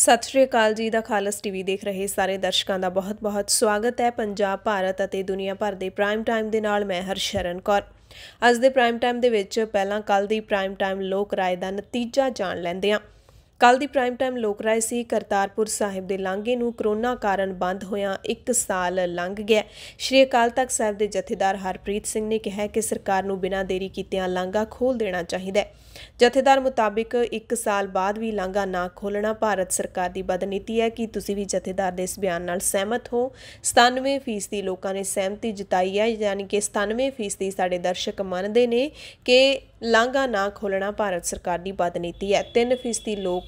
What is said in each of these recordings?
सत श्री अकाल जी दा खालस टीवी देख रहे सारे दर्शकों का बहुत बहुत स्वागत है। पंजाब भारत और दुनिया भर के प्राइम टाइम के नाल मैं हरशरण कौर। अज दे प्राइम टाइम दे विच पहलां कल दी प्राइम टाइम लोक राय का नतीजा जान लैंदे हां। कल दी प्राइम टाइम लोक राय सी करतारपुर साहिब के लांघे नूं करोना कारण बंद होया 1 साल लंघ गया। श्री अकाल तख्त साहिब के जथेदार हरप्रीत सिंह ने कहा कि सरकार नूं बिना देरी कीतिआं लांघा खोल देना चाहिए। जथेदार मुताबिक 1 साल बाद भी लांघा ना खोलना भारत सरकार की बदनीति है। कि तुसीं भी जथेदार के इस बयान नाल सहमत हो? 97% लोगों ने सहमति जताई है, यानी कि 97% साडे दर्शक मानते हैं कि लांघा ना खोलना भारत सरकार की बदनीति है। 3% लोग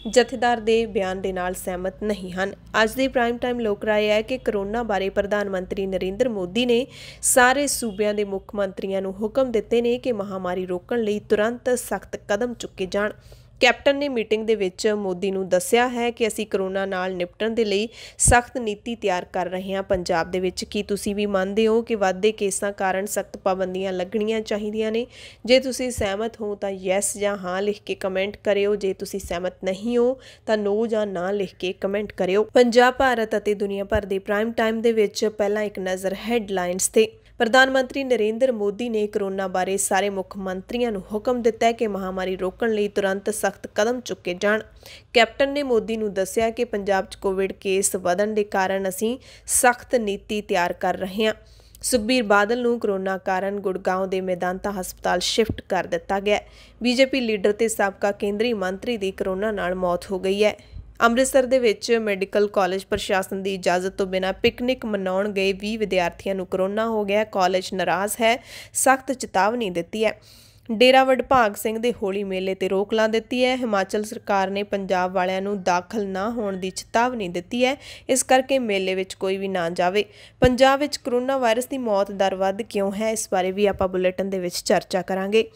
जथेदार के बयान के नाल सहमत नहीं हैं। अज की प्राइम टाइम लोक राय है कि करोना बारे प्रधानमंत्री नरेंद्र मोदी ने सारे सूबे के मुख मंत्रियों को हुक्म दिते ने कि महामारी रोकने लई तुरंत सख्त कदम चुके जाण। कैप्टन ने मीटिंग दे विच मोदी नूं दस्सिया है कि असीं करोना नाल निपटण दे लई सख्त नीति तैयार कर रहे हैं। पंजाब दे विच की तुसीं भी मंनदे हो कि वाधे केसां कारण सख्त पाबंदियां लगणीਆਂ चाहीदियां ने? जे तुसीं सहमत हो तां यस जां हाँ लिख के कमेंट करियो। जे तुसीं सहमत नहीं हो तां नो जां ना लिख के कमेंट करियो। पंजाब भारत अते दुनिया भर दे प्राइम टाइम दे विच पहलां एक नज़र हैडलाइनस ते। प्रधानमंत्री नरेंद्र मोदी ने करोना बारे सारे मुख मंत्रियों को हुक्म दिता है कि महामारी रोकने लई तुरंत सख्त कदम चुके जाण। कैप्टन ने मोदी नूं दस्सिया कि पंजाब च कोविड केस वधण दे कारण असीं सख्त नीति तैयार कर रहे हां। सुखबीर बादल नूं करोना कारण गुड़गांव के मेदांता हस्पताल शिफ्ट कर दिता गया। बीजेपी लीडर ते साबका केंद्रीय मंत्री की करोना नाल मौत हो गई है। ਅੰਮ੍ਰਿਤਸਰ ਦੇ ਵਿੱਚ ਮੈਡੀਕਲ ਕਾਲਜ ਪ੍ਰਸ਼ਾਸਨ ਦੀ ਇਜਾਜ਼ਤ ਤੋਂ ਬਿਨਾਂ ਪਿਕਨਿਕ ਮਨਾਉਣ ਗਏ 20 ਵਿਦਿਆਰਥੀਆਂ ਨੂੰ ਕਰੋਨਾ ਹੋ ਗਿਆ। ਕਾਲਜ ਨਾਰਾਜ਼ ਹੈ, ਸਖਤ ਚੇਤਾਵਨੀ ਦਿੱਤੀ ਹੈ। ਡੇਰਾ ਵਡਭਾਗ ਸਿੰਘ ਦੇ ਹੋਲੀ ਮੇਲੇ ਤੇ ਰੋਕ ਲਾ ਦਿੱਤੀ ਹੈ। ਹਿਮਾਚਲ ਸਰਕਾਰ ਨੇ ਪੰਜਾਬ ਵਾਲਿਆਂ ਨੂੰ ਦਾਖਲ ਨਾ ਹੋਣ ਦੀ ਚੇਤਾਵਨੀ ਦਿੱਤੀ ਹੈ, ਇਸ ਕਰਕੇ ਮੇਲੇ ਵਿੱਚ ਕੋਈ ਵੀ ਨਾ ਜਾਵੇ। ਪੰਜਾਬ ਵਿੱਚ ਕਰੋਨਾ ਵਾਇਰਸ ਦੀ ਮੌਤ ਦਰ ਵੱਧ ਕਿਉਂ ਹੈ, ਇਸ ਬਾਰੇ ਵੀ ਆਪਾਂ ਬੁਲੇਟਿਨ ਦੇ ਵਿੱਚ ਚਰਚਾ ਕਰਾਂਗੇ।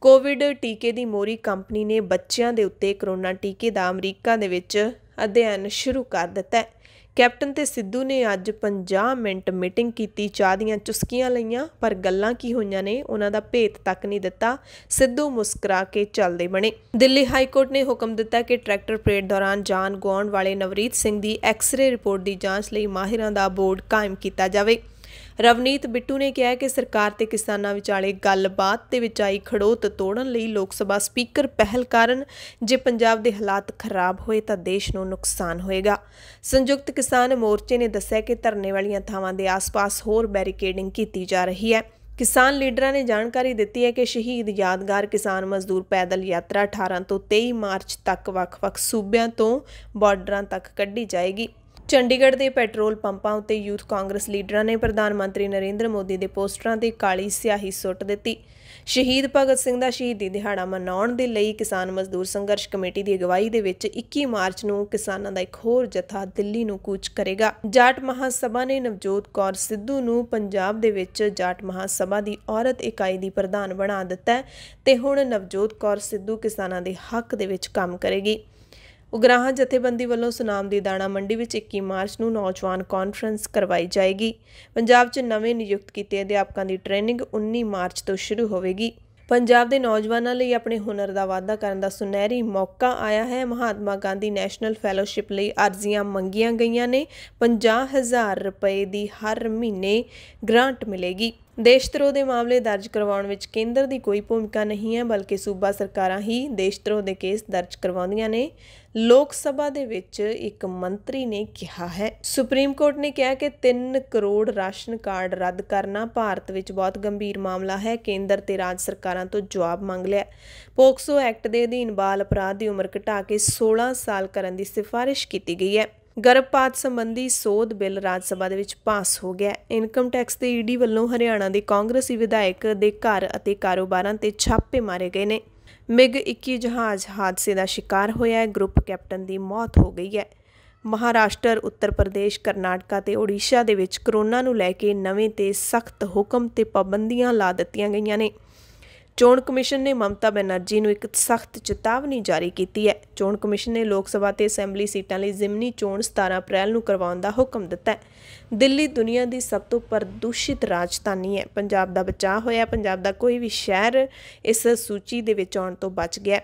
कोविड टीके की मोरी कंपनी ने बच्चों के उत्ते करोना टीके का अमरीका दे विच अध्ययन शुरू कर दिता है। कैप्टन ते सिद्धू ने अज 50 मिनट मीटिंग की, चाह दीआं चुस्कियां लईआं, पर गल्लां की होईआं ने उन्हां दा भेत तक नहीं दिता। सिद्धू मुस्करा के चलदे बने। दिल्ली हाईकोर्ट ने हुक्म दिता कि ट्रैक्टर परेड दौरान जान गवाउण वाले नवरीत सिंह की एक्सरे रिपोर्ट की जांच लई माहिरां दा बोर्ड कायम किया जावे। रवनीत बिट्टू ने कहा कि सरकार ते किसानां विचाले गलबात ते विच आई खड़ोत तोड़न लई लोक सभा स्पीकर पहल करन। जे पंजाब दे हालात खराब होए तां देश नूं नुकसान होएगा। संयुक्त किसान मोर्चे ने दस्सिया कि धरने वालियां थावां दे आस-पास होर बैरीकेडिंग कीती जा रही है। किसान लीडरां ने जानकारी दी है कि शहीद यादगार किसान मजदूर पैदल यात्रा 18 तो 23 मार्च तक वख-वख सूबिਆਂ ਤੋਂ ਬਾਰਡਰਾਂ तक कड्ढी जाएगी। चंडीगढ़ के पैट्रोल पंपां उत्ते यूथ कांग्रेस लीडरां ने प्रधानमंत्री नरेंद्र मोदी के पोस्टरां ते काली स्याही सुੱਟ ਦਿੱਤੀ। शहीद भगत सिंह का शहीदी दिहाड़ा मनाउण दे लई किसान मजदूर संघर्ष कमेटी की अगवाई दे विच 21 मार्च नूं किसानां दा एक होर जत्था दिल्ली नूं कूच करेगा। जाट महासभा ने नवजोत कौर सिद्धू नूं पंजाब दे विच जाट महासभा की औरत इकाई की प्रधान बना दिता है ते हुण नवजोत कौर सिद्धू किसानां दे हक दे विच काम करेगी। उगराहां जथेबंदी वालों सुनाम दी दाणा मंडी विच 21 मार्च नूं नौजवान कॉन्फ्रेंस करवाई जाएगी। पंजाब च नवें नियुक्त कीते अध्यापकों की ट्रेनिंग 19 मार्च तो शुरू होवेगी। पंजाब के नौजवानों लई अपने हुनर का वाधा करने का सुनहरी मौका आया है। महात्मा गांधी नैशनल फैलोशिप लई अर्जियां मंगियां गईयां ने। 50,000 रुपए की हर महीने ग्रांट मिलेगी। देशद्रोह के मामले दर्ज करवाउण विच केंद्र की कोई भूमिका नहीं है, बल्कि सूबा सरकारां ही देशद्रोह के केस दर्ज करवाउंदियां ने। लोक सभा दे विच एक मंत्री ने कहा है। सुप्रीम कोर्ट ने कहा कि 3 करोड़ राशन कार्ड रद्द करना भारत विच बहुत गंभीर मामला है। केंद्र ते राज्य सरकारां तो जवाब मंग लिया। पोक्सो एक्ट के अधीन बाल अपराध की उम्र घटा के 16 साल करने की सिफारिश की गई है। गर्भपात संबंधी सोध बिल राज सभा दे विच पास हो गया। इनकम टैक्स ते ईडी वल्लों हरियाणा के कांग्रेसी विधायक के घर अते कारोबारां ते छापे मारे गए ने। मिग 21 जहाज़ हादसे का शिकार होया है। ग्रुप कैप्टन की मौत हो गई है। महाराष्ट्र, उत्तर प्रदेश, करनाटका ते ओडिशा दे विच करोना नूं लैके नवें ते सख्त हुक्म ते पाबंदियां ला दित्तियां गईयां ने। चोण कमिशन ने ममता बनर्जी नूं एक सख्त चेतावनी जारी की है। चोण कमिशन ने लोक सभा ते असैंबली सीटां लई जिमनी चोण 17 अप्रैल नूं करवाउण दा हुक्म दिता है। दिल्ली दुनिया की सब तो प्रदूषित राजधानी है। पंजाब दा बचाव होया। पंजाब दा कोई भी शहर इस सूची दे विच आउण तो बच गया।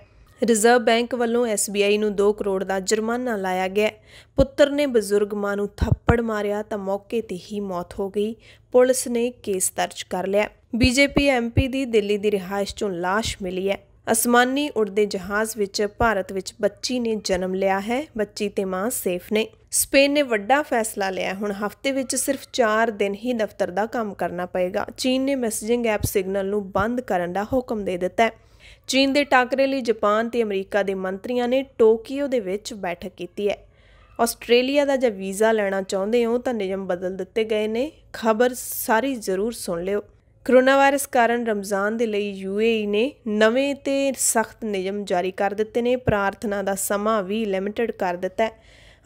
ਰਿਜ਼ਰਵ ਬੈਂਕ ਵੱਲੋਂ SBI ਨੂੰ 2 ਕਰੋੜ ਦਾ ਜੁਰਮਾਨਾ ਲਾਇਆ ਗਿਆ। ਪੁੱਤਰ ਨੇ ਬਜ਼ੁਰਗ ਮਾਂ ਨੂੰ ਥੱਪੜ ਮਾਰਿਆ ਤਾਂ ਮੌਕੇ ਤੇ ਹੀ ਮੌਤ ਹੋ ਗਈ। ਪੁਲਿਸ ਨੇ ਕੇਸ ਦਰਜ ਕਰ ਲਿਆ। BJP MP ਦੀ ਦਿੱਲੀ ਦੀ ਰਿਹਾਇਸ਼ ਚੋਂ ਲਾਸ਼ ਮਿਲੀ ਹੈ। ਅਸਮਾਨੀ ਉੜਦੇ ਜਹਾਜ਼ ਵਿੱਚ ਭਾਰਤ ਵਿੱਚ ਬੱਚੀ ਨੇ ਜਨਮ ਲਿਆ ਹੈ। ਬੱਚੀ ਤੇ ਮਾਂ ਸੇਫ ਨੇ। ਸਪੇਨ ਨੇ ਵੱਡਾ ਫੈਸਲਾ ਲਿਆ। ਹੁਣ ਹਫ਼ਤੇ ਵਿੱਚ ਸਿਰਫ 4 ਦਿਨ ਹੀ ਦਫ਼ਤਰ ਦਾ ਕੰਮ ਕਰਨਾ ਪਏਗਾ। ਚੀਨ ਨੇ ਮੈਸੇਜਿੰਗ ਐਪ ਸਿਗਨਲ ਨੂੰ ਬੰਦ ਕਰਨ ਦਾ ਹੁਕਮ ਦੇ ਦਿੱਤਾ ਹੈ। ਚੀਨ ਦੇ ਟਾਕਰੇ ਲਈ ਜਾਪਾਨ ਤੇ ਅਮਰੀਕਾ ਦੇ ਮੰਤਰੀਆਂ ਨੇ ਟੋਕੀਓ ਦੇ ਵਿੱਚ ਬੈਠਕ ਕੀਤੀ ਹੈ। ਆਸਟ੍ਰੇਲੀਆ ਦਾ ਜੇ ਵੀਜ਼ਾ ਲੈਣਾ ਚਾਹੁੰਦੇ ਹੋ ਤਾਂ ਨਿਯਮ ਬਦਲ ਦਿੱਤੇ ਗਏ ਨੇ। ਖਬਰ ਸਾਰੀ ਜ਼ਰੂਰ ਸੁਣ ਲਿਓ। ਕੋਰੋਨਾ ਵਾਇਰਸ ਕਾਰਨ ਰਮਜ਼ਾਨ ਦੇ ਲਈ UAE ਨੇ ਨਵੇਂ ਤੇ ਸਖਤ ਨਿਯਮ ਜਾਰੀ ਕਰ ਦਿੱਤੇ ਨੇ। ਪ੍ਰਾਰਥਨਾ ਦਾ ਸਮਾਂ ਵੀ ਲਿਮਿਟਡ ਕਰ ਦਿੱਤਾ ਹੈ।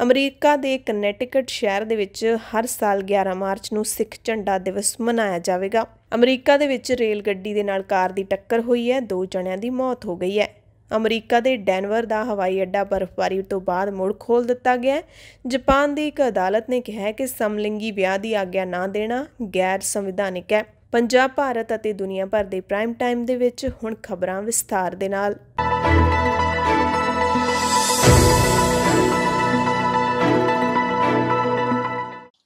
ਅਮਰੀਕਾ ਦੇ ਕਨੈਟਿਕਟ ਸ਼ਹਿਰ ਦੇ ਵਿੱਚ ਹਰ ਸਾਲ 11 ਮਾਰਚ ਨੂੰ ਸਿੱਖ ਝੰਡਾ ਦਿਵਸ ਮਨਾਇਆ ਜਾਵੇਗਾ। ਅਮਰੀਕਾ ਦੇ ਵਿੱਚ ਰੇਲ ਗੱਡੀ ਦੇ ਨਾਲ ਕਾਰ ਦੀ ਟੱਕਰ ਹੋਈ ਹੈ। 2 ਜਣਿਆਂ ਦੀ ਮੌਤ ਹੋ ਗਈ ਹੈ। ਅਮਰੀਕਾ ਦੇ ਡੈਨਵਰ ਦਾ ਹਵਾਈ ਅੱਡਾ ਬਰਫ਼ਬਾਰੀ ਤੋਂ ਬਾਅਦ ਮੁੜ ਖੋਲ੍ਹ ਦਿੱਤਾ ਗਿਆ ਹੈ। ਜਾਪਾਨ ਦੀ ਇੱਕ ਅਦਾਲਤ ਨੇ ਕਿਹਾ ਹੈ ਕਿ ਸਮਲਿੰਗੀ ਵਿਆਹ ਦੀ ਆਗਿਆ ਨਾ ਦੇਣਾ ਗੈਰ ਸੰਵਿਧਾਨਿਕ ਹੈ। ਪੰਜਾਬ, ਭਾਰਤ ਅਤੇ ਦੁਨੀਆ ਭਰ ਦੇ ਪ੍ਰਾਈਮ ਟਾਈਮ ਦੇ ਵਿੱਚ ਹੁਣ ਖਬਰਾਂ ਵਿਸਥਾਰ ਦੇ ਨਾਲ।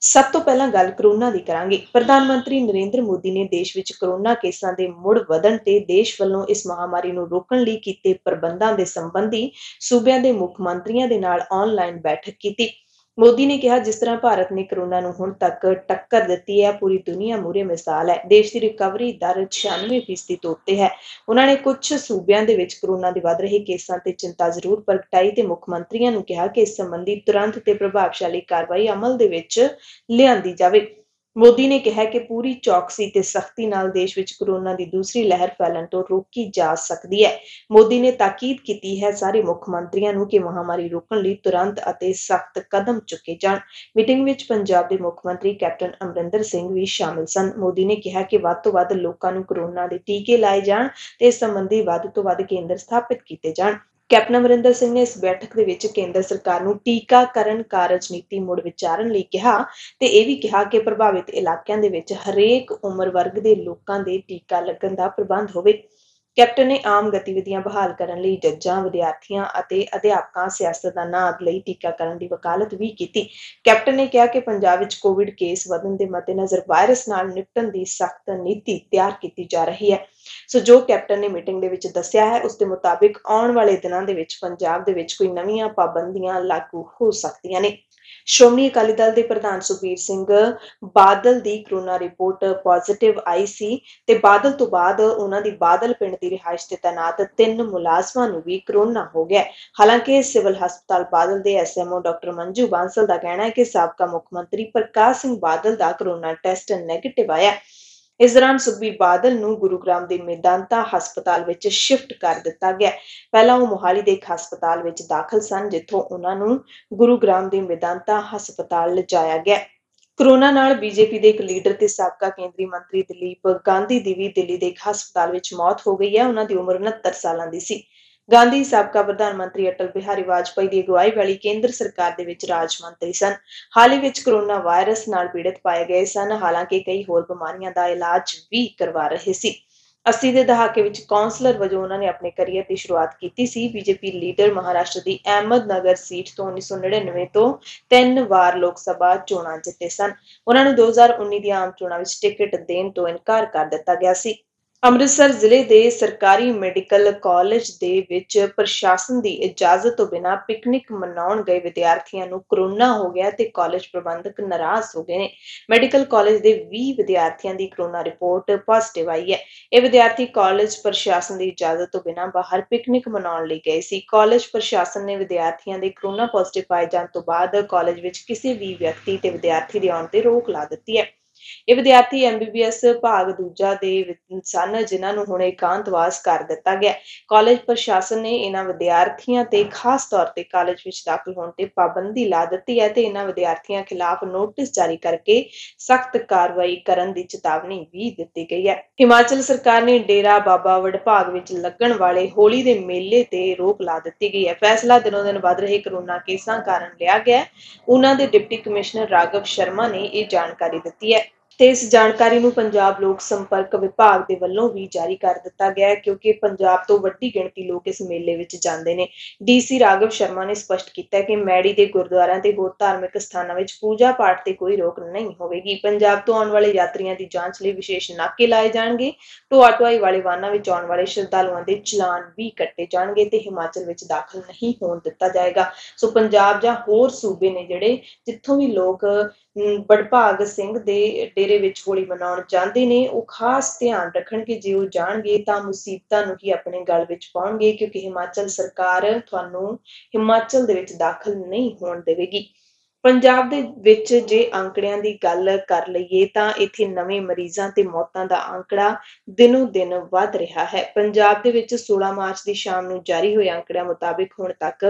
ਸਭ ਤੋਂ ਪਹਿਲਾਂ ਗੱਲ ਕਰੋਨਾ ਦੀ ਕਰਾਂਗੇ। ਪ੍ਰਧਾਨ ਮੰਤਰੀ ਨਰਿੰਦਰ ਮੋਦੀ ਨੇ ਦੇਸ਼ ਵਿੱਚ ਕਰੋਨਾ ਕੇਸਾਂ ਦੇ ਮੁੜ ਵਧਣ ਤੇ ਦੇਸ਼ ਵੱਲੋਂ ਇਸ ਮਹਾਮਾਰੀ ਨੂੰ ਰੋਕਣ ਲਈ ਕੀਤੇ ਪ੍ਰਬੰਧਾਂ ਦੇ ਸੰਬੰਧੀ ਸੂਬਿਆਂ ਦੇ ਮੁੱਖ ਮੰਤਰੀਆਂ ਦੇ ਨਾਲ ਆਨਲਾਈਨ ਬੈਠਕ ਕੀਤੀ। ਮੋਦੀ ਨੇ ਕਿਹਾ, ਜਿਸ ਤਰ੍ਹਾਂ ਭਾਰਤ ਨੇ ਕਰੋਨਾ ਨੂੰ ਹੁਣ ਤੱਕ ਟੱਕਰ ਦਿੱਤੀ ਹੈ, ਪੂਰੀ ਦੁਨੀਆ ਮੂਹਰੇ ਮਿਸਾਲ ਹੈ। ਦੇਸ਼ ਦੀ ਰਿਕਵਰੀ ਦਰ 96% ਤੋਂ ਉੱਤੇ ਹੈ। ਉਹਨਾਂ ਨੇ ਕੁਝ ਸੂਬਿਆਂ ਦੇ ਵਿੱਚ ਕਰੋਨਾ ਦੇ ਵੱਧ ਰਹੇ ਕੇਸਾਂ ਤੇ ਚਿੰਤਾ ਜ਼ਰੂਰ ਪ੍ਰਗਟਾਈ ਤੇ ਮੁੱਖ ਮੰਤਰੀਆਂ ਨੂੰ ਕਿਹਾ ਕਿ ਇਸ ਸੰਬੰਧੀ ਤੁਰੰਤ ਤੇ ਪ੍ਰਭਾਵਸ਼ਾਲੀ ਕਾਰਵਾਈ ਅਮਲ ਦੇ ਵਿੱਚ ਲਿਆਂਦੀ ਜਾਵੇ। ਮੋਦੀ ਨੇ ਕਿਹਾ ਕਿ ਪੂਰੀ ਚੌਕਸੀ ਤੇ ਸਖਤੀ ਨਾਲ ਦੇਸ਼ ਵਿੱਚ ਕਰੋਨਾ ਦੀ ਦੂਸਰੀ ਲਹਿਰ ਫੈਲਣ ਤੋਂ ਰੋਕੀ ਜਾ ਸਕਦੀ ਹੈ। ਮੋਦੀ ਨੇ ਤਾਕੀਦ ਕੀਤੀ ਹੈ ਸਾਰੇ ਮੁੱਖ ਮੰਤਰੀਆਂ ਨੂੰ ਕਿ ਮਹਾਮਾਰੀ ਰੋਕਣ ਲਈ ਤੁਰੰਤ ਅਤੇ ਸਖਤ ਕਦਮ ਚੁੱਕੇ ਜਾਣ। ਮੀਟਿੰਗ ਵਿੱਚ ਪੰਜਾਬ ਦੇ ਮੁੱਖ ਮੰਤਰੀ ਕੈਪਟਨ ਅਮਰਿੰਦਰ ਸਿੰਘ ਵੀ ਸ਼ਾਮਿਲ ਸਨ। ਮੋਦੀ ਨੇ ਕਿਹਾ ਕਿ ਵੱਧ ਤੋਂ ਵੱਧ ਲੋਕਾਂ ਨੂੰ ਕਰੋਨਾ ਦੇ ਟੀਕੇ ਲਾਏ ਜਾਣ ਤੇ ਇਸ ਸੰਬੰਧੀ ਵੱਧ ਤੋਂ ਵੱਧ ਕੇਂਦਰ ਸਥਾਪਿਤ ਕੀਤੇ ਜਾਣ। ਕੈਪਟਨ ਅਮਰਿੰਦਰ ਸਿੰਘ ਨੇ ਇਸ ਬੈਠਕ ਦੇ ਵਿੱਚ ਕੇਂਦਰ ਸਰਕਾਰ ਨੂੰ ਟੀਕਾਕਰਨ ਕਾਰਜ ਨੀਤੀ ਮੁੜ ਵਿਚਾਰਨ ਲਈ ਕਿਹਾ ਤੇ ਇਹ ਵੀ ਕਿਹਾ ਕਿ ਪ੍ਰਭਾਵਿਤ ਇਲਾਕਿਆਂ ਦੇ ਵਿੱਚ ਹਰੇਕ ਉਮਰ ਵਰਗ ਦੇ ਲੋਕਾਂ ਦੇ ਟੀਕਾ ਲੱਗਣ ਦਾ ਪ੍ਰਬੰਧ ਹੋਵੇ। ਕੈਪਟਨ ਨੇ ਆਮ ਗਤੀਵਿਧੀਆਂ ਬਹਾਲ ਕਰਨ ਲਈ ਜੱਜਾਂ, ਵਿਦਿਆਰਥੀਆਂ ਅਤੇ ਅਧਿਆਪਕਾਂ, ਸਿਆਸਤਦਾਨਾਂ ਆਦਿ ਲਈ ਟੀਕਾਕਰਨ ਦੀ ਵਕਾਲਤ ਵੀ ਕੀਤੀ। ਕੈਪਟਨ ਨੇ ਕਿਹਾ ਕਿ ਪੰਜਾਬ ਵਿੱਚ ਕੋਵਿਡ ਕੇਸ ਵਧਣ ਦੇ ਮੱਦੇਨਜ਼ਰ ਵਾਇਰਸ ਨਾਲ ਨਿਪਟਣ ਦੀ ਸਖਤ ਨੀਤੀ ਤਿਆਰ ਕੀਤੀ ਜਾ ਰਹੀ ਹੈ। ਸੋ ਜੋ ਕੈਪਟਨ ਨੇ ਮੀਟਿੰਗ ਦੇ ਵਿੱਚ ਦੱਸਿਆ ਹੈ, ਉਸ ਦੇ ਮੁਤਾਬਿਕ ਆਉਣ ਵਾਲੇ ਦਿਨਾਂ ਦੇ ਵਿੱਚ ਪੰਜਾਬ ਦੇ ਵਿੱਚ ਕੋਈ ਨਵੀਆਂ ਪਾਬੰਦੀਆਂ ਲਾਗੂ ਹੋ ਸਕਦੀਆਂ ਨੇ। ਸ਼੍ਰੋਮਣੀ ਅਕਾਲੀ ਦਲ ਦੇ ਪ੍ਰਧਾਨ ਸੁਖਬੀਰ ਸਿੰਘ ਬਾਦਲ ਦੀ ਕਰੋਨਾ ਰਿਪੋਰਟ ਪੋਜ਼ਿਟਿਵ ਆਈ ਸੀ ਤੇ ਬਾਦਲ ਤੋਂ ਬਾਅਦ ਉਹਨਾਂ ਦੀ ਬਾਦਲ ਪਿੰਡ ਦੀ ਰਿਹਾਇਸ਼ ਤੇ ਤੈਨਾਤ 3 ਮੁਲਾਜ਼ਮਾਂ ਨੂੰ ਵੀ ਕਰੋਨਾ ਹੋ ਗਿਆ। ਹਾਲਾਂਕਿ ਸਿਵਲ ਹਸਪਤਾਲ ਬਾਦਲ ਦੇ SMO ਡਾਕਟਰ ਮੰਜੂ ਬਾਂਸਲ ਦਾ ਕਹਿਣਾ ਹੈ ਕਿ ਸਾਬਕਾ ਮੁੱਖ ਮੰਤਰੀ ਪ੍ਰਕਾਸ਼ ਸਿੰਘ ਬਾਦਲ ਦਾ ਕਰੋਨਾ ਟੈਸਟ ਨੈਗੇਟਿਵ ਆਇਆ। ਇਸ ਦੌਰਾਨ ਸੁਖਬੀਰ ਬਾਦਲ ਨੂੰ ਗੁਰੂਗ੍ਰਾਮ ਦੇ ਮੇਦਾਂਤਾ ਹਸਪਤਾਲ ਵਿੱਚ ਸ਼ਿਫਟ ਕਰ ਦਿੱਤਾ ਗਿਆ। ਪਹਿਲਾਂ ਉਹ ਮੋਹਾਲੀ ਦੇ ਇੱਕ ਹਸਪਤਾਲ ਵਿੱਚ ਦਾਖਲ ਸਨ, ਜਿੱਥੋਂ ਉਹਨਾਂ ਨੂੰ ਗੁਰੂਗ੍ਰਾਮ ਦੇ ਮੇਦਾਂਤਾ ਹਸਪਤਾਲ ਲਿਜਾਇਆ ਗਿਆ। ਕਰੋਨਾ ਨਾਲ BJP ਦੇ ਇੱਕ ਲੀਡਰ ਤੇ ਸਾਬਕਾ ਕੇਂਦਰੀ ਮੰਤਰੀ ਦਲੀਪ ਗਾਂਧੀ ਦੀ ਵੀ ਦਿੱਲੀ ਦੇ ਇੱਕ ਹਸਪਤਾਲ ਵਿੱਚ ਮੌਤ ਹੋ ਗਈ ਹੈ। ਉਹਨਾਂ ਦੀ ਉਮਰ 69 ਸਾਲਾਂ ਦੀ ਸੀ। ਗਾਂਧੀ ਸਾਬਕਾ ਪ੍ਰਧਾਨ ਮੰਤਰੀ ਅਟਲ ਬਿਹਾਰੀ ਵਾਜਪਾਈ ਦੀ ਅਗਵਾਈ ਵਾਲੀ ਕੇਂਦਰ ਸਰਕਾਰ ਦੇ ਵਿੱਚ ਰਾਜ ਮੰਤਰੀ ਸਨ। ਹਾਲ ਹੀ ਵਿੱਚ ਕਰੋਨਾ ਵਾਇਰਸ ਨਾਲ ਪੀੜਤ ਪਾਏ ਗਏ ਸਨ। ਹਾਲਾਂਕਿ ਕਈ ਹੋਰ ਬਿਮਾਰੀਆਂ ਦਾ ਇਲਾਜ ਵੀ ਕਰਵਾ ਰਹੇ ਸੀ। 80 ਦੇ ਦਹਾਕੇ ਵਿੱਚ ਕਾਉਂਸਲਰ ਵਜੋਂ ਉਹਨਾਂ ਨੇ ਆਪਣੇ ਕਰੀਅਰ ਦੀ ਸ਼ੁਰੂਆਤ ਕੀਤੀ ਸੀ। BJP ਲੀਡਰ ਮਹਾਰਾਸ਼ਟਰ ਦੀ ਅਹਿਮਦਨਗਰ ਸੀਟ ਤੋਂ 1999 ਤੋਂ 3 ਵਾਰ ਲੋਕ ਸਭਾ ਚੋਣਾਂ ਜਿੱਤੇ ਸਨ। ਉਹਨਾਂ ਨੂੰ 2019 ਦੀਆਂ ਆਮ ਚੋਣਾਂ ਵਿੱਚ ਟਿਕਟ ਦੇਣ ਤੋਂ ਇਨਕਾਰ ਕਰ ਦਿੱਤਾ ਗਿਆ ਸੀ। ਅੰਮ੍ਰਿਤਸਰ ਜ਼ਿਲ੍ਹੇ ਦੇ ਸਰਕਾਰੀ ਮੈਡੀਕਲ ਕਾਲਜ ਦੇ ਵਿੱਚ ਪ੍ਰਸ਼ਾਸਨ ਦੀ ਇਜਾਜ਼ਤ ਤੋਂ ਬਿਨਾਂ ਪਿਕਨਿਕ ਮਨਾਉਣ ਗਏ ਵਿਦਿਆਰਥੀਆਂ ਨੂੰ ਕਰੋਨਾ ਹੋ ਗਿਆ ਤੇ ਕਾਲਜ ਪ੍ਰਬੰਧਕ ਨਾਰਾਜ਼ ਹੋ ਗਏ ਨੇ। ਮੈਡੀਕਲ ਕਾਲਜ ਦੇ 20 ਵਿਦਿਆਰਥੀਆਂ ਦੀ ਕਰੋਨਾ ਰਿਪੋਰਟ ਪੋਜ਼ਿਟਿਵ ਆਈ ਹੈ। ਇਹ ਵਿਦਿਆਰਥੀ ਕਾਲਜ ਪ੍ਰਸ਼ਾਸਨ ਦੀ ਇਜਾਜ਼ਤ ਤੋਂ ਬਿਨਾਂ ਬਾਹਰ ਪਿਕਨਿਕ ਮਨਾਉਣ ਲਈ ਗਏ ਸੀ। ਕਾਲਜ ਪ੍ਰਸ਼ਾਸਨ ਨੇ ਵਿਦਿਆਰਥੀਆਂ ਦੇ ਕਰੋਨਾ ਪੋਜ਼ਿਟਿਵ ਪਾਏ ਜਾਣ ਤੋਂ ਬਾਅਦ ਕਾਲਜ ਵਿੱਚ ਕਿਸੇ ਵੀ ਵਿਅਕਤੀ ਤੇ ਵਿਦਿਆਰਥੀ ਦੇ ਆਉਣ ਤੇ ਰੋਕ ਲਾ ਦਿੱਤੀ ਹੈ। ਇਹ ਵਿਦਿਆਰਥੀ MBBS ਭਾਗ ਦੂਜਾ ਦੇ ਸਨ, ਜਿਨ੍ਹਾਂ ਨੂੰ ਹੁਣ ਇਕਾਂਤਵਾਸ ਕਰ ਦਿੱਤਾ ਗਿਆ। ਕਾਲਜ ਪ੍ਰਸ਼ਾਸਨ ਨੇ ਇਹਨਾਂ ਵਿਦਿਆਰਥੀਆਂ ਤੇ ਖਾਸ ਤੌਰ ਤੇ ਕਾਲਜ ਵਿੱਚ ਦਾਖਲ ਹੋਣ ਤੇ ਪਾਬੰਦੀ ਲਾ ਦਿੱਤੀ ਹੈ ਤੇ ਇਹਨਾਂ ਵਿਦਿਆਰਥੀਆਂ ਖਿਲਾਫ ਨੋਟਿਸ ਜਾਰੀ ਕਰਕੇ ਸਖਤ ਕਾਰਵਾਈ ਕਰਨ ਦੀ ਚੇਤਾਵਨੀ ਵੀ ਦਿੱਤੀ ਗਈ ਹੈ। ਹਿਮਾਚਲ ਸਰਕਾਰ ਨੇ ਡੇਰਾ ਬਾਬਾ ਵਡਭਾਗ ਵਿੱਚ ਲੱਗਣ ਵਾਲੇ ਹੋਲੀ ਦੇ ਮੇਲੇ ਤੇ ਰੋਕ ਲਾ ਦਿੱਤੀ ਗਈ ਹੈ। ਫੈਸਲਾ ਦਿਨੋਂ ਦਿਨ ਵੱਧ ਰਹੇ ਕਰੋਨਾ ਕੇਸਾਂ ਕਾਰਨ ਲਿਆ ਗਿਆ। ਉਹਨਾਂ ਦੇ ਡਿਪਟੀ ਕਮਿਸ਼ਨਰ ਰਾਘਵ ਸ਼ਰਮਾ ਨੇ ਇਹ ਜਾਣਕਾਰੀ ਦਿੱਤੀ ਹੈ। ਤੇ ਇਸ ਜਾਣਕਾਰੀ ਨੂੰ ਪੰਜਾਬ ਲੋਕ ਸੰਪਰਕ ਵਿਭਾਗ ਦੇ ਵੱਲੋਂ ਵੀ ਜਾਰੀ ਕਰ ਦਿੱਤਾ ਗਿਆ ਹੈ ਕਿਉਂਕਿ ਪੰਜਾਬ ਤੋਂ ਵੱਡੀ ਗਿਣਤੀ ਲੋਕ ਇਸ ਮੇਲੇ ਵਿੱਚ ਜਾਂਦੇ ਨੇ। ਡੀਸੀ ਰਾਘਵ ਸ਼ਰਮਾ ਨੇ ਸਪਸ਼ਟ ਕੀਤਾ ਕਿ ਮੈੜੀ ਦੇ ਗੁਰਦੁਆਰਿਆਂ ਤੇ ਹੋਰ ਧਾਰਮਿਕ ਸਥਾਨਾਂ ਵਿੱਚ ਪੂਜਾ ਪਾਠ ਤੇ ਕੋਈ ਰੋਕ ਨਹੀਂ ਹੋਵੇਗੀ। ਪੰਜਾਬ ਤੋਂ ਆਉਣ ਵਾਲੇ ਯਾਤਰੀਆਂ ਦੀ ਜਾਂਚ ਲਈ ਵਿਸ਼ੇਸ਼ ਨਾਕੇ ਲਾਏ ਜਾਣਗੇ। ਢੋਆ ਢੁਆਈ ਵਾਲੇ ਵਾਹਨਾਂ ਵਿੱਚ ਆਉਣ ਵਾਲੇ ਸ਼ਰਧਾਲੂਆਂ ਦੇ ਚਲਾਨ ਵੀ ਕੱਟੇ ਜਾਣਗੇ ਤੇ ਹਿਮਾਚਲ ਵਿੱਚ ਦਾਖਲ ਨਹੀਂ ਹੋਣ ਦਿੱਤਾ ਜਾਏਗਾ। ਸੋ ਪੰਜਾਬ ਜਾਂ ਹੋਰ ਸੂਬੇ ਨੇ ਜਿਹੜੇ ਜਿੱਥੋਂ ਵੀ ਲੋਕ ਵਡਭਾਗ ਸਿੰਘ ਦੇ ਡੇਰੇ ਵਿੱਚ ਹੋਲੀ ਮਨਾਉਣ ਜਾਂਦੇ ਨੇ ਉਹ ਖਾਸ ਧਿਆਨ ਰੱਖਣ ਕਿ ਜੇ ਉਹ ਜਾਣਗੇ ਤਾਂ ਮੁਸੀਬਤਾਂ ਨੂੰ ਹੀ ਆਪਣੇ ਗਲ ਵਿੱਚ ਪਾਉਣਗੇ ਕਿਉਂਕਿ ਹਿਮਾਚਲ ਸਰਕਾਰ ਤੁਹਾਨੂੰ ਹਿਮਾਚਲ ਦੇ ਵਿੱਚ ਦਾਖਲ ਨਹੀਂ ਹੋਣ ਦੇਵੇਗੀ। ਪੰਜਾਬ ਦੇ ਵਿੱਚ ਜੇ ਅੰਕੜਿਆਂ ਦੀ ਗੱਲ ਕਰ ਲਈਏ ਤਾਂ ਇੱਥੇ ਨਵੇਂ ਮਰੀਜ਼ਾਂ ਤੇ ਮੌਤਾਂ ਦਾ ਅੰਕੜਾ ਦਿਨੋਂ ਦਿਨ ਵੱਧ ਰਿਹਾ ਹੈ। ਪੰਜਾਬ ਦੇ ਵਿੱਚ 16 ਮਾਰਚ ਦੀ ਸ਼ਾਮ ਨੂੰ ਜਾਰੀ ਹੋਏ ਅੰਕੜਿਆਂ ਮੁਤਾਬਿਕ ਹੁਣ ਤੱਕ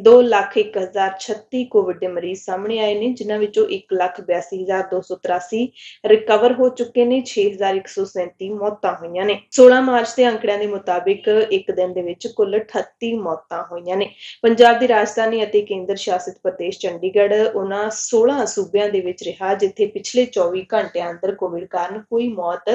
2,01,036 ਕੋਵਿਡ ਦੇ ਮਰੀਜ਼ ਸਾਹਮਣੇ ਆਏ ਨੇ, ਜਿਨ੍ਹਾਂ ਵਿੱਚੋਂ 1,82,283 ਰਿਕਵਰ ਹੋ ਚੁੱਕੇ ਨੇ। 6,137 ਮੌਤਾਂ ਹੋਈਆਂ ਨੇ। 16 ਮਾਰਚ ਦੇ ਅੰਕੜਿਆਂ ਦੇ ਮੁਤਾਬਿਕ ਇੱਕ ਦਿਨ ਦੇ ਵਿੱਚ ਕੁੱਲ 38 ਮੌਤਾਂ ਹੋਈਆਂ ਨੇ। ਪੰਜਾਬ ਦੀ ਰਾਜਧਾਨੀ ਅਤੇ ਕੇਂਦਰ ਸ਼ਾਸਿਤ ਪ੍ਰਦੇਸ਼ ਚੰਡੀਗੜ੍ਹ ਉਹਨਾਂ 16 ਸੂਬਿਆਂ ਦੇ ਵਿੱਚ ਰਿਹਾ ਜਿੱਥੇ ਪਿਛਲੇ 24 ਘੰਟਿਆਂ ਅੰਦਰ ਕੋਵਿਡ ਕਾਰਨ ਕੋਈ ਮੌਤ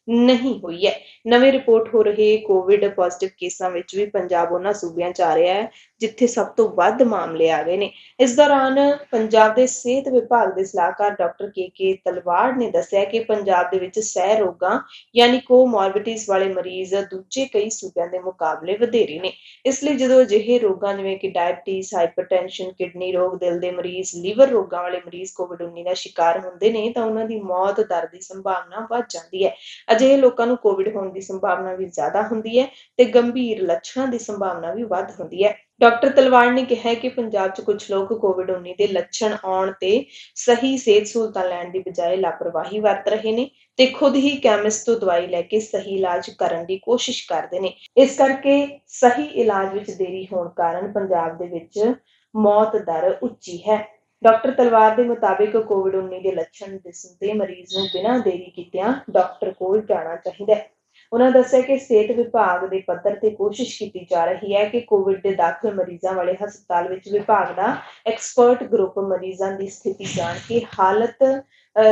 ਨਹੀਂ ਹੋਈ ਹੈ। ਨਵੀਂ ਰਿਪੋਰਟ ਹੋ ਰਹੇ ਕੋਵਿਡ ਪੋਜ਼ਿਟਿਵ ਕੇਸਾਂ ਵਿੱਚ ਵੀ ਪੰਜਾਬ ਉਹਨਾਂ ਸੂਬਿਆਂ 'ਚ ਆ ਰਿਹਾ ਹੈ ਜਿੱਥੇ ਸਭ ਤੋਂ ਵੱਧ ਮਾਮਲੇ ਆ ਗਏ ਨੇ। ਇਸ ਦੌਰਾਨ ਪੰਜਾਬ ਦੇ ਸਿਹਤ ਵਿਭਾਗ ਦੇ ਸਲਾਹਕਾਰ ਡਾਕਟਰ ਕੇ ਤਲਵਾੜ ਨੇ ਦੱਸਿਆ ਕਿ ਪੰਜਾਬ ਦੇ ਵਿੱਚ ਸਹਿ ਰੋਗਾਂ ਯਾਨੀ ਕੋਮੋਰਬਿਡਿਟੀਜ਼ ਵਾਲੇ ਮਰੀਜ਼ ਦੂਜੇ ਕਈ ਸੂਬਿਆਂ ਦੇ ਮੁਕਾਬਲੇ ਵਧੇਰੇ ਨੇ। ਇਸ ਲਈ ਜਦੋਂ ਅਜਿਹੇ ਰੋਗਾਂ ਜਿਵੇਂ ਕਿ ਡਾਇਬਟੀਜ਼, ਹਾਈਪਰਟੈਂਸ਼ਨ, ਕਿਡਨੀ ਰੋਗ, ਦਿਲ ਦੇ ਮਰੀਜ਼, ਲੀਵਰ ਰੋਗਾਂ ਵਾਲੇ ਮਰੀਜ਼ ਕੋਵਿਡ-19 ਦਾ ਸ਼ਿਕਾਰ ਹੁੰਦੇ ਨੇ ਤਾਂ ਉਹਨਾਂ ਦੀ ਮੌਤ ਦਰ ਦੀ ਸੰਭਾਵਨਾ ਵੱਧ ਜਾਂਦੀ ਹੈ। ਅਜਿਹੇ ਲੋਕਾਂ ਨੂੰ ਕੋਵਿਡ ਹੋਣ ਦੀ ਸੰਭਾਵਨਾ ਵੀ ਜ਼ਿਆਦਾ ਹੁੰਦੀ ਹੈ ਤੇ ਗੰਭੀਰ ਲੱਛਣਾਂ ਦੀ ਸੰਭਾਵਨਾ ਵੀ ਵੱਧ ਹੁੰਦੀ ਹੈ। ਡਾਕਟਰ ਤਲਵਾੜ ਨੇ ਕਿਹਾ ਕਿ ਪੰਜਾਬ 'ਚ ਕੁਝ ਲੋਕ ਕੋਵਿਡ-19 ਦੇ ਲੱਛਣ ਆਉਣ ਤੇ ਸਹੀ ਸਿਹਤ ਸਹੂਲਤਾਂ ਲੈਣ ਦੀ ਬਜਾਏ ਲਾਪਰਵਾਹੀ ਵਰਤ ਰਹੇ ਨੇ ਤੇ ਖੁਦ ਹੀ ਕੈਮਿਸਟ ਤੋਂ ਦਵਾਈ ਲੈ ਕੇ ਸਹੀ ਇਲਾਜ ਕਰਨ ਦੀ ਕੋਸ਼ਿਸ਼ ਕਰਦੇ ਨੇ। ਇਸ ਕਰਕੇ ਸਹੀ ਇਲਾਜ ਵਿੱਚ ਦੇਰੀ ਹੋਣ ਕਾਰਨ ਪੰਜਾਬ ਦੇ ਵਿੱਚ ਮੌਤ ਦਰ ਉੱਚੀ ਹੈ। ਡਾਕਟਰ ਤਲਵਾਰ ਦੇ ਮੁਤਾਬਿਕ ਕੋਵਿਡ-19 ਦੇ ਲੱਛਣ ਦਿਸਦੇ ਮਰੀਜ਼ ਨੂੰ ਬਿਨਾਂ ਦੇਰੀ ਕੀਤਿਆਂ ਡਾਕਟਰ ਕੋਲ ਜਾਣਾ ਚਾਹੀਦਾ ਹੈ। ਉਹਨਾਂ ਦੱਸਿਆ ਕਿ ਸਿਹਤ ਵਿਭਾਗ ਦੇ ਪੱਧਰ ਤੇ ਕੋਸ਼ਿਸ਼ ਕੀਤੀ ਜਾ ਰਹੀ ਹੈ ਕਿ ਕੋਵਿਡ ਦੇ ਦਾਖਲ ਮਰੀਜ਼ਾਂ ਵਾਲੇ ਹਸਪਤਾਲ ਵਿੱਚ ਵਿਭਾਗ ਦਾ ਐਕਸਪਰਟ ਗਰੁੱਪ ਮਰੀਜ਼ਾਂ ਦੀ ਸਥਿਤੀ ਜਾਣ ਕੇ ਹਾਲਤ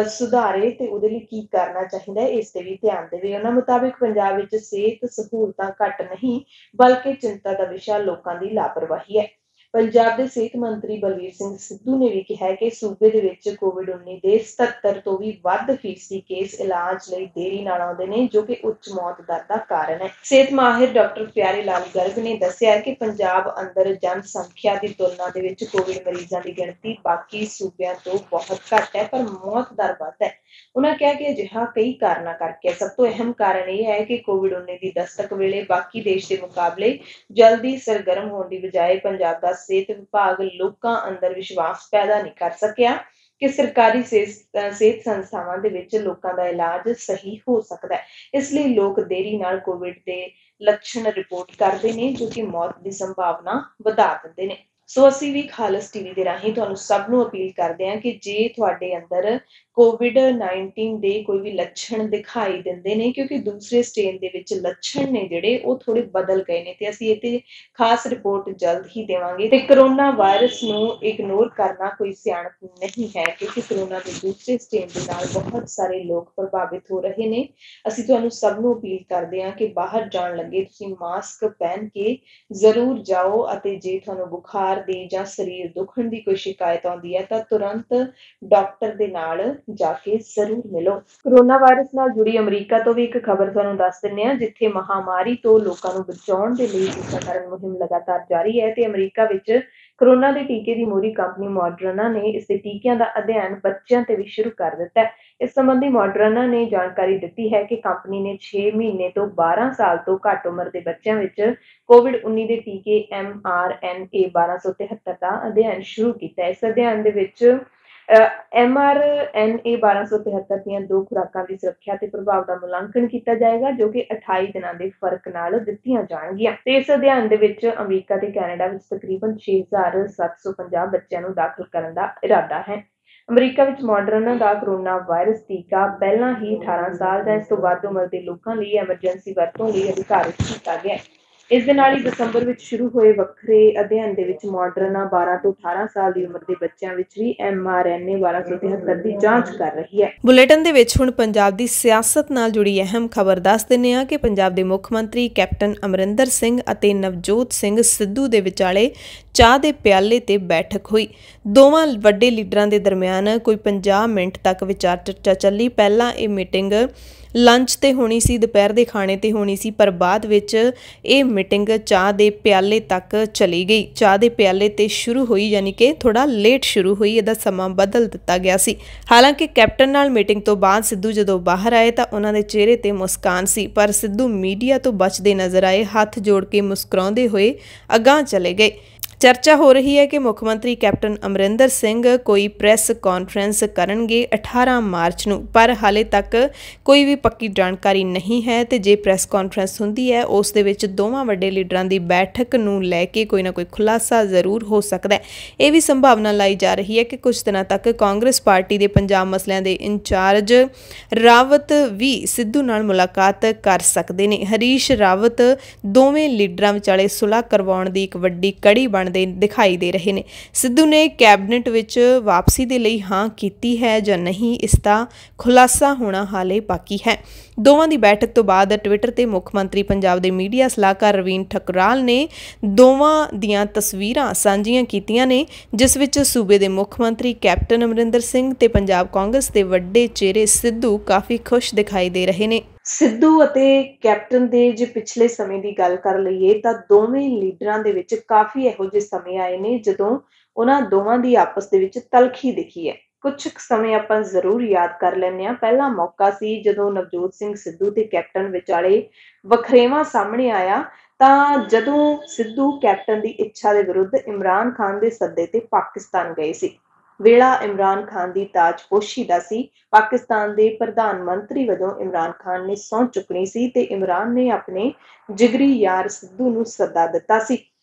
ਸੁਧਾਰੇ ਤੇ ਉਹਦੇ ਲਈ ਕੀ ਕਰਨਾ ਚਾਹੀਦਾ ਹੈ ਇਸ ਤੇ ਵੀ ਧਿਆਨ ਦੇਵੇ। ਉਹਨਾਂ ਮੁਤਾਬਿਕ ਪੰਜਾਬ ਵਿੱਚ ਸਿਹਤ ਸਹੂਲਤਾਂ ਘੱਟ ਨਹੀਂ ਬਲਕਿ ਚਿੰਤਾ ਦਾ ਵਿਸ਼ਾ ਲੋਕਾਂ ਦੀ ਲਾਪਰਵਾਹੀ ਹੈ। ਪੰਜਾਬ ਦੇ ਸਿਹਤ ਮੰਤਰੀ ਬਲਵੀਰ ਸਿੰਘ ਸਿੱਧੂ ਨੇ ਵੀ ਕਿਹਾ ਕਿ ਸੂਬੇ ਦੇ ਵਿੱਚ ਕੋਵਿਡ-19 ਦੇ 77 ਤੋਂ ਵੀ ਵੱਧ ਫੀਸਦੀ ਕੇਸ ਇਲਾਜ ਲਈ ਦੇਰੀ ਨਾਲ ਆਉਂਦੇ ਨੇ ਜੋ ਕਿ ਉੱਚ ਮੌਤ ਦਰ ਦਾ ਕਾਰਨ ਹੈ। ਸਿਹਤ ਮਾਹਿਰ ਡਾਕਟਰ ਪਿਆਰੇ ਲਾਲ ਗਰਗ ਨੇ ਦੱਸਿਆ ਕਿ ਪੰਜਾਬ ਅੰਦਰ ਜਨਸੰਖਿਆ ਦੀ ਤੁਲਨਾ ਦੇ ਵਿੱਚ ਕੋਵਿਡ ਮਰੀਜ਼ਾਂ ਦੀ ਗਿਣਤੀ ਬਾਕੀ ਸੂਬਿਆਂ ਤੋਂ ਬਹੁਤ ਘੱਟ ਹੈ ਪਰ ਮੌਤ ਦਰ ਵੱਧ ਹੈ। ਉਹਨਾਂ ਕਿਹਾ ਕਿ ਅਜਿਹਾ ਕਈ ਕਾਰਨਾਂ ਕਰਕੇ ਸਭ ਤੋਂ ਅਹਿਮ ਕਾਰਨ ਇਹ ਹੈ ਕਿ ਕੋਵਿਡ-19 ਦੀ ਦਸਤਕ ਵੇਲੇ ਬਾਕੀ ਦੇਸ਼ ਦੇ ਮੁਕਾਬਲੇ ਜਲਦੀ ਸਰਗਰਮ ਹੋਣ ਦੀ ਬਜਾਏ ਪੰਜਾਬ ਦਾ ਸਿਹਤ ਵਿਭਾਗ ਲੋਕਾਂ ਅੰਦਰ ਵਿਸ਼ਵਾਸ ਪੈਦਾ ਨਹੀਂ ਕਰ ਸਕਿਆ ਕਿ ਸਰਕਾਰੀ ਸਿਹਤ ਸੰਸਥਾਵਾਂ ਦੇ ਵਿੱਚ ਲੋਕਾਂ ਦਾ ਇਲਾਜ ਸਹੀ ਹੋ ਸਕਦਾ ਹੈ। ਇਸ ਲਈ ਲੋਕ ਦੇਰੀ ਨਾਲ ਕੋਵਿਡ ਦੇ ਲੱਛਣ ਰਿਪੋਰਟ ਕਰਦੇ ਨੇ ਜੋ ਕਿ ਮੌਤ ਦੀ ਸੰਭਾਵਨਾ ਵਧਾ ਦਿੰਦੇ ਨੇ। ਸੋ ਅਸੀਂ ਵੀ ਖਾਲਸ ਟੀਵੀ ਦੇ ਰਾਹੀਂ ਤੁਹਾਨੂੰ ਸਭ ਨੂੰ ਅਪੀਲ ਕਰਦੇ ਹਾਂ ਕਿ ਜੇ ਤੁਹਾਡੇ ਅੰਦਰ ਕੋਵਿਡ-19 ਦੇ ਕੋਈ ਵੀ ਲੱਛਣ ਦਿਖਾਈ ਦਿੰਦੇ ਨੇ ਕਿਉਂਕਿ ਦੂਸਰੇ ਸਟ੍ਰੇਨ ਦੇ ਵਿੱਚ ਲੱਛਣ ਨੇ ਜਿਹੜੇ ਉਹ ਥੋੜੇ ਬਦਲ ਗਏ ਨੇ ਤੇ ਅਸੀਂ ਇਹ ਤੇ ਖਾਸ ਰਿਪੋਰਟ ਜਲਦ ਹੀ ਦੇਵਾਂਗੇ। ਤੇ ਕਰੋਨਾ ਵਾਇਰਸ ਨੂੰ ਇਗਨੋਰ ਕਰਨਾ ਕੋਈ ਸਿਆਣਪ ਨਹੀਂ ਹੈ ਕਿਉਂਕਿ ਕਰੋਨਾ ਦੇ ਦੂਸਰੇ ਸਟ੍ਰੇਨ ਦੇ ਨਾਲ ਬਹੁਤ ਸਾਰੇ ਲੋਕ ਪ੍ਰਭਾਵਿਤ ਹੋ ਰਹੇ ਨੇ। ਅਸੀਂ ਤੁਹਾਨੂੰ ਸਭ ਨੂੰ ਅਪੀਲ ਕਰਦੇ ਹਾਂ ਕਿ ਬਾਹਰ ਜਾਣ ਲੱਗੇ ਤੁਸੀਂ ਮਾਸਕ ਪਹਿਨ ਕੇ ਜ਼ਰੂਰ ਜਾਓ ਅਤੇ ਜੇ ਤੁਹਾਨੂੰ ਬੁਖਾਰ ਦੀ ਜਾਂ ਸਰੀਰ ਦੁਖਣ ਦੀ ਕੋਈ ਸ਼ਿਕਾਇਤ ਆਉਂਦੀ ਹੈ ਤਾਂ ਤੁਰੰਤ ਡਾਕਟਰ ਦੇ ਨਾਲ ਜਾ ਕੇ ਜ਼ਰੂਰ ਮਿਲੋ। ਕਰੋਨਾ ਵਾਇਰਸ ਨਾਲ ਜੁੜੀ ਅਮਰੀਕਾ ਤੋਂ ਵੀ ਇੱਕ ਖਬਰ ਤੁਹਾਨੂੰ ਦੱਸ ਦਿੰਦੇ ਹਾਂ ਜਿੱਥੇ ਮਹਾਮਾਰੀ ਤੋਂ ਲੋਕਾਂ ਨੂੰ ਬਚਾਉਣ ਦੇ ਲਈ ਟੀਕਾਕਰਨ ਮੁਹਿੰਮ ਲਗਾਤਾਰ ਜਾਰੀ ਹੈ ਤੇ ਅਮਰੀਕਾ ਵਿੱਚ ਕਰੋਨਾ ਦੇ ਟੀਕੇ ਦੀ ਮੋਹਰੀ ਕੰਪਨੀ ਮੋਡਰਨਾ ਨੇ ਇਸ ਦੇ ਟੀਕਿਆਂ ਦਾ ਅਧਿਐਨ ਬੱਚਿਆਂ ਤੇ ਵੀ ਸ਼ੁਰੂ ਕਰ ਦਿੱਤਾ ਹੈ। ਇਸ ਸੰਬੰਧੀ ਮੋਡਰਨਾ ਨੇ ਜਾਣਕਾਰੀ ਦਿੱਤੀ ਹੈ ਕਿ ਕੰਪਨੀ ਨੇ 6 ਮਹੀਨੇ ਤੋਂ 12 ਸਾਲ ਤੋਂ ਘੱਟ ਉਮਰ ਦੇ ਬੱਚਿਆਂ ਵਿੱਚ ਕੋਵਿਡ-19 ਦੇ ਟੀਕੇ mRNA 1273 ਦਾ ਅਧਿਐਨ ਸ਼ੁਰੂ ਕੀਤਾ। ਇਸ ਅਧਿਐਨ ਦੇ ਵਿੱਚ mRNA 1273 ਦੀਆਂ 2 ਖੁਰਾਕਾਂ ਦੀ ਸੁਰੱਖਿਆ ਤੇ ਪ੍ਰਭਾਵ ਦਾ ਮੁਲਾਂਕਣ ਕੀਤਾ ਜਾਏਗਾ ਜੋ ਕਿ 28 ਦਿਨਾਂ ਦੇ ਫਰਕ ਨਾਲ ਦਿੱਤੀਆਂ ਜਾਣਗੀਆਂ ਤੇ ਇਸ ਅਧਿਐਨ ਦੇ ਵਿੱਚ ਅਮਰੀਕਾ ਤੇ ਕੈਨੇਡਾ ਵਿੱਚ ਤਕਰੀਬਨ 6,750 ਬੱਚਿਆਂ ਨੂੰ ਦਾਖਲ ਕਰਨ ਦਾ ਇਰਾਦਾ ਹੈ। ਅਮਰੀਕਾ ਵਿੱਚ ਮੋਡਰਨਾ ਦਾ ਕਰੋਨਾ ਵਾਇਰਸ ਟੀਕਾ ਪਹਿਲਾਂ ਹੀ 18 ਸਾਲ ਜਾਂ ਇਸ ਤੋਂ ਵੱਧ ਉਮਰ ਦੇ ਲੋਕਾਂ ਲਈ ਐਮਰਜੈਂਸੀ ਵਰਤੋਂ ਲਈ ਅਧਿਕਾਰਿਤ ਕੀਤਾ ਗਿਆ ਹੈ। ਇਸ ਦੇ ਨਾਲ ਹੀ ਦਸੰਬਰ ਵਿੱਚ ਸ਼ੁਰੂ ਹੋਏ ਵੱਖਰੇ ਅਧਿਐਨ ਦੇ ਵਿੱਚ ਮਾਡਰਨਾ 12 ਤੋਂ 18 ਸਾਲ ਦੀ ਉਮਰ ਦੇ ਬੱਚਿਆਂ ਵਿੱਚ ਵੀ mRNA 1273 ਦੀ ਜਾਂਚ ਕਰ ਰਹੀ ਹੈ। ਬੁਲੇਟਿਨ ਦੇ ਵਿੱਚ ਹੁਣ ਪੰਜਾਬ ਦੀ ਸਿਆਸਤ ਨਾਲ ਜੁੜੀ ਅਹਿਮ ਖਬਰ ਦੱਸ ਦਿੰਦੇ ਹਾਂ ਕਿ ਪੰਜਾਬ ਦੇ ਮੁੱਖ ਮੰਤਰੀ ਕੈਪਟਨ ਅਮਰਿੰਦਰ ਸਿੰਘ ਅਤੇ ਨਵਜੋਤ ਸਿੰਘ ਸਿੱਧੂ ਦੇ ਵਿਚਾਲੇ ਚਾਹ ਦੇ ਪਿਆਲੇ ਤੇ ਬੈਠਕ ਹੋਈ। ਦੋਵਾਂ ਵੱਡੇ ਲੀਡਰਾਂ ਦੇ ਦਰਮਿਆਨ ਕੋਈ 50 ਮਿੰਟ ਤੱਕ ਵਿਚਾਰ ਚਰਚਾ ਚੱਲੀ। ਪਹਿਲਾਂ ਇਹ ਮੀਟਿੰਗ ਲੰਚ ਤੇ ਹੋਣੀ ਸੀ, ਦੁਪਹਿਰ ਦੇ ਖਾਣੇ ਤੇ ਹੋਣੀ ਸੀ, ਪਰ ਬਾਅਦ ਵਿੱਚ ਇਹ ਮੀਟਿੰਗ ਚਾਹ ਦੇ ਪਿਆਲੇ ਤੱਕ ਚਲੀ ਗਈ। ਚਾਹ ਦੇ ਪਿਆਲੇ ਤੇ ਸ਼ੁਰੂ ਹੋਈ, ਯਾਨੀ ਕਿ ਥੋੜਾ ਲੇਟ ਸ਼ੁਰੂ ਹੋਈ, ਇਹਦਾ ਸਮਾਂ ਬਦਲ ਦਿੱਤਾ ਗਿਆ ਸੀ। ਹਾਲਾਂਕਿ ਕੈਪਟਨ ਨਾਲ ਮੀਟਿੰਗ ਤੋਂ ਬਾਅਦ ਸਿੱਧੂ ਜਦੋਂ ਬਾਹਰ ਆਏ ਤਾਂ ਉਹਨਾਂ ਦੇ ਚਿਹਰੇ ਤੇ ਮੁਸਕਾਨ ਸੀ, ਪਰ ਸਿੱਧੂ ਮੀਡੀਆ ਤੋਂ ਬਚਦੇ ਨਜ਼ਰ ਆਏ, ਹੱਥ ਜੋੜ ਕੇ ਮੁਸਕਰਾਉਂਦੇ ਹੋਏ ਅਗਾਂਹ ਚਲੇ ਗਏ। ਚਰਚਾ ਹੋ ਰਹੀ ਹੈ ਕਿ ਮੁੱਖ ਮੰਤਰੀ ਕੈਪਟਨ ਅਮਰਿੰਦਰ ਸਿੰਘ ਕੋਈ ਪ੍ਰੈਸ ਕਾਨਫਰੰਸ ਕਰਨਗੇ 18 ਮਾਰਚ ਨੂੰ, ਪਰ ਹਾਲੇ ਤੱਕ ਕੋਈ ਵੀ ਪੱਕੀ ਜਾਣਕਾਰੀ ਨਹੀਂ ਹੈ ਤੇ ਜੇ ਪ੍ਰੈਸ ਕਾਨਫਰੰਸ ਹੁੰਦੀ ਹੈ ਉਸ ਦੇ ਵਿੱਚ ਦੋਵਾਂ ਵੱਡੇ ਲੀਡਰਾਂ ਦੀ ਬੈਠਕ ਨੂੰ ਲੈ ਕੇ ਕੋਈ ਨਾ ਕੋਈ ਖੁਲਾਸਾ ਜ਼ਰੂਰ ਹੋ ਸਕਦਾ ਹੈ। ਇਹ ਵੀ ਸੰਭਾਵਨਾ ਲਾਈ ਜਾ ਰਹੀ ਹੈ ਕਿ ਕੁਝ ਦਿਨਾਂ ਤੱਕ ਕਾਂਗਰਸ ਪਾਰਟੀ ਦੇ ਪੰਜਾਬ ਮਸਲਿਆਂ ਦੇ ਇੰਚਾਰਜ ਰਾਵਤ ਵੀ ਸਿੱਧੂ ਨਾਲ ਮੁਲਾਕਾਤ ਕਰ ਸਕਦੇ ਨੇ। ਹਰੀਸ਼ ਰਾਵਤ ਦੋਵੇਂ ਲੀਡਰਾਂ ਵਿਚਾਲੇ ਸੁਲ੍ਹਾ ਕਰਵਾਉਣ ਦੀ ਇੱਕ ਵੱਡੀ ਕੜੀ ਦਿਖਾਈ ਦੇ ਰਹੇ ਨੇ। ਸਿੱਧੂ ਨੇ ਕੈਬਨਿਟ ਵਿੱਚ ਵਾਪਸੀ ਦੇ ਲਈ ਹਾਂ ਕੀਤੀ ਹੈ ਜਾਂ ਨਹੀਂ, ਇਸ ਦਾ ਖੁਲਾਸਾ ਹੋਣਾ ਹਾਲੇ ਬਾਕੀ ਹੈ। ਦੋਵਾਂ ਦੀ ਬੈਠਕ ਤੋਂ ਬਾਅਦ ਟਵਿੱਟਰ ਤੇ ਮੁੱਖ ਮੰਤਰੀ ਪੰਜਾਬ ਦੇ ਮੀਡੀਆ ਸਲਾਹਕਾਰ ਰਵੀਨ ਠਕਰਾਲ ਨੇ ਦੋਵਾਂ ਦੀਆਂ ਤਸਵੀਰਾਂ ਸਾਂਝੀਆਂ ਕੀਤੀਆਂ ਨੇ, ਜਿਸ ਵਿੱਚ ਸੂਬੇ ਦੇ ਮੁੱਖ ਮੰਤਰੀ ਕੈਪਟਨ ਅਮਰਿੰਦਰ ਸਿੰਘ ਤੇ ਪੰਜਾਬ ਕਾਂਗਰਸ ਦੇ ਵੱਡੇ ਚਿਹਰੇ ਸਿੱਧੂ ਕਾਫੀ ਖੁਸ਼ ਦਿਖਾਈ ਦੇ ਰਹੇ ਨੇ। ਸਿੱਧੂ ਅਤੇ ਕੈਪਟਨ ਦੇ ਜੇ ਪਿਛਲੇ ਸਮੇਂ ਦੀ ਗੱਲ ਕਰ ਲਈਏ ਤਾਂ ਦੋਵੇਂ ਲੀਡਰਾਂ ਦੇ ਵਿੱਚ ਕਾਫੀ ਇਹੋ ਜਿਹੇ ਸਮੇਂ ਆਏ ਨੇ ਜਦੋਂ ਉਹਨਾਂ ਦੋਵਾਂ ਦੀ ਆਪਸ ਦੇ ਵਿੱਚ ਤਲਖੀ ਦਿਖੀ ਹੈ। ਕੁਝ ਸਮੇਂ ਆਪਾਂ ਜ਼ਰੂਰ ਯਾਦ ਕਰ ਲੈਂਦੇ ਹਾਂ। ਪਹਿਲਾ ਮੌਕਾ ਸੀ ਜਦੋਂ ਨਵਜੋਤ ਸਿੰਘ ਸਿੱਧੂ ਤੇ ਕੈਪਟਨ ਵਿਚਾਲੇ ਵਖਰੇਵਾਂ ਸਾਹਮਣੇ ਆਇਆ ਤਾਂ ਜਦੋਂ ਸਿੱਧੂ ਕੈਪਟਨ ਦੀ ਇੱਛਾ ਦੇ ਵਿਰੁੱਧ ਇਮਰਾਨ ਖਾਨ ਦੇ ਸੱਦੇ ਤੇ ਪਾਕਿਸਤਾਨ ਗਏ ਸੀ। ਵੇਲਾ ਇਮਰਾਨ ਖਾਨ ਦੀ ਤਾਜਪੋਸ਼ੀ ਦਾ ਸੀ। ਪਾਕਿਸਤਾਨ ਦੇ ਪ੍ਰਧਾਨ ਮੰਤਰੀ ਵਜੋਂ ਇਮਰਾਨ ਖਾਨ ਨੇ ਸਹੁੰ ਚੁੱਕਣੀ ਸੀ ਤੇ ਇਮਰਾਨ ਨੇ ਆਪਣੇ ਜਿਗਰੀ ਯਾਰ ਸਿੱਧੂ ਨੂੰ ਸੱਦਾ ਦਿੱਤਾ ਸੀ।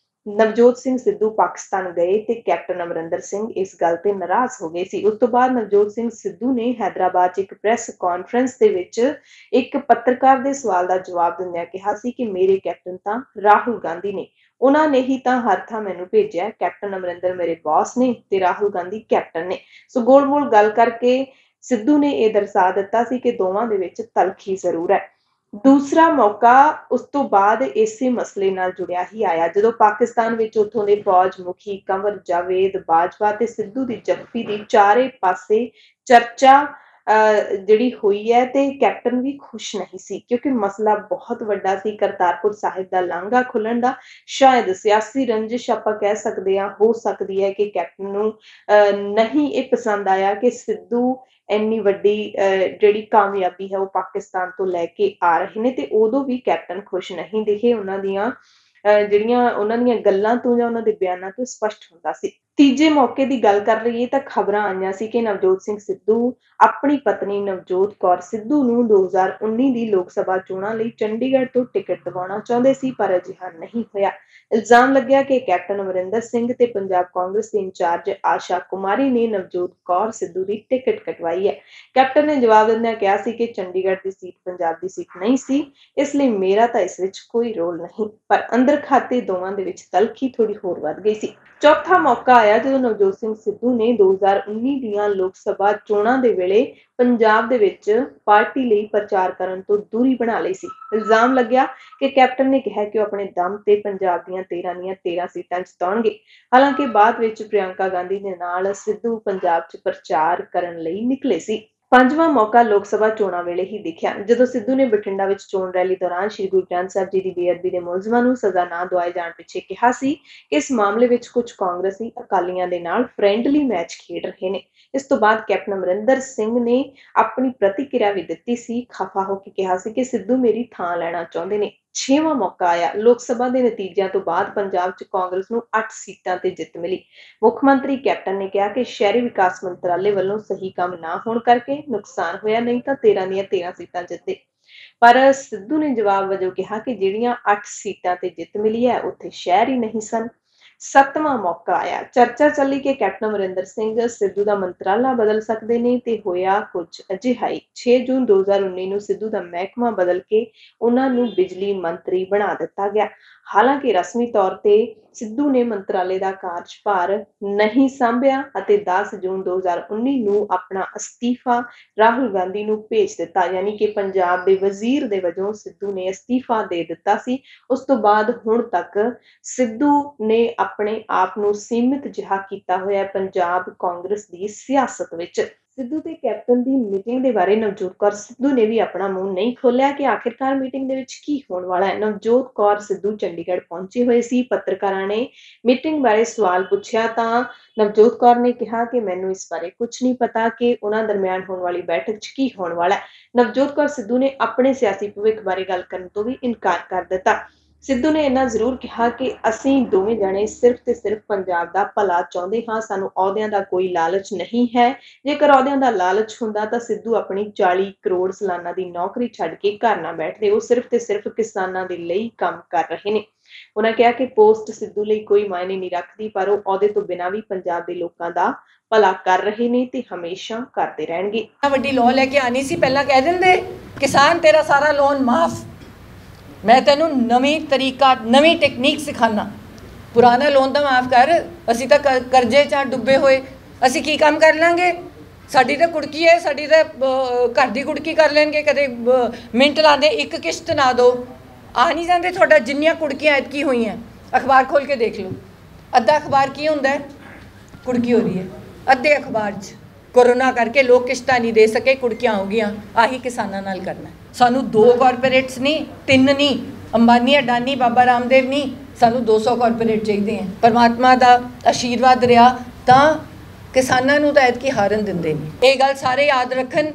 ਨਵਜੋਤ ਸਿੰਘ ਸਿੱਧੂ ਪਾਕਿਸਤਾਨ ਗਏ ਤੇ ਕੈਪਟਨ ਅਮਰਿੰਦਰ ਸਿੰਘ ਇਸ ਗੱਲ ਤੇ ਨਾਰਾਜ਼ ਹੋ ਗਏ ਸੀ। ਉਸ ਤੋਂ ਬਾਅਦ ਨਵਜੋਤ ਸਿੰਘ ਸਿੱਧੂ ਨੇ ਹੈਦਰਾਬਾਦ 'ਚ ਇੱਕ ਪ੍ਰੈਸ ਕਾਨਫਰੰਸ ਦੇ ਵਿੱਚ ਇੱਕ ਪੱਤਰਕਾਰ ਦੇ ਸਵਾਲ ਦਾ ਜਵਾਬ ਦਿੰਦਿਆਂ ਕਿਹਾ ਸੀ ਕਿ ਮੇਰੇ ਕੈਪਟਨ ਤਾਂ ਰਾਹੁਲ ਗਾਂਧੀ ਨੇ, ਉਹਨਾਂ ਨੇ ਹੀ ਤਾਂ ਹਰ ਥਾਂ ਮੈਨੂੰ ਭੇਜਿਆ। ਕੈਪਟਨ ਅਮਰਿੰਦਰ ਮੇਰੇ ਬੌਸ ਨੇ ਤੇ ਰਾਹੁਲ ਗਾਂਧੀ ਕੈਪਟਨ ਨੇ। ਸੋ ਗੋਲ-ਮੋਲ ਗੱਲ ਕਰਕੇ ਸਿੱਧੂ ਨੇ ਇਹ ਦਰਸਾ ਦਿੱਤਾ ਸੀ ਕਿ ਦੋਵਾਂ ਦੇ ਵਿੱਚ ਤਲਖੀ ਜ਼ਰੂਰ ਹੈ। ਦੂਸਰਾ ਮੌਕਾ ਉਸ ਤੋਂ ਬਾਅਦ ਇਸੇ ਮਸਲੇ ਨਾਲ ਜੁੜਿਆ ਹੀ ਆਇਆ ਜਦੋਂ ਪਾਕਿਸਤਾਨ ਵਿੱਚ ਉੱਥੋਂ ਦੇ ਫੌਜ ਮੁਖੀ ਕੰਵਰ ਜਾਵੇਦ ਬਾਜਵਾ ਤੇ ਸਿੱਧੂ ਦੀ ਜੱਫੀ ਦੀ ਚਾਰੇ ਪਾਸੇ ਚਰਚਾ ਜਿਹੜੀ ਹੋਈ ਹੈ ਤੇ ਕੈਪਟਨ ਵੀ ਖੁਸ਼ ਨਹੀਂ ਸੀ ਕਿਉਂਕਿ ਮਸਲਾ ਬਹੁਤ ਵੱਡਾ ਸੀ। ਕਰਤਾਰਪੁਰ ਸਾਹਿਬ ਦਾ ਲਾਂਘਾ ਖੁੱਲਣ ਦਾ ਸ਼ਾਇਦ ਸਿਆਸੀ ਰੰਜਿਸ਼ ਆਪਾਂ ਕਹਿ ਸਕਦੇ ਹਾਂ ਹੋ ਸਕਦੀ ਹੈ ਕਿ ਕੈਪਟਨ ਨੂੰ ਨਹੀਂ ਇਹ ਪਸੰਦ ਆਇਆ ਕਿ ਸਿੱਧੂ ਇੰਨੀ ਵੱਡੀ ਜਿਹੜੀ ਕਾਮਯਾਬੀ ਹੈ ਉਹ ਪਾਕਿਸਤਾਨ ਤੋਂ ਲੈ ਕੇ ਆ ਰਹੇ ਨੇ ਤੇ ਉਦੋਂ ਵੀ ਕੈਪਟਨ ਖੁਸ਼ ਨਹੀਂ ਦਿਖੇ। ਉਹਨਾਂ ਦੀਆਂ ਗੱਲਾਂ ਤੋਂ ਜਾਂ ਉਹਨਾਂ ਦੇ ਬਿਆਨਾਂ ਤੋਂ ਸਪਸ਼ਟ ਹੁੰਦਾ ਸੀ। ਤੀਜੇ ਮੌਕੇ ਦੀ ਗੱਲ ਕਰ ਲਈਏ ਤਾਂ ਖਬਰਾਂ ਆਈਆਂ ਸੀ ਕਿ ਨਵਜੋਤ ਸਿੰਘ ਸਿੱਧੂ ਆਪਣੀ ਪਤਨੀ ਨਵਜੋਤ ਕੌਰ ਸਿੱਧੂ ਨੂੰ 2019 ਦੀ ਲੋਕ ਸਭਾ ਚੋਣਾਂ ਲਈ ਚੰਡੀਗੜ੍ਹ ਤੋਂ ਟਿਕਟ ਦਿਵਾਉਣਾ ਚਾਹੁੰਦੇ ਸੀ, ਪਰ ਅਜਿਹਾ ਨਹੀਂ ਹੋਇਆ। ਇਲਜ਼ਾਮ ਲੱਗਿਆ ਕਿ ਕੈਪਟਨ ਅਮਰਿੰਦਰ ਸਿੰਘ ਤੇ ਪੰਜਾਬ ਕਾਂਗਰਸ ਦੇ ਇੰਚਾਰਜ ਆਸ਼ਾ ਕੁਮਾਰੀ ਨੇ ਨਵਜੋਤ ਕੌਰ ਸਿੱਧੂ ਦੀ ਟਿਕਟ ਕਟਵਾਈ ਹੈ। ਕੈਪਟਨ ਨੇ ਜਵਾਬ ਦਿੰਦਿਆਂ ਕਿਹਾ ਸੀ ਕਿ ਚੰਡੀਗੜ੍ਹ ਦੀ ਸੀਟ ਪੰਜਾਬ ਦੀ ਸੀਟ ਨਹੀਂ ਸੀ, ਇਸ ਲਈ ਮੇਰਾ ਤਾਂ ਇਸ ਵਿੱਚ ਕੋਈ ਰੋਲ ਨਹੀਂ। ਪਰ ਅੰਦਰ ਖਾਤੇ ਦੋਵਾਂ ਦੇ ਵਿੱਚ ਤਲਖੀ ਥੋੜੀ ਹੋਰ ਵੱਧ ਗਈ ਸੀ। ਚੌਥਾ ਮੌਕਾ ਆਇਆ ਜਦੋਂ ਨਵਜੋਤ ਸਿੰਘ ਸਿੱਧੂ ਨੇ 2019 ਦੀਆਂ ਲੋਕ ਸਭਾ ਚੋਣਾਂ ਦੇ ਵੇਲੇ ਪੰਜਾਬ ਦੇ ਵਿੱਚ ਪਾਰਟੀ ਲਈ ਪ੍ਰਚਾਰ ਕਰਨ ਤੋਂ ਦੂਰੀ ਬਣਾ ਲਈ ਸੀ। ਇਲਜ਼ਾਮ ਲੱਗਿਆ ਕਿ ਕੈਪਟਨ ਨੇ ਕਿਹਾ ਕਿ ਉਹ ਆਪਣੇ ਦਮ ਤੇ ਪੰਜਾਬ ਦੀਆਂ 13 ਸੀਟਾਂ ਜਿਤਾਉਣਗੇ। ਹਾਲਾਂਕਿ ਬਾਅਦ ਵਿੱਚ ਪ੍ਰਿਯੰਕਾ ਗਾਂਧੀ ਦੇ ਨਾਲ ਸਿੱਧੂ ਪੰਜਾਬ 'ਚ ਪ੍ਰਚਾਰ ਕਰਨ ਲਈ ਨਿਕਲੇ ਸੀ। ਪੰਜਵਾਂ ਮੌਕਾ ਲੋਕ ਸਭਾ ਚੋਣਾਂ ਵੇਲੇ ਹੀ ਦੇਖਿਆ ਜਦੋਂ ਸਿੱਧੂ ਨੇ ਬਠਿੰਡਾ ਵਿੱਚ ਚੋਣ ਰੈਲੀ ਦੌਰਾਨ ਸ਼੍ਰੀ ਗੁਰੂ ਗ੍ਰੰਥ ਸਾਹਿਬ ਜੀ ਦੀ ਬੇਅਦਬੀ ਦੇ ਮੁਲਜ਼ਮਾਂ ਨੂੰ ਸਜ਼ਾ ਨਾ ਦਿਵਾਏ ਜਾਣ ਪਿੱਛੇ ਕਿਹਾ ਸੀ ਕਿ ਇਸ ਮਾਮਲੇ ਵਿੱਚ ਕੁਝ ਕਾਂਗਰਸੀ ਅਕਾਲੀਆਂ ਦੇ ਨਾਲ ਫਰੈਂਡਲੀ ਮੈਚ ਖੇਡ ਰਹੇ ਨੇ। ਇਸ ਤੋਂ ਬਾਅਦ ਕੈਪਟਨ ਅਮਰਿੰਦਰ ਸਿੰਘ ਨੇ ਆਪਣੀ ਪ੍ਰਤੀਕਿਰਿਆ ਵੀ ਦਿੱਤੀ ਸੀ। ਖਫਾ ਹੋ ਕੇ ਕਿਹਾ ਸੀ ਕਿ ਸਿੱਧੂ ਮੇਰੀ ਥਾਂ ਲੈਣਾ ਚਾਹੁੰਦੇ ਨੇ। ਛੇਵਾਂ ਮੌਕਾ ਆਇਆ ਲੋਕ ਸਭਾ ਦੇ ਨਤੀਜਿਆਂ ਤੋਂ ਬਾਅਦ ਪੰਜਾਬ 'ਚ ਕਾਂਗਰਸ ਨੂੰ 8 ਸੀਟਾਂ ਤੇ ਜਿੱਤ ਮਿਲੀ। ਮੁੱਖ ਮੰਤਰੀ ਕੈਪਟਨ ਨੇ ਕਿਹਾ ਕਿ ਸ਼ਹਿਰੀ ਵਿਕਾਸ ਮੰਤਰਾਲੇ ਵੱਲੋਂ ਸਹੀ ਕੰਮ ਨਾ ਹੋਣ ਕਰਕੇ ਨੁਕਸਾਨ ਹੋਇਆ, ਨਹੀਂ ਤਾਂ 13 ਦੀਆਂ 13 ਸੀਟਾਂ ਜਿੱਤੇ। ਪਰ ਸਿੱਧੂ ਨੇ ਜਵਾਬ ਵਜੋਂ ਕਿਹਾ ਕਿ ਜਿਹੜੀਆਂ 8 ਸੀਟਾਂ ਤੇ ਜਿੱਤ ਮਿਲੀ ਹੈ ਉੱਥੇ ਸ਼ਹਿਰ ਹੀ ਨਹੀਂ ਸਨ। 7ਵਾਂ ਮੌਕਾ ਆਇਆ। ਚਰਚਾ ਚੱਲੀ ਕਿ ਕੈਪਟਨ ਅਮਰਿੰਦਰ ਸਿੰਘ ਸਿੱਧੂ ਦਾ ਮੰਤਰਾਲਾ ਬਦਲ ਸਕਦੇ ਨੇ ਤੇ ਹੋਇਆ ਕੁਝ ਅਜਿਹਾ ਹੀ। 6 ਜੂਨ 2019 ਨੂੰ ਸਿੱਧੂ ਦਾ ਮਹਿਕਮਾ ਬਦਲ ਕੇ ਉਹਨਾਂ ਨੂੰ ਬਿਜਲੀ ਮੰਤਰੀ ਬਣਾ ਦਿੱਤਾ ਗਿਆ। ਹਾਲਾਂਕਿ ਰਸਮੀ ਤੌਰ ਤੇ ਸਿੱਧੂ ਨੇ ਮੰਤਰਾਲੇ ਦਾ ਕਾਰਜਭਾਰ ਨਹੀਂ ਸੰਭਿਆ ਅਤੇ 10 ਜੂਨ 2019 ਨੂੰ ਆਪਣਾ ਅਸਤੀਫਾ ਰਾਹੁਲ ਗਾਂਧੀ ਨੂੰ ਭੇਜ ਦਿੱਤਾ। ਯਾਨੀ ਕਿ ਪੰਜਾਬ ਦੇ ਵਜ਼ੀਰ ਦੇ ਵਜੋਂ ਸਿੱਧੂ ਨੇ ਅਸਤੀਫਾ ਦੇ ਦਿੱਤਾ ਸੀ। ਉਸ ਤੋਂ ਬਾਅਦ ਹੁਣ ਤੱਕ ਸਿੱਧੂ ਨੇ ਆਪਣੇ ਆਪ ਨੂੰ ਸੀਮਿਤ ਜਿਹਾ ਕੀਤਾ ਹੋਇਆ ਪੰਜਾਬ ਕਾਂਗਰਸ ਦੀ ਸਿਆਸਤ ਵਿੱਚ। ਸਿੱਧੂ ਤੇ ਕੈਪਟਨ ਦੀ ਮੀਟਿੰਗ ਦੇ ਬਾਰੇ ਨਵਜੋਤ ਕੌਰ ਸਿੱਧੂ ਨੇ ਵੀ ਆਪਣਾ ਮੂੰਹ ਨਹੀਂ ਖੋਲਿਆ ਕਿ ਆਖਿਰਕਾਰ ਮੀਟਿੰਗ ਦੇ ਵਿੱਚ ਕੀ ਹੋਣ ਵਾਲਾ ਹੈ। ਨਵਜੋਤ ਕੌਰ ਸਿੱਧੂ ਚੰਡੀਗੜ੍ਹ ਪਹੁੰਚੇ ਹੋਏ ਸੀ। ਪੱਤਰਕਾਰਾਂ ਨੇ ਮੀਟਿੰਗ ਬਾਰੇ ਸਵਾਲ ਪੁੱਛਿਆ ਤਾਂ ਨਵਜੋਤ ਕੌਰ ਨੇ ਕਿਹਾ ਕਿ ਮੈਨੂੰ ਇਸ ਬਾਰੇ ਕੁਝ ਨਹੀਂ ਪਤਾ ਕਿ ਉਹਨਾਂ ਦਰਮਿਆਨ ਹੋਣ ਵਾਲੀ ਬੈਠਕ 'ਚ ਕੀ ਹੋਣ ਵਾਲਾ ਹੈ। ਨਵਜੋਤ ਕੌਰ ਸਿੱਧੂ ਨੇ ਆਪਣੇ ਸਿਆਸੀ ਭਵਿੱਖ ਬਾਰੇ ਗੱਲ ਕਰਨ ਤੋਂ ਵੀ ਇਨਕਾਰ ਕਰ ਦਿੱਤਾ। ਸਿੱਧੂ ਨੇ ਇੰਨਾ ਜ਼ਰੂਰ ਕਿਹਾ ਕਿ ਅਸੀਂ ਦੋਵੇਂ ਜਣੇ ਸਿਰਫ ਤੇ ਸਿਰਫ ਪੰਜਾਬ ਦਾ ਭਲਾ ਚਾਹੁੰਦੇ ਹਾਂ, ਸਾਨੂੰ ਅਹੁਦਿਆਂ ਦਾ ਕੋਈ ਲਾਲਚ ਨਹੀਂ ਹੈ। ਜੇਕਰ ਅਹੁਦਿਆਂ ਦਾ ਲਾਲਚ ਹੁੰਦਾ ਤਾਂ ਸਿੱਧੂ ਆਪਣੀ 40 ਕਰੋੜ ਸਾਲਾਨਾ ਦੀ ਨੌਕਰੀ ਛੱਡ ਕੇ ਘਰ ਨਾ ਬੈਠਦੇ। ਉਹ ਸਿਰਫ ਤੇ ਸਿਰਫ ਕਿਸਾਨਾਂ ਦੇ ਲਈ ਕੰਮ ਕਰ ਰਹੇ ਨੇ। ਉਹਨਾਂ ਕਿਹਾ ਕਿ ਪੋਸਟ ਸਿੱਧੂ ਲਈ ਕੋਈ ਮਾਇਨੇ ਨਹੀਂ ਰੱਖਦੀ, ਪਰ ਉਹ ਅਹੁਦੇ ਤੋਂ ਬਿਨਾਂ ਵੀ ਪੰਜਾਬ ਦੇ ਲੋਕਾਂ ਦਾ ਭਲਾ ਕਰ ਰਹੇ ਨੇ ਤੇ ਹਮੇਸ਼ਾ ਕਰਦੇ ਰਹਿਣਗੇ। ਵੱਡੀ ਲੋਨ ਲੈ ਕੇ ਆਣੀ ਸੀ, ਪਹਿਲਾਂ ਕਹਿ ਦਿੰਦੇ ਕਿਸਾਨ ਤੇਰਾ ਸਾਰਾ ਲੋਨ ਮਾਫ। मैं तेनों नवी तरीका नवी टेक्नीक सिखाना। पुराना लोन तो माफ़ कर, असी तो करजे च डुबे हुए असी की काम कर लांगे। साडी तो कुड़की है, साडी तो घर की कुड़की कर लेंगे। कदे मिनट लाते एक किश्त ना दो आ नहीं जाते। थोड़ा जिन्नियां कुड़कियां ऐतकी हुई हैं अखबार खोल के देख लो, अद्धा अखबार की होंदा है कुड़की हो रही है, अद्धे अखबार च कोरोना करके लोग किश्तां नहीं दे सके, कुड़कियां हो गई। आही किसानां नाल करना। सानू 2 कॉरपोरेट्स नहीं, 3 नहीं, अंबानी अडानी बाबा रामदेव नहीं, सानू 200 कॉरपोरेट चाहिए हैं। परमात्मा का आशीर्वाद रहा तो किसानां नू तां ऐतकी हारन दिंदे नहीं। ये गल सारे याद रखन,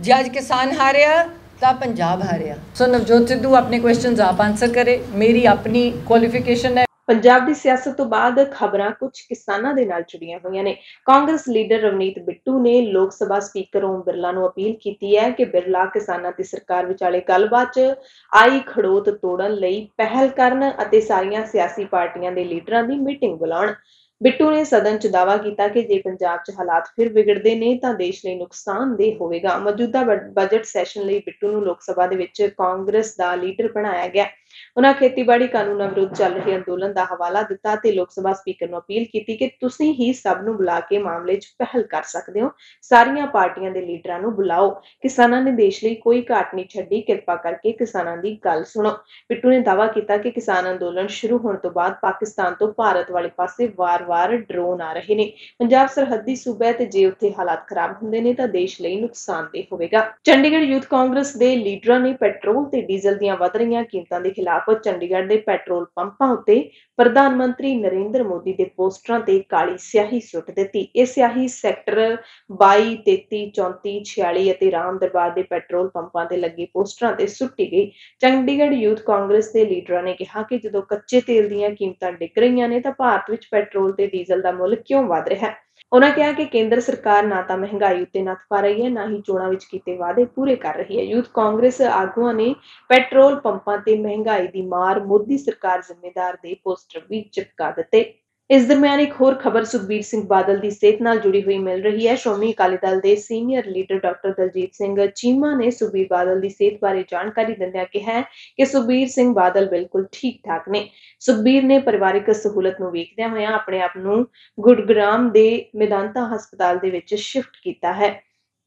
जे अज किसान हारिया तो पंजाब हारिया। सो नवजोत सिद्धू अपने क्वेश्चन आप आंसर करे। मेरी अपनी क्वालिफिकेशन है। ਪੰਜਾਬ ਦੀ ਸਿਆਸਤ ਤੋਂ ਬਾਅਦ ਖਬਰਾਂ ਕੁਝ ਕਿਸਾਨਾਂ ਦੇ ਨਾਲ ਜੁੜੀਆਂ ਹੋਈਆਂ ਨੇ। ਕਾਂਗਰਸ ਲੀਡਰ ਰਵਨੀਤ ਬਿੱਟੂ ਨੇ ਲੋਕ ਸਭਾ ਸਪੀਕਰ ਓਮ ਬਿਰਲਾ ਨੂੰ ਅਪੀਲ ਕੀਤੀ ਹੈ ਕਿ ਬਿਰਲਾ ਕਿਸਾਨਾਂ ਤੇ ਸਰਕਾਰ ਵਿਚਾਲੇ ਗੱਲਬਾਤ 'ਚ ਆਈ ਖੜੋਤ ਤੋੜਨ ਲਈ ਪਹਿਲ ਕਰਨ ਅਤੇ ਸਾਰੀਆਂ ਸਿਆਸੀ ਪਾਰਟੀਆਂ ਦੇ ਲੀਡਰਾਂ ਦੀ ਮੀਟਿੰਗ ਬੁਲਾਉਣ। ਬਿੱਟੂ ਨੇ ਸਦਨ 'ਚ ਦਾਅਵਾ ਕੀਤਾ ਕਿ ਜੇ ਪੰਜਾਬ 'ਚ ਹਾਲਾਤ ਫਿਰ ਵਿਗੜਦੇ ਨੇ ਤਾਂ ਦੇਸ਼ ਲਈ ਨੁਕਸਾਨਦੇਹ ਹੋਵੇਗਾ। ਮੌਜੂਦਾ ਬਜਟ ਸੈਸ਼ਨ ਲਈ ਬਿੱਟੂ ਨੂੰ ਲੋਕ ਸਭਾ ਦੇ ਵਿੱਚ ਕਾਂਗਰਸ ਦਾ ਲੀਡਰ ਬਣਾਇਆ ਗਿਆ। ਉਹਨਾਂ ਖੇਤੀਬਾੜੀ ਕਾਨੂੰਨਾਂ ਵਿਰੁੱਧ ਚੱਲ ਰਹੇ ਅੰਦੋਲਨ ਦਾ ਹਵਾਲਾ ਦਿੱਤਾ ਤੇ ਲੋਕ ਸਭਾ ਸਪੀਕਰ ਨੂੰ ਅਪੀਲ ਕੀਤੀ ਕਿ ਤੁਸੀਂ ਹੀ ਸਭ ਨੂੰ ਬੁਲਾ ਕੇ ਮਾਮਲੇ 'ਚ ਪਹਿਲ ਕਰ ਸਕਦੇ ਹੋ। ਸਾਰੀਆਂ ਪਾਰਟੀਆਂ ਦੇ ਲੀਡਰਾਂ ਨੂੰ ਬੁਲਾਓ। ਕਿਸਾਨਾਂ ਨੇ ਦੇਸ਼ ਲਈ ਕੋਈ ਘਾਟ ਨਹੀਂ ਛੱਡੀ, ਕਿਰਪਾ ਕਰਕੇ ਕਿਸਾਨਾਂ ਦੀ ਗੱਲ ਸੁਣੋ। ਬਿੱਟੂ ਨੇ ਦਾਅਵਾ ਕੀਤਾ ਕਿ ਕਿਸਾਨ ਅੰਦੋਲਨ ਸ਼ੁਰੂ ਹੋਣ ਤੋਂ ਬਾਅਦ ਪਾਕਿਸਤਾਨ ਤੋਂ ਭਾਰਤ ਵਾਲੇ ਪਾਸੇ ਵਾਰ-ਵਾਰ ਡਰੋਨ ਆ ਰਹੇ ਨੇ। ਪੰਜਾਬ ਸਰਹੱਦੀ ਸੂਬਾ ਹੈ ਤੇ ਜੇ ਉੱਥੇ ਹਾਲਾਤ ਖਰਾਬ ਹੁੰਦੇ ਨੇ ਤਾਂ ਦੇਸ਼ ਲਈ ਨੁਕਸਾਨਦੇਹ ਹੋਵੇਗਾ। ਚੰਡੀਗੜ੍ਹ ਯੂਥ ਕਾਂਗਰਸ ਦੇ ਲੀਡਰਾਂ ਨੇ ਪੈਟਰੋਲ ਤੇ ਡੀਜ਼ਲ ਦੀਆਂ ਵਧ ਰਹੀਆਂ ਕੀਮਤਾਂ ਦੇ ਖਿਲਾਫ ਚੰਡੀਗੜ੍ਹ ਦੇ ਪੈਟਰੋਲ ਪੰਪਾਂ ਉੱਤੇ ਪ੍ਰਧਾਨ ਮੰਤਰੀ ਨਰਿੰਦਰ ਮੋਦੀ ਦੇ ਪੋਸਟਰਾਂ ਤੇ ਕਾਲੀ ਸਿਆਹੀ ਸੁੱਟ ਦਿੱਤੀ। ਇਹ ਸਿਆਹੀ ਸੈਕਟਰ 22, 33, 34, 46 ਅਤੇ ਰਾਮ ਦਰਬਾਰ ਦੇ ਪੈਟਰੋਲ ਪੰਪਾਂ ਤੇ ਲੱਗੇ ਪੋਸਟਰਾਂ ਤੇ ਸੁੱਟੀ ਗਈ। ਚੰਡੀਗੜ੍ਹ ਯੂਥ ਕਾਂਗਰਸ ਦੇ ਲੀਡਰਾਂ ਨੇ ਕਿਹਾ ਕਿ ਜਦੋਂ ਕੱਚੇ ਤੇਲ ਦੀਆਂ ਕੀਮਤਾਂ ਡਿੱਗ ਰਹੀਆਂ ਨੇ ਤਾਂ ਭਾਰਤ ਵਿੱਚ ਪੈਟਰੋਲ ਤੇ ਡੀਜ਼ਲ ਦਾ ਮੁੱਲ ਕਿਉਂ ਵਧ ਰਿਹਾ ਹੈ। ਉਹਨਾਂ ਕਿਹਾ ਕਿ ਕੇਂਦਰ ਸਰਕਾਰ ਨਾ ਤਾਂ ਮਹਿੰਗਾਈ ਉੱਤੇ ਨੱਥ ਪਾ ਰਹੀ ਹੈ, ਨਾ ਹੀ ਚੋਣਾਂ ਵਿੱਚ ਕੀਤੇ ਵਾਅਦੇ ਪੂਰੇ ਕਰ ਰਹੀ ਹੈ। ਯੂਥ ਕਾਂਗਰਸ ਆਗੂਆਂ ਨੇ ਪੈਟਰੋਲ ਪੰਪਾਂ ਤੇ ਮਹਿੰਗਾਈ ਦੀ ਮਾਰ ਮੋਦੀ ਸਰਕਾਰ ਜ਼ਿੰਮੇਦਾਰ ਦੇ ਪੋਸਟਰ ਵੀ ਚਿਪਕਾ ਦਿੱਤੇ। ਇਸ ਦਰਮਿਆਨ ਇੱਕ ਹੋਰ ਖਬਰ ਸੁਖਬੀਰ ਸਿੰਘ ਬਾਦਲ ਦੀ ਸਿਹਤ ਨਾਲ ਜੁੜੀ ਹੋਈ ਮਿਲ ਰਹੀ ਹੈ। ਸ਼੍ਰੋਮਣੀ ਅਕਾਲੀ ਦਲ ਦੇ senior leader doctor Daljit Singh Cheema ਨੇ ਸੁਖਬੀਰ ਬਾਦਲ ਦੀ ਸਿਹਤ ਬਾਰੇ ਜਾਣਕਾਰੀ ਦਿੰਦਿਆਂ ਕਿਹਾ ਕਿ ਸੁਖਬੀਰ ਸਿੰਘ ਬਾਦਲ ਬਿਲਕੁਲ ਠੀਕ ਠਾਕ ਨੇ। ਸੁਖਬੀਰ ਨੇ ਪਰਿਵਾਰਕ ਸਹੂਲਤ ਨੂੰ ਵੇਖਦਿਆਂ ਹੋਇਆਂ ਆਪਣੇ ਆਪ ਨੂੰ ਗੁਰਗ੍ਰਾਮ ਦੇ ਮੇਦਾਂਤਾ ਹਸਪਤਾਲ ਦੇ ਵਿੱਚ ਸ਼ਿਫਟ ਕੀਤਾ ਹੈ।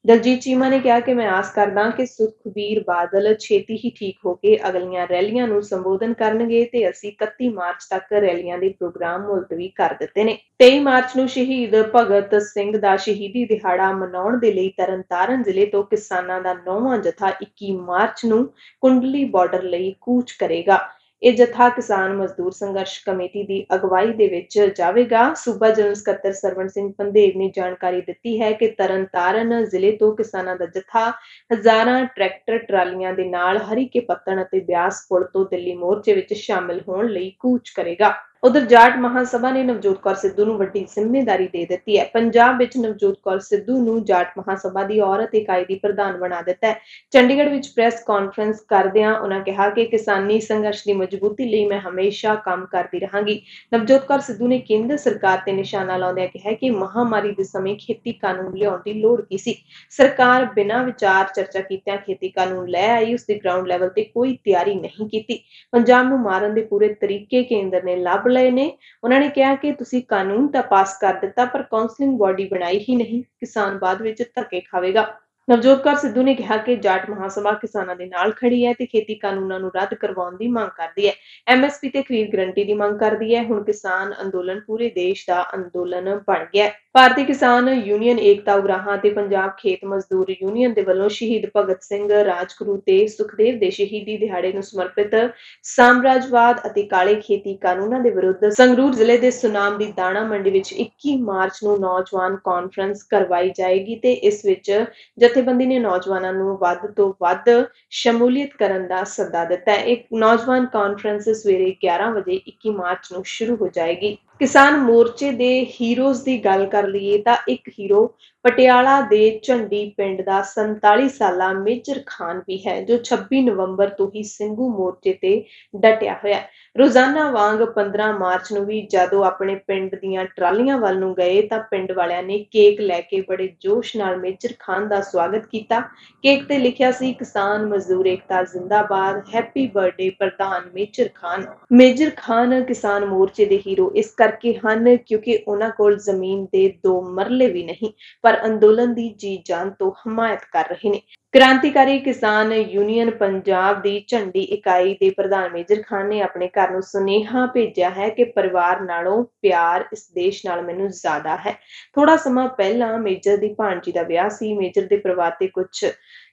ਦਲਜੀਤ ਚੀਮਾ ਨੇ ਕਿਹਾ ਕਿ ਮੈਂ ਆਸ ਕਰਦਾ ਕਿ ਸੁਖਬੀਰ ਬਾਦਲ ਛੇਤੀ ਹੀ ਠੀਕ ਹੋ ਕੇ ਅਗਲੀਆਂ ਰੈਲੀਆਂ ਨੂੰ ਸੰਬੋਧਨ ਕਰਨਗੇ ਤੇ ਅਸੀਂ 31 ਮਾਰਚ ਤੱਕ ਰੈਲੀਆਂ ਦੇ ਪ੍ਰੋਗਰਾਮ ਮੁਲਤਵੀ ਕਰ ਦਿੱਤੇ ਨੇ। 23 ਮਾਰਚ ਨੂੰ ਸ਼ਹੀਦ ਭਗਤ ਸਿੰਘ ਦਾ ਸ਼ਹੀਦੀ ਦਿਹਾੜਾ ਮਨਾਉਣ ਦੇ ਲਈ ਤਰਨਤਾਰਨ ਜ਼ਿਲ੍ਹੇ ਤੋਂ ਕਿਸਾਨਾਂ ਦਾ 9ਵਾਂ ਜਥਾ 21 ਮਾਰਚ ਨੂੰ ਕੁੰਡਲੀ ਬਾਰਡਰ ਲਈ ਕੂਚ ਕਰੇਗਾ। ਇਹ ਜਥਾ ਕਿਸਾਨ ਮਜ਼ਦੂਰ ਸੰਘਰਸ਼ ਕਮੇਟੀ ਦੀ ਅਗਵਾਈ ਦੇ ਵਿੱਚ ਜਾਵੇਗਾ। ਸੂਬਾ ਜਨਰਲ ਸਕੱਤਰ ਸਰਵਣ ਸਿੰਘ ਪੰਧੇਰ ਨੇ ਜਾਣਕਾਰੀ ਦਿੱਤੀ ਹੈ ਕਿ ਤਰਨਤਾਰਨ ਜ਼ਿਲ੍ਹੇ ਤੋਂ ਕਿਸਾਨਾਂ ਦਾ ਜਥਾ ਹਜ਼ਾਰਾਂ ਟਰੈਕਟਰ ਟਰਾਲੀਆਂ ਦੇ ਨਾਲ ਹਰੀਕੇ ਪੱਤਣ ਅਤੇ ਬਿਆਸ ਪੁਲ ਤੋਂ ਦਿੱਲੀ ਮੋਰਚੇ ਵਿੱਚ ਸ਼ਾਮਿਲ ਹੋਣ ਲਈ ਕੂਚ ਕਰੇਗਾ। उधर जाट महासभा ने नवजोत कौर सिद्धू ਨੂੰ ਵੱਡੀ ਜ਼ਿੰਮੇਵਾਰੀ ਦੇ ਦਿੱਤੀ ਹੈ। ਪੰਜਾਬ ਵਿੱਚ ਨਵਜੋਤ ਕੌਰ ਸਿੱਧੂ ਨੂੰ ਜਾਟ ਮਹਾਸਭਾ ਦੀ ਔਰਤ ਇਕਾਈ ਦੀ ਪ੍ਰਧਾਨ ਬਣਾ ਦਿੱਤਾ ਹੈ। ਚੰਡੀਗੜ੍ਹ ਵਿੱਚ ਪ੍ਰੈਸ ਕਾਨਫਰੰਸ ਕਰਦਿਆਂ ਉਹਨਾਂ ਕਿਹਾ ਕਿ ਕਿਸਾਨੀ ਸੰਘਰਸ਼ ਦੀ ਮਜ਼ਬੂਤੀ ਲਈ ਮੈਂ ਹਮੇਸ਼ਾ ਕੰਮ ਕਰਦੀ ਰਹਾਂਗੀ। ਨਵਜੋਤ ਕੌਰ ਸਿੱਧੂ ਨੇ ਕੇਂਦਰ ਸਰਕਾਰ ਤੇ ਨਿਸ਼ਾਨਾ ਲਾਉਂਦਿਆਂ ਕਿਹਾ ਕਿ ਮਹਾਮਾਰੀ ਦੇ ਸਮੇਂ ਖੇਤੀ ਕਾਨੂੰਨ ਲਿਆਉਣ ਦੀ ਲੋੜ ਕੀ ਸੀ। ਸਰਕਾਰ ਬਿਨਾਂ ਵਿਚਾਰ ਚਰਚਾ ਕੀਤਿਆਂ ਖੇਤੀ ਕਾਨੂੰਨ ਲੈ ਆਈ, ਉਸ ਦੀ ਗਰਾਊਂਡ ਲੈਵਲ ਤੇ ਕੋਈ ਤਿਆਰੀ ਨਹੀਂ ਕੀਤੀ। ਪੰਜਾਬ ਨੂੰ ਮਾਰਨ ਦੇ ਪੂਰੇ ਤਰੀਕੇ ਕੇਂਦਰ ਨੇ ਲੱਭ ਲਏ ਨੇ। ਉਹਨਾਂ ਨੇ ਕਿਹਾ ਕਿ ਤੁਸੀਂ ਕਾਨੂੰਨ ਤਾਂ ਪਾਸ ਕਰ ਦਿੱਤਾ ਪਰ ਕਾਉਂਸਲਿੰਗ ਬੋਡੀ ਬਣਾਈ ਹੀ ਨਹੀਂ, ਕਿਸਾਨ ਬਾਅਦ ਵਿੱਚ ਧੱਕੇ ਖਾਵੇਗਾ। ਨਵਜੋਤ ਕੌਰ ਸਿੱਧੂ ਨੇ ਕਿਹਾ ਕਿ ਜਾਟ ਮਹਾਸਭਾ ਕਿਸਾਨਾਂ ਦੇ ਨਾਲ ਖੜੀ ਹੈ ਤੇ ਖੇਤੀ ਕਾਨੂੰਨਾਂ ਨੂੰ ਰੱਦ ਕਰਵਾਉਣ ਦੀ ਮੰਗ ਕਰਦੀ ਹੈ। ਐਮਐਸਪੀ ਤੇ ਖਰੀਦ ਗਰੰਟੀ ਦੀ ਮੰਗ ਕਰਦੀ ਹੈ। ਹੁਣ ਕਿਸਾਨ ਅੰਦੋਲਨ ਪੂਰੇ ਦੇਸ਼ ਦਾ ਅੰਦੋਲਨ ਬਣ ਗਿਆ ਹੈ। ਭਾਰਤੀ ਕਿਸਾਨ ਯੂਨੀਅਨ ਏਕਤਾ ਉਗਰਾਹਾਂ ਤੇ ਪੰਜਾਬ ਖੇਤ ਮਜ਼ਦੂਰ ਯੂਨੀਅਨ ਦੇ ਵੱਲੋਂ ਸ਼ਹੀਦ ਭਗਤ ਸਿੰਘ, ਰਾਜਗੁਰੂ ਤੇ ਸੁਖਦੇਵ ਦੇ ਸ਼ਹੀਦੀ ਦਿਹਾੜੇ ਨੂੰ ਸਮਰਪਿਤ ਸਾਮਰਾਜਵਾਦ ਅਤੇ ਕਾਲੇ ਖੇਤੀ ਕਾਨੂੰਨਾਂ ਦੇ ਵਿਰੁੱਧ ਸੰਗਰੂਰ ਜ਼ਿਲ੍ਹੇ ਦੇ ਸੁਨਾਮ ਦੀ ਦਾਣਾ ਮੰਡੀ ਵਿੱਚ 21 ਮਾਰਚ ਨੂੰ ਨੌਜਵਾਨ ਕਾਨਫਰੰਸ ਕਰਵਾਈ ਜਾਏਗੀ ਤੇ ਇਸ ਵਿੱਚ ਜਥੇਬੰਦੀ ਨੇ ਨੌਜਵਾਨਾਂ ਨੂੰ ਵੱਧ ਤੋਂ ਵੱਧ ਸ਼ਮੂਲੀਅਤ ਕਰਨ ਦਾ ਸੱਦਾ ਦਿੱਤਾ ਹੈ। ਇੱਕ ਨੌਜਵਾਨ ਕਾਨਫਰੰਸ ਸਵੇਰੇ 11 ਵਜੇ 21 ਮਾਰਚ ਨੂੰ ਸ਼ੁਰੂ ਹੋ ਜਾਏਗੀ। ਕਿਸਾਨ ਮੋਰਚੇ ਦੇ ਹੀਰੋਜ਼ ਦੀ ਗੱਲ ਕਰ ਲਈਏ ਤਾਂ ਇੱਕ ਹੀਰੋ ਪਟਿਆਲਾ ਦੇ ਝੰਡੀ ਪਿੰਡ ਦਾ 47 ਸਾਲਾ ਮੇਜਰ ਖਾਨ ਵੀ ਹੈ, ਜੋ 26 ਨਵੰਬਰ ਤੋਂ ਹੀ ਸਿੰਘੂ ਮੋਰਚੇ ਤੇ ਡਟਿਆ ਹੋਇਆ। ਰੋਜ਼ਾਨਾ ਵਾਂਗ 15 ਮਾਰਚ ਨੂੰ ਵੀ ਜਦੋਂ ਆਪਣੇ ਪਿੰਡ ਦੀਆਂ ਟਰਾਲੀਆਂ ਵੱਲ ਨੂੰ ਗਏ ਤਾਂ ਪਿੰਡ ਵਾਲਿਆਂ ਨੇ ਕੇਕ ਲੈ ਕੇ ਬੜੇ ਜੋਸ਼ ਨਾਲ ਮੇਜਰ ਖਾਨ ਦਾ ਸਵਾਗਤ ਕੀਤਾ। ਕੇਕ ਤੇ ਲਿਖਿਆ ਸੀ ਕਿਸਾਨ ਮਜ਼ਦੂਰ ਏਕਤਾ ਜ਼ਿੰਦਾਬਾਦ, ਹੈਪੀ ਬਰਥਡੇ ਪ੍ਰਧਾਨ ਮੇਜਰ ਖਾਨ। ਮੇਜਰ ਖਾਨ ਕਿਸਾਨ ਮੋਰਚੇ ਦੇ ਹੀਰੋ ਇਸ ਕਰਕੇ ਹਨ ਕਿਉਂਕਿ ਉਹਨਾਂ ਕੋਲ ਜ਼ਮੀਨ ਦੇ 2 ਮਰਲੇ ਵੀ ਨਹੀਂ ਪਰ ਅੰਦੋਲਨ ਦੀ ਜੀ ਜਾਨ ਤੋਂ ਹਮਾਇਤ ਕਰ ਰਹੇ ਨੇ। ਕ੍ਰਾਂਤੀਕਾਰੀ ਕਿਸਾਨ ਯੂਨੀਅਨ ਪੰਜਾਬ ਦੀ ਝੰਡੀ ਇਕਾਈ ਦੇ ਪ੍ਰਧਾਨ ਮੇਜਰ ਖਾਨ ਨੇ ਆਪਣੇ ਘਰ ਨੂੰ ਸੁਨੇਹਾ ਭੇਜਿਆ ਹੈ ਕਿ ਪਰਿਵਾਰ ਨਾਲੋਂ ਪਿਆਰ ਇਸ ਦੇਸ਼ ਨਾਲ ਮੈਨੂੰ ਜ਼ਿਆਦਾ ਹੈ। ਥੋੜਾ ਸਮਾਂ ਪਹਿਲਾਂ ਮੇਜਰ ਦੀ ਭਾਣਜੀ ਦਾ ਵਿਆਹ ਸੀ। ਮੇਜਰ ਦੇ ਪਰਿਵਾਰ ਤੇ ਕੁਝ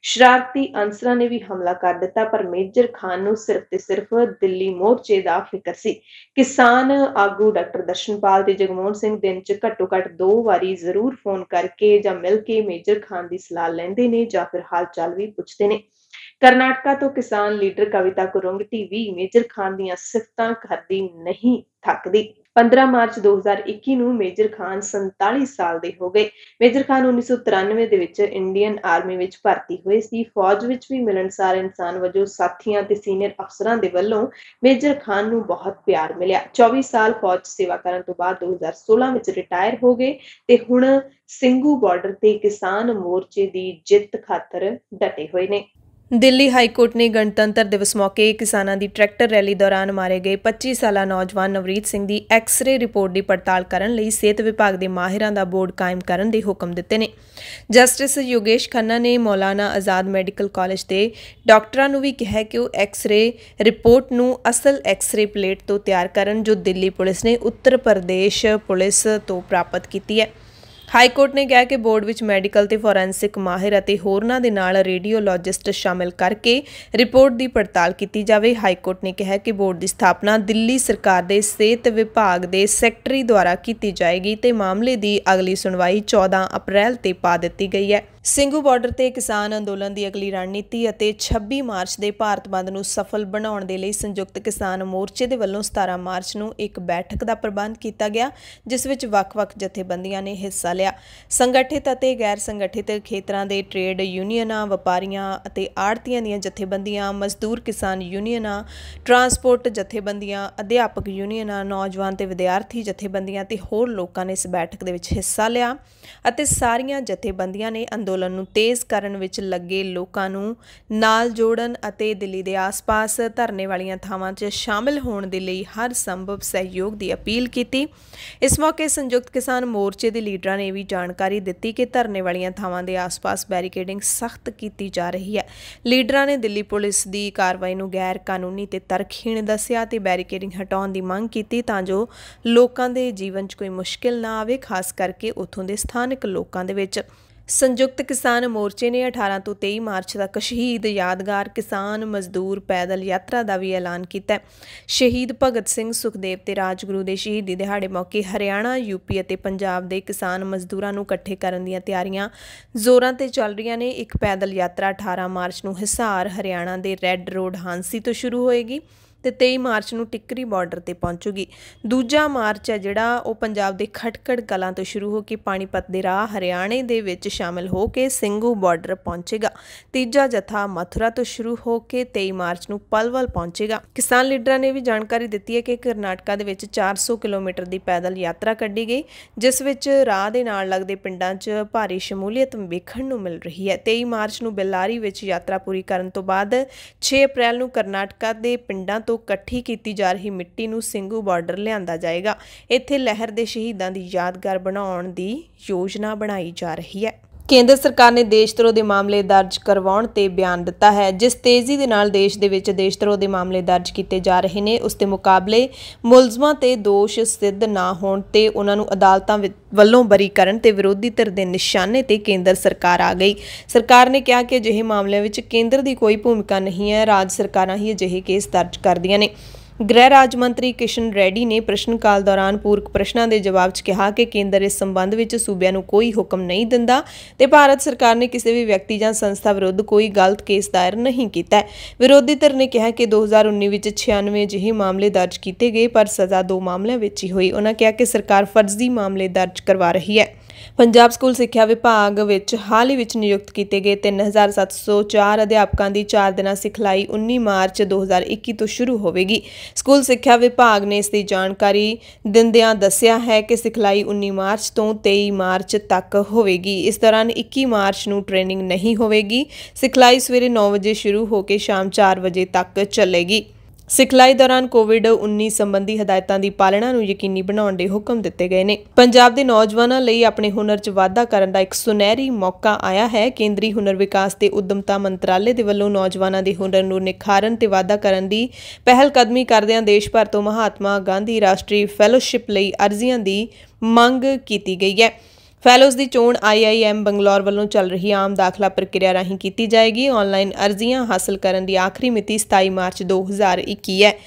ਸ਼ਰਾਰਤੀ ਅਨਸਰਾਂ ਨੇ ਵੀ ਹਮਲਾ ਕਰ ਦਿੱਤਾ ਪਰ ਮੇਜਰ ਖਾਨ ਨੂੰ ਸਿਰਫ ਤੇ ਸਿਰਫ ਦਿੱਲੀ ਮੋਰਚੇ ਦਾ ਫਿਕਰ ਸੀ। ਕਿਸਾਨ ਆਗੂ ਡਾਕਟਰ ਦਰਸ਼ਨਪਾਲ ਤੇ ਜਗਮੋਹਨ ਸਿੰਘ ਦਿਨ 'ਚ ਘੱਟੋ ਘੱਟ 2 ਵਾਰੀ ਜ਼ਰੂਰ ਫੋਨ ਕਰਕੇ ਜਾਂ ਮਿਲ ਕੇ ਮੇਜਰ ਖਾਨ ਦੀ ਸਲਾਹ ਲੈਂਦੇ ਨੇ ਜਾਂ ਫਿਰ ਹਾਲ ਚਾਲ ਵੀ ਪੁੱਛਦੇ ਨੇ। ਕਰਨਾਟਕਾ ਤੋਂ ਕਿਸਾਨ ਲੀਡਰ ਕਵਿਤਾ ਕੁਰੰਗਟੀ ਵੀ ਮੇਜਰ ਖਾਨ ਦੀਆਂ ਸਿਫਤਾਂ ਕਰਦੀ ਨਹੀਂ ਥੱਕਦੀ। 15 ਮਾਰਚ 2021 ਨੂੰ ਮੇਜਰ ਖਾਨ 47 ਸਾਲ ਦੇ ਹੋ ਗਏ। ਮੇਜਰ ਖਾਨ 1993 ਦੇ ਵਿੱਚ ਇੰਡੀਅਨ ਆਰਮੀ ਵਿੱਚ ਭਰਤੀ ਹੋਏ ਸੀ। ਫੌਜ ਵਿੱਚ ਵੀ ਮਿਲਣਸਾਰ ਇਨਸਾਨ ਵਜੋਂ ਸਾਥੀਆਂ ਤੇ ਸੀਨੀਅਰ ਅਫਸਰਾਂ ਦੇ ਵੱਲੋਂ ਮੇਜਰ ਖਾਨ ਨੂੰ ਬਹੁਤ ਪਿਆਰ ਮਿਲਿਆ। 24 ਸਾਲ ਫੌਜ ਸੇਵਾ ਕਰਨ ਤੋਂ ਬਾਅਦ 2016 ਵਿੱਚ ਰਿਟਾਇਰ ਹੋ ਗਏ ਤੇ ਹੁਣ ਸਿੰਘੂ ਬਾਰਡਰ ਤੇ ਕਿਸਾਨ ਮੋਰਚੇ ਦੀ ਜਿੱਤ ਖਾਤਰ ਡਟੇ ਹੋਏ ਨੇ। ਦਿੱਲੀ ਹਾਈ ਕੋਰਟ ਨੇ ਗਣਤੰਤਰ ਦਿਵਸ ਮੌਕੇ ਕਿਸਾਨਾਂ ਦੀ ਟਰੈਕਟਰ ਰੈਲੀ ਦੌਰਾਨ ਮਾਰੇ ਗਏ 25 ਸਾਲਾ ਨੌਜਵਾਨ ਨਵਰੀਤ ਸਿੰਘ ਦੀ ਐਕਸ-ਰੇ ਰਿਪੋਰਟ ਦੀ ਪੜਤਾਲ ਕਰਨ ਲਈ ਸਿਹਤ ਵਿਭਾਗ ਦੇ ਮਾਹਿਰਾਂ ਦਾ ਬੋਰਡ ਕਾਇਮ ਕਰਨ ਦੇ ਹੁਕਮ ਦਿੱਤੇ ਨੇ। ਜਸਟਿਸ ਯੋਗੇਸ਼ ਖੰਨਾ ਨੇ ਮੌਲਾਨਾ ਆਜ਼ਾਦ ਮੈਡੀਕਲ ਕਾਲਜ ਦੇ ਡਾਕਟਰਾਂ ਨੂੰ ਵੀ ਕਿਹਾ ਕਿ ਉਹ ਐਕਸ-ਰੇ ਰਿਪੋਰਟ ਨੂੰ ਅਸਲ ਐਕਸ-ਰੇ ਪਲੇਟ ਤੋਂ ਤਿਆਰ ਕਰਨ ਜੋ ਦਿੱਲੀ ਪੁਲਿਸ ਨੇ ਉੱਤਰ ਪ੍ਰਦੇਸ਼ ਪੁਲਿਸ ਤੋਂ ਪ੍ਰਾਪਤ ਕੀਤੀ ਹੈ। ਹਾਈ ਕੋਰਟ ਨੇ ਕਿਹਾ ਕਿ ਬੋਰਡ ਵਿੱਚ ਮੈਡੀਕਲ ਤੇ ਫੋਰੈਂਸਿਕ ਮਾਹਿਰ ਅਤੇ ਹੋਰਨਾਂ ਦੇ ਨਾਲ ਰੇਡੀਓਲੋਜਿਸਟ ਸ਼ਾਮਿਲ ਕਰਕੇ ਰਿਪੋਰਟ ਦੀ ਪੜਤਾਲ ਕੀਤੀ ਜਾਵੇ। ਹਾਈ ਕੋਰਟ ਨੇ ਕਿਹਾ ਕਿ ਬੋਰਡ ਦੀ ਸਥਾਪਨਾ ਦਿੱਲੀ ਸਰਕਾਰ ਦੇ ਸਿਹਤ ਵਿਭਾਗ ਦੇ ਸੈਕਟਰੀ ਦੁਆਰਾ ਕੀਤੀ ਜਾਏਗੀ ਤੇ ਮਾਮਲੇ ਦੀ ਅਗਲੀ ਸੁਣਵਾਈ 14 ਅਪ੍ਰੈਲ ਤੇ ਪਾ ਦਿੱਤੀ ਗਈ ਹੈ। ਸਿੰਘੂ ਬਾਰਡਰ ਤੇ ਕਿਸਾਨ ਅੰਦੋਲਨ ਦੀ ਅਗਲੀ ਰਣਨੀਤੀ ਅਤੇ 26 ਮਾਰਚ ਦੇ ਭਾਰਤ ਬੰਦ ਨੂੰ ਸਫਲ ਬਣਾਉਣ ਦੇ ਲਈ ਸੰਯੁਕਤ ਕਿਸਾਨ ਮੋਰਚੇ ਦੇ ਵੱਲੋਂ 17 ਮਾਰਚ ਨੂੰ ਇੱਕ ਬੈਠਕ ਦਾ ਪ੍ਰਬੰਧ ਕੀਤਾ ਗਿਆ, ਜਿਸ ਵਿੱਚ ਵੱਖ-ਵੱਖ ਜਥੇਬੰਦੀਆਂ ਨੇ ਹਿੱਸਾ ਲਿਆ। ਸੰਗਠਿਤ ਅਤੇ ਗੈਰ ਸੰਗਠਿਤ ਖੇਤਰਾਂ ਦੇ ਟ੍ਰੇਡ ਯੂਨੀਅਨਾਂ, ਵਪਾਰੀਆਂ ਅਤੇ ਆੜ੍ਹਤੀਆਂ ਦੀਆਂ ਜਥੇਬੰਦੀਆਂ, ਮਜ਼ਦੂਰ ਕਿਸਾਨ ਯੂਨੀਅਨਾਂ, ਟਰਾਂਸਪੋਰਟ ਜਥੇਬੰਦੀਆਂ, ਅਧਿਆਪਕ ਯੂਨੀਅਨਾਂ, ਨੌਜਵਾਨ ਤੇ ਵਿਦਿਆਰਥੀ ਜਥੇਬੰਦੀਆਂ ਤੇ ਹੋਰ ਲੋਕਾਂ ਨੇ ਇਸ ਬੈਠਕ ਦੇ ਵਿੱਚ ਹਿੱਸਾ ਲਿਆ ਅਤੇ ਸਾਰੀਆਂ ਜਥੇਬੰਦੀਆਂ ਨੇ ਅੰਦੋਲਨ ਨੂੰ ਤੇਜ਼ ਕਰਨ ਵਿੱਚ ਲੱਗੇ ਲੋਕਾਂ ਨੂੰ ਨਾਲ ਜੋੜਨ ਅਤੇ ਦਿੱਲੀ ਦੇ ਆਸ-ਪਾਸ ਧਰਨੇ ਵਾਲੀਆਂ ਥਾਵਾਂ 'ਚ ਸ਼ਾਮਿਲ ਹੋਣ ਦੇ ਲਈ ਹਰ ਸੰਭਵ ਸਹਿਯੋਗ ਦੀ ਅਪੀਲ ਕੀਤੀ। ਇਸ ਮੌਕੇ ਸੰਯੁਕਤ ਕਿਸਾਨ ਮੋਰਚੇ ਦੇ ਲੀਡਰਾਂ ਨੇ ਵੀ ਜਾਣਕਾਰੀ ਦਿੱਤੀ ਕਿ ਧਰਨੇ ਵਾਲੀਆਂ ਥਾਵਾਂ ਦੇ ਆਸ-ਪਾਸ ਬੈਰੀਕੇਡਿੰਗ ਸਖਤ ਕੀਤੀ ਜਾ ਰਹੀ ਹੈ। ਲੀਡਰਾਂ ਨੇ ਦਿੱਲੀ ਪੁਲਿਸ ਦੀ ਕਾਰਵਾਈ ਨੂੰ ਗੈਰ ਕਾਨੂੰਨੀ ਤੇ ਤਰਕਹੀਣ ਦੱਸਿਆ ਤੇ ਬੈਰੀਕੇਡਿੰਗ ਹਟਾਉਣ ਦੀ ਮੰਗ ਕੀਤੀ ਤਾਂ ਜੋ ਲੋਕਾਂ ਦੇ ਜੀਵਨ 'ਚ ਕੋਈ ਮੁਸ਼ਕਿਲ ਨਾ ਆਵੇ, ਖਾਸ ਕਰਕੇ ਉੱਥੋਂ ਦੇ ਸਥਾਨਕ ਲੋਕਾਂ ਦੇ ਵਿੱਚ। ਸੰਯੁਕਤ ਕਿਸਾਨ ਮੋਰਚੇ ਨੇ 18 ਤੋਂ 23 ਮਾਰਚ ਤੱਕ ਸ਼ਹੀਦ ਯਾਦਗਾਰ ਕਿਸਾਨ ਮਜ਼ਦੂਰ ਪੈਦਲ ਯਾਤਰਾ ਦਾ ਵੀ ਐਲਾਨ ਕੀਤਾ। ਸ਼ਹੀਦ ਭਗਤ ਸਿੰਘ, ਸੁਖਦੇਵ ਤੇ ਰਾਜਗੁਰੂ ਦੇ ਸ਼ਹੀਦੀ ਦਿਹਾੜੇ ਮੌਕੇ ਹਰਿਆਣਾ, ਯੂਪੀ ਅਤੇ ਪੰਜਾਬ ਦੇ ਕਿਸਾਨ ਮਜ਼ਦੂਰਾਂ ਨੂੰ ਇਕੱਠੇ ਕਰਨ ਦੀਆਂ ਤਿਆਰੀਆਂ ਜ਼ੋਰਾਂ ਤੇ ਚੱਲ ਰਹੀਆਂ ਨੇ। ਇੱਕ ਪੈਦਲ ਯਾਤਰਾ 18 ਮਾਰਚ ਨੂੰ ਹਿਸਾਰ, ਹਰਿਆਣਾ ਦੇ ਰੈੱਡ ਰੋਡ ਹਾਂਸੀ ਤੋਂ ਸ਼ੁਰੂ ਹੋਏਗੀ ਤੇ 23 ਮਾਰਚ ਨੂੰ ਟਿੱਕਰੀ ਬਾਰਡਰ ਤੇ ਪਹੁੰਚੂਗੀ। ਦੂਜਾ ਮਾਰਚ ਹੈ ਜਿਹੜਾ ਉਹ ਪੰਜਾਬ ਦੇ ਖਟਕੜ ਕਲਾਂ ਤੋਂ ਸ਼ੁਰੂ ਹੋ ਕੇ ਪਾਣੀਪਤ ਦੇ ਰਾਹ ਹਰਿਆਣੇ ਦੇ ਵਿੱਚ ਸ਼ਾਮਿਲ ਹੋ ਕੇ ਸਿੰਘੂ ਬਾਰਡਰ ਪਹੁੰਚੇਗਾ। ਤੀਜਾ ਜਥਾ ਮਥੁਰਾ ਤੋਂ ਸ਼ੁਰੂ ਹੋ ਕੇ 23 ਮਾਰਚ ਨੂੰ ਪਲਵਲ ਪਹੁੰਚੇਗਾ। ਕਿਸਾਨ ਲੀਡਰਾਂ ਨੇ ਵੀ ਜਾਣਕਾਰੀ ਦਿੱਤੀ ਹੈ ਕਿ ਕਰਨਾਟਕਾ ਦੇ ਵਿੱਚ 400 ਕਿਲੋਮੀਟਰ ਦੀ ਪੈਦਲ ਯਾਤਰਾ ਕੱਢੀ ਗਈ, ਜਿਸ ਵਿੱਚ ਰਾਹ ਦੇ ਨਾਲ ਲੱਗਦੇ ਪਿੰਡਾਂ 'ਚ ਭਾਰੀ ਸ਼ਮੂਲੀਅਤ ਵੇਖਣ ਨੂੰ ਮਿਲ ਰਹੀ ਹੈ। 23 ਮਾਰਚ ਨੂੰ ਬੇਲਾਰੀ ਵਿੱਚ ਯਾਤਰਾ ਪੂਰੀ ਕਰਨ ਤੋਂ ਬਾਅਦ 6 ਅਪ੍ਰੈਲ ਨੂੰ ਕਰਨਾਟਕਾ ਦੇ ਪਿੰਡਾਂ ਤੋਂ ਇਕੱਠੀ ਕੀਤੀ ਜਾ ਰਹੀ ਮਿੱਟੀ ਨੂੰ ਸਿੰਘੂ ਬਾਰਡਰ ਲਿਆਂਦਾ ਜਾਏਗਾ। ਇੱਥੇ ਲਹਿਰ ਦੇ ਸ਼ਹੀਦਾਂ ਦੀ ਯਾਦਗਾਰ ਬਣਾਉਣ ਦੀ ਯੋਜਨਾ ਬਣਾਈ ਜਾ ਰਹੀ ਹੈ। ਕੇਂਦਰ ਸਰਕਾਰ ਨੇ ਦੇਸ਼ ਧਰੋਹ ਦੇ ਮਾਮਲੇ ਦਰਜ ਕਰਵਾਉਣ ਤੇ ਬਿਆਨ ਦਿੱਤਾ ਹੈ। ਜਿਸ ਤੇਜ਼ੀ ਦੇ ਨਾਲ ਦੇਸ਼ ਦੇ ਵਿੱਚ ਦੇਸ਼ ਧਰੋਹ ਦੇ ਮਾਮਲੇ ਦਰਜ ਕੀਤੇ ਜਾ ਰਹੇ ਨੇ, ਉਸ ਦੇ ਮੁਕਾਬਲੇ ਮੁਲਜ਼ਮਾਂ ਤੇ ਦੋਸ਼ ਸਿੱਧ ਨਾ ਹੋਣ ਤੇ ਉਹਨਾਂ ਨੂੰ ਅਦਾਲਤਾਂ ਵੱਲੋਂ ਬਰੀ ਕਰਨ ਤੇ ਵਿਰੋਧੀ ਧਿਰ ਦੇ ਨਿਸ਼ਾਨੇ ਤੇ ਕੇਂਦਰ ਸਰਕਾਰ ਆ ਗਈ। ਸਰਕਾਰ ਨੇ ਕਿਹਾ ਕਿ ਅਜਿਹੇ ਮਾਮਲਿਆਂ ਵਿੱਚ ਕੇਂਦਰ ਦੀ ਕੋਈ ਭੂਮਿਕਾ ਨਹੀਂ ਹੈ, ਰਾਜ ਸਰਕਾਰਾਂ ਹੀ ਅਜਿਹੇ ਕੇਸ ਦਰਜ ਕਰਦੀਆਂ ਨੇ। ਗ੍ਰਹਿ ਰਾਜ ਮੰਤਰੀ ਕਿਸ਼ਨ ਰੈਡੀ ਨੇ ਪ੍ਰਸ਼ਨ ਕਾਲ ਦੌਰਾਨ ਪੂਰਕ ਪ੍ਰਸ਼ਨਾਂ ਦੇ ਜਵਾਬ 'ਚ ਕਿਹਾ ਕਿ ਕੇਂਦਰ ਇਸ ਸੰਬੰਧ ਵਿੱਚ ਸੂਬਿਆਂ ਨੂੰ ਕੋਈ ਹੁਕਮ ਨਹੀਂ ਦਿੰਦਾ ਤੇ ਭਾਰਤ ਸਰਕਾਰ ਨੇ ਕਿਸੇ ਵੀ ਵਿਅਕਤੀ ਜਾਂ ਸੰਸਥਾ ਵਿਰੁੱਧ ਕੋਈ ਗਲਤ ਕੇਸ ਦਾਇਰ ਨਹੀਂ ਕੀਤਾ। ਵਿਰੋਧੀ ਧਿਰ ਨੇ ਕਿਹਾ ਕਿ 2019 ਵਿੱਚ 96 ਅਜਿਹੇ ਮਾਮਲੇ ਦਰਜ ਕੀਤੇ ਗਏ, ਪਰ ਸਜ਼ਾ 2 ਮਾਮਲਿਆਂ ਵਿੱਚ ਹੀ ਹੋਈ। ਉਹਨਾਂ ਕਿਹਾ ਕਿ ਸਰਕਾਰ ਫਰਜ਼ੀ ਮਾਮਲੇ ਦਰਜ ਕਰਵਾ ਰਹੀ ਹੈ। ਪੰਜਾਬ ਸਕੂਲ ਸਿੱਖਿਆ ਵਿਭਾਗ ਵਿੱਚ ਹਾਲ ਹੀ ਵਿੱਚ ਨਿਯੁਕਤ ਕੀਤੇ ਗਏ 3704 ਅਧਿਆਪਕਾਂ ਦੀ 4 ਦਿਨਾਂ ਸਿਖਲਾਈ 19 ਮਾਰਚ 2021 ਤੋਂ ਸ਼ੁਰੂ ਹੋਵੇਗੀ। ਸਕੂਲ ਸਿੱਖਿਆ ਵਿਭਾਗ ਨੇ ਇਸ ਦੀ ਜਾਣਕਾਰੀ ਦਿੰਦਿਆਂ ਦੱਸਿਆ ਹੈ ਕਿ ਸਿਖਲਾਈ 19 ਮਾਰਚ ਤੋਂ 23 ਮਾਰਚ ਤੱਕ ਹੋਵੇਗੀ। ਇਸ ਦੌਰਾਨ 21 ਮਾਰਚ ਨੂੰ ਟ੍ਰੇਨਿੰਗ ਨਹੀਂ ਹੋਵੇਗੀ। ਸਿਖਲਾਈ ਸਵੇਰੇ 9 ਵਜੇ ਸ਼ੁਰੂ ਹੋ ਕੇ ਸ਼ਾਮ 4 ਵਜੇ ਤੱਕ ਚੱਲੇਗੀ। ਸਿਖਲਾਈ ਦੌਰਾਨ ਕੋਵਿਡ-19 ਸੰਬੰਧੀ ਹਦਾਇਤਾਂ ਦੀ ਪਾਲਣਾ ਨੂੰ ਯਕੀਨੀ ਬਣਾਉਣ ਦੇ ਹੁਕਮ ਦਿੱਤੇ ਗਏ ਨੇ। ਪੰਜਾਬ ਦੇ ਨੌਜਵਾਨਾਂ ਲਈ ਆਪਣੇ ਹੁਨਰ 'ਚ ਵਾਧਾ ਕਰਨ ਦਾ ਇੱਕ ਸੁਨਹਿਰੀ ਮੌਕਾ ਆਇਆ ਹੈ। ਕੇਂਦਰੀ ਹੁਨਰ ਵਿਕਾਸ ਤੇ ਉੱਦਮਤਾ ਮੰਤਰਾਲੇ ਦੇ ਵੱਲੋਂ ਨੌਜਵਾਨਾਂ ਦੇ ਹੁਨਰ ਨੂੰ ਨਿਖਾਰਨ ਤੇ ਵਾਧਾ ਕਰਨ ਦੀ ਪਹਿਲ ਕਦਮੀ ਕਰਦਿਆਂ ਦੇਸ਼ ਭਰ ਤੋਂ ਮਹਾਤਮਾ ਗਾਂਧੀ ਰਾਸ਼ਟਰੀ ਫੈਲੋਸ਼ਿਪ ਲਈ ਅਰਜ਼ੀਆਂ ਦੀ ਮੰਗ ਕੀਤੀ ਗਈ ਹੈ। ਫੈਲੋਜ਼ ਦੀ ਚੋਣ IIM ਬੰਗਲੌਰ ਵੱਲੋਂ ਚੱਲ ਰਹੀ ਆਮ ਦਾਖਲਾ ਪ੍ਰਕਿਰਿਆ ਰਾਹੀਂ ਕੀਤੀ ਜਾਏਗੀ। ਆਨਲਾਈਨ ਅਰਜ਼ੀਆਂ ਹਾਸਲ ਕਰਨ ਦੀ ਆਖਰੀ ਮਿਤੀ 27 ਮਾਰਚ 2021 ਹੈ।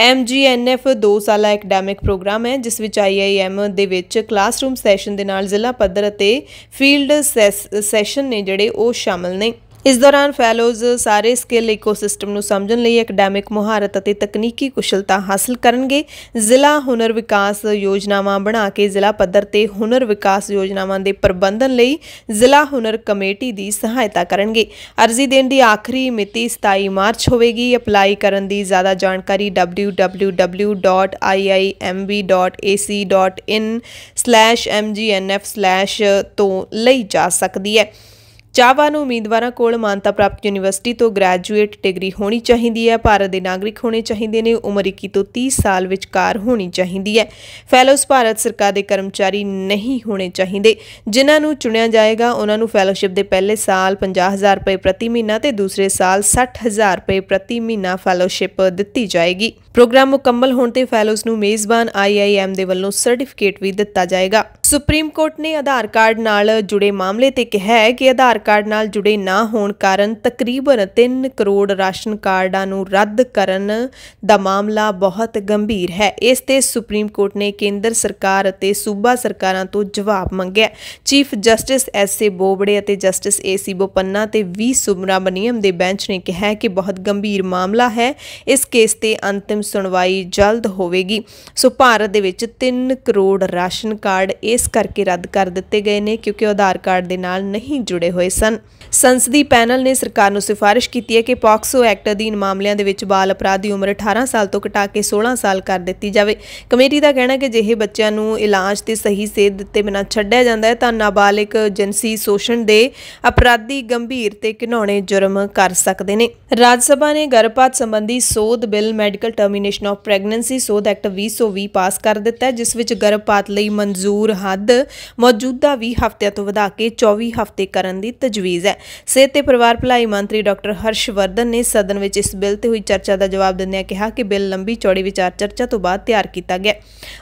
MGNF 2 ਸਾਲਾ ਐਕੈਡੈਮਿਕ ਪ੍ਰੋਗਰਾਮ ਹੈ, ਜਿਸ ਵਿੱਚ IIM ਦੇ ਵਿੱਚ ਕਲਾਸਰੂਮ ਸੈਸ਼ਨ ਦੇ ਨਾਲ ਜ਼ਿਲ੍ਹਾ ਪੱਧਰ ਅਤੇ ਫੀਲਡ ਸੈਸ਼ਨ ਨੇ ਜਿਹੜੇ ਉਹ ਸ਼ਾਮਲ ਨੇ। ਇਸ ਦੌਰਾਨ ਫੈਲੋਜ਼ ਸਾਰੇ ਸਕਿੱਲ ਇਕੋਸਿਸਟਮ ਨੂੰ ਸਮਝਣ ਲਈ ਐਕੈਡੈਮਿਕ ਮੁਹਾਰਤ ਅਤੇ ਤਕਨੀਕੀ ਕੁਸ਼ਲਤਾ ਹਾਸਲ ਕਰਨਗੇ। ਜ਼ਿਲ੍ਹਾ ਹੁਨਰ ਵਿਕਾਸ ਯੋਜਨਾਵਾਂ ਬਣਾ ਕੇ ਜ਼ਿਲ੍ਹਾ ਪੱਧਰ ਤੇ ਹੁਨਰ ਵਿਕਾਸ ਯੋਜਨਾਵਾਂ ਦੇ ਪ੍ਰਬੰਧਨ ਲਈ ਜ਼ਿਲ੍ਹਾ ਹੁਨਰ ਕਮੇਟੀ ਦੀ ਸਹਾਇਤਾ ਕਰਨਗੇ। ਅਰਜ਼ੀ ਦੇਣ ਦੀ ਆਖਰੀ ਮਿਤੀ 27 ਮਾਰਚ ਹੋਵੇਗੀ। ਅਪਲਾਈ ਕਰਨ ਦੀ ਜ਼ਿਆਦਾ ਜਾਣਕਾਰੀ www.iimb.ac.in/mgnf/ ਤੋਂ ਲਈ ਜਾ ਸਕਦੀ ਹੈ। ਚਾਹਵਾਨ ਉਮੀਦਵਾਰਾਂ ਕੋਲ ਮਾਨਤਾ ਪ੍ਰਾਪਤ ਯੂਨੀਵਰਸਿਟੀ ਤੋਂ ਗ੍ਰੈਜੂਏਟ ਡਿਗਰੀ ਹੋਣੀ ਚਾਹੀਦੀ ਹੈ। ਭਾਰਤ ਦੇ ਨਾਗਰਿਕ ਹੋਣੇ ਚਾਹੀਦੇ ਨੇ। ਉਮਰ 21 ਤੋਂ 30 ਸਾਲ ਵਿਚਕਾਰ ਹੋਣੀ ਚਾਹੀਦੀ ਹੈ। ਫੈਲੋਜ਼ ਭਾਰਤ ਸਰਕਾਰ ਦੇ ਕਰਮਚਾਰੀ ਨਹੀਂ ਹੋਣੇ ਚਾਹੀਦੇ। ਜਿਨ੍ਹਾਂ ਨੂੰ ਚੁਣਿਆ ਜਾਏਗਾ ਉਹਨਾਂ ਨੂੰ ਫੈਲੋਸ਼ਿਪ ਦੇ ਪਹਿਲੇ ਸਾਲ 50,000 ਰੁਪਏ ਪ੍ਰਤੀ ਮਹੀਨਾ ਤੇ ਦੂਸਰੇ ਸਾਲ 60,000 ਰੁਪਏ ਪ੍ਰਤੀ ਮਹੀਨਾ ਫੈਲੋਸ਼ਿਪ ਦਿੱਤੀ ਜਾਏਗੀ। ਪ੍ਰੋਗਰਾਮ ਮੁਕੰਮਲ ਹੋਣ ਤੇ ਫੈਲੋਜ਼ ਨੂੰ ਮੇਜ਼ਬਾਨ IIM ਦੇ ਵੱਲੋਂ ਸਰਟੀਫਿਕੇਟ ਵੀ ਦਿੱਤਾ ਜਾਏਗਾ। ਸੁਪਰੀਮ ਕੋਰਟ ਨੇ ਆਧਾਰ ਕਾਰਡ ਨਾਲ ਜੁੜੇ ਮਾਮਲੇ ਤੇ ਕਿਹਾ ਹੈ ਕਿ ਆਧਾਰ ਕਾਰਡ ਨਾਲ ਜੁੜੇ ਨਾ ਹੋਣ ਕਾਰਨ ਤਕਰੀਬਨ 3 ਕਰੋੜ ਰਾਸ਼ਨ ਕਾਰਡਾਂ ਨੂੰ ਰੱਦ ਕਰਨ ਦਾ ਮਾਮਲਾ ਬਹੁਤ ਗੰਭੀਰ ਹੈ। ਇਸ ਤੇ ਸੁਪਰੀਮ ਕੋਰਟ ਨੇ ਕੇਂਦਰ ਸਰਕਾਰ ਅਤੇ ਸੂਬਾ ਸਰਕਾਰਾਂ ਤੋਂ ਜਵਾਬ ਮੰਗਿਆ। ਚੀਫ ਜਸਟਿਸ SA ਬੋਬੜੇ ਅਤੇ ਜਸਟਿਸ AC ਬੋਪੰਨਾ ਤੇ V ਸੁਬਰਾਮਨੀਅਮ ਦੇ ਬੈਂਚ ਨੇ ਕਿਹਾ ਕਿ ਬਹੁਤ ਗੰਭੀਰ ਮਾਮਲਾ ਹੈ। ਇਸ ਕੇਸ ਤੇ ਅੰਤਿਮ ਸੁਣਵਾਈ ਜਲਦ ਹੋਵੇਗੀ। ਸੋ ਭਾਰਤ ਦੇ ਵਿੱਚ 3 ਕਰੋੜ ਰਾਸ਼ਨ ਕਾਰਡ ਇਸ ਕਰਕੇ ਰੱਦ ਕਰ ਦਿੱਤੇ ਗਏ ਨੇ ਕਿਉਂਕਿ ਆਧਾਰ ਕਾਰਡ ਦੇ ਨਾਲ ਨਹੀਂ ਜੁੜੇ ਹੋਏ ਸਨ। ਸੰਸਦੀ ਪੈਨਲ ਨੇ ਸਰਕਾਰ ਨੂੰ ਸਿਫਾਰਿਸ਼ ਕੀਤੀ ਹੈ ਕਿ ਪੌਕਸੋ ਐਕਟ ਅਧੀਨ ਮਾਮਲਿਆਂ ਦੇ ਵਿੱਚ ਬਾਲ ਅਪਰਾਧ ਦੀ ਉਮਰ 18 ਸਾਲ ਤੋਂ ਘਟਾ ਕੇ 16 ਸਾਲ ਕਰ ਦਿੱਤੀ ਜਾਵੇ। ਕਮੇਟੀ ਦਾ ਕਹਿਣਾ ਹੈ ਕਿ ਜਿਹੇ ਬੱਚਿਆਂ ਨੂੰ ਇਲਾਜ ਤੇ ਸਹੀ ਸੇਧ ਦਿੱਤੇ ਬਿਨਾਂ ਛੱਡਿਆ ਜਾਂਦਾ ਹੈ ਤਾਂ ਨਾਬਾਲਿਗ ਜਿਨਸੀ ਸ਼ੋਸ਼ਣ ਦੇ ਅਪਰਾਧੀ ਗੰਭੀਰ ਤੇ ਘਿਨਾਉਣੇ ਜੁਰਮ ਕਰ ਸਕਦੇ ਨੇ। ਰਾਜ ਸਭਾ ਨੇ ਗਰਭਪਾਤ ਸੰਬੰਧੀ ਸੋਧ bill medical termination of pregnancy ਸੋਧ ਐਕਟ 2020 ਪਾਸ ਕਰ ਦਿੱਤਾ ਹੈ, ਜਿਸ ਵਿੱਚ ਗਰਭਪਾਤ ਲਈ ਮਨਜ਼ੂਰ ਹੱਦ ਮੌਜੂਦਾ 20 ਹਫ਼ਤਿਆਂ ਤੋਂ ਵਧਾ ਕੇ 24 ਹਫ਼ਤੇ ਕਰਨ ਦੀ ਤਜਵੀਜ਼ ਹੈ। ਸਿਹਤ ਤੇ ਪਰਿਵਾਰ ਭਲਾਈ ਮੰਤਰੀ ਡਾਕਟਰ ਹਰਸ਼ਵਰਧਨ ਨੇ ਸਦਨ ਵਿੱਚ ਇਸ ਬਿੱਲ ਤੇ ਹੋਈ ਚਰਚਾ ਦਾ ਜਵਾਬ ਦਿੰਦਿਆਂ ਕਿਹਾ ਕਿ ਬਿੱਲ ਲੰਬੀ ਚੌੜੀ ਵਿਚਾਰ ਚਰਚਾ ਤੋਂ ਬਾਅਦ ਤਿਆਰ ਕੀਤਾ ਗਿਆ।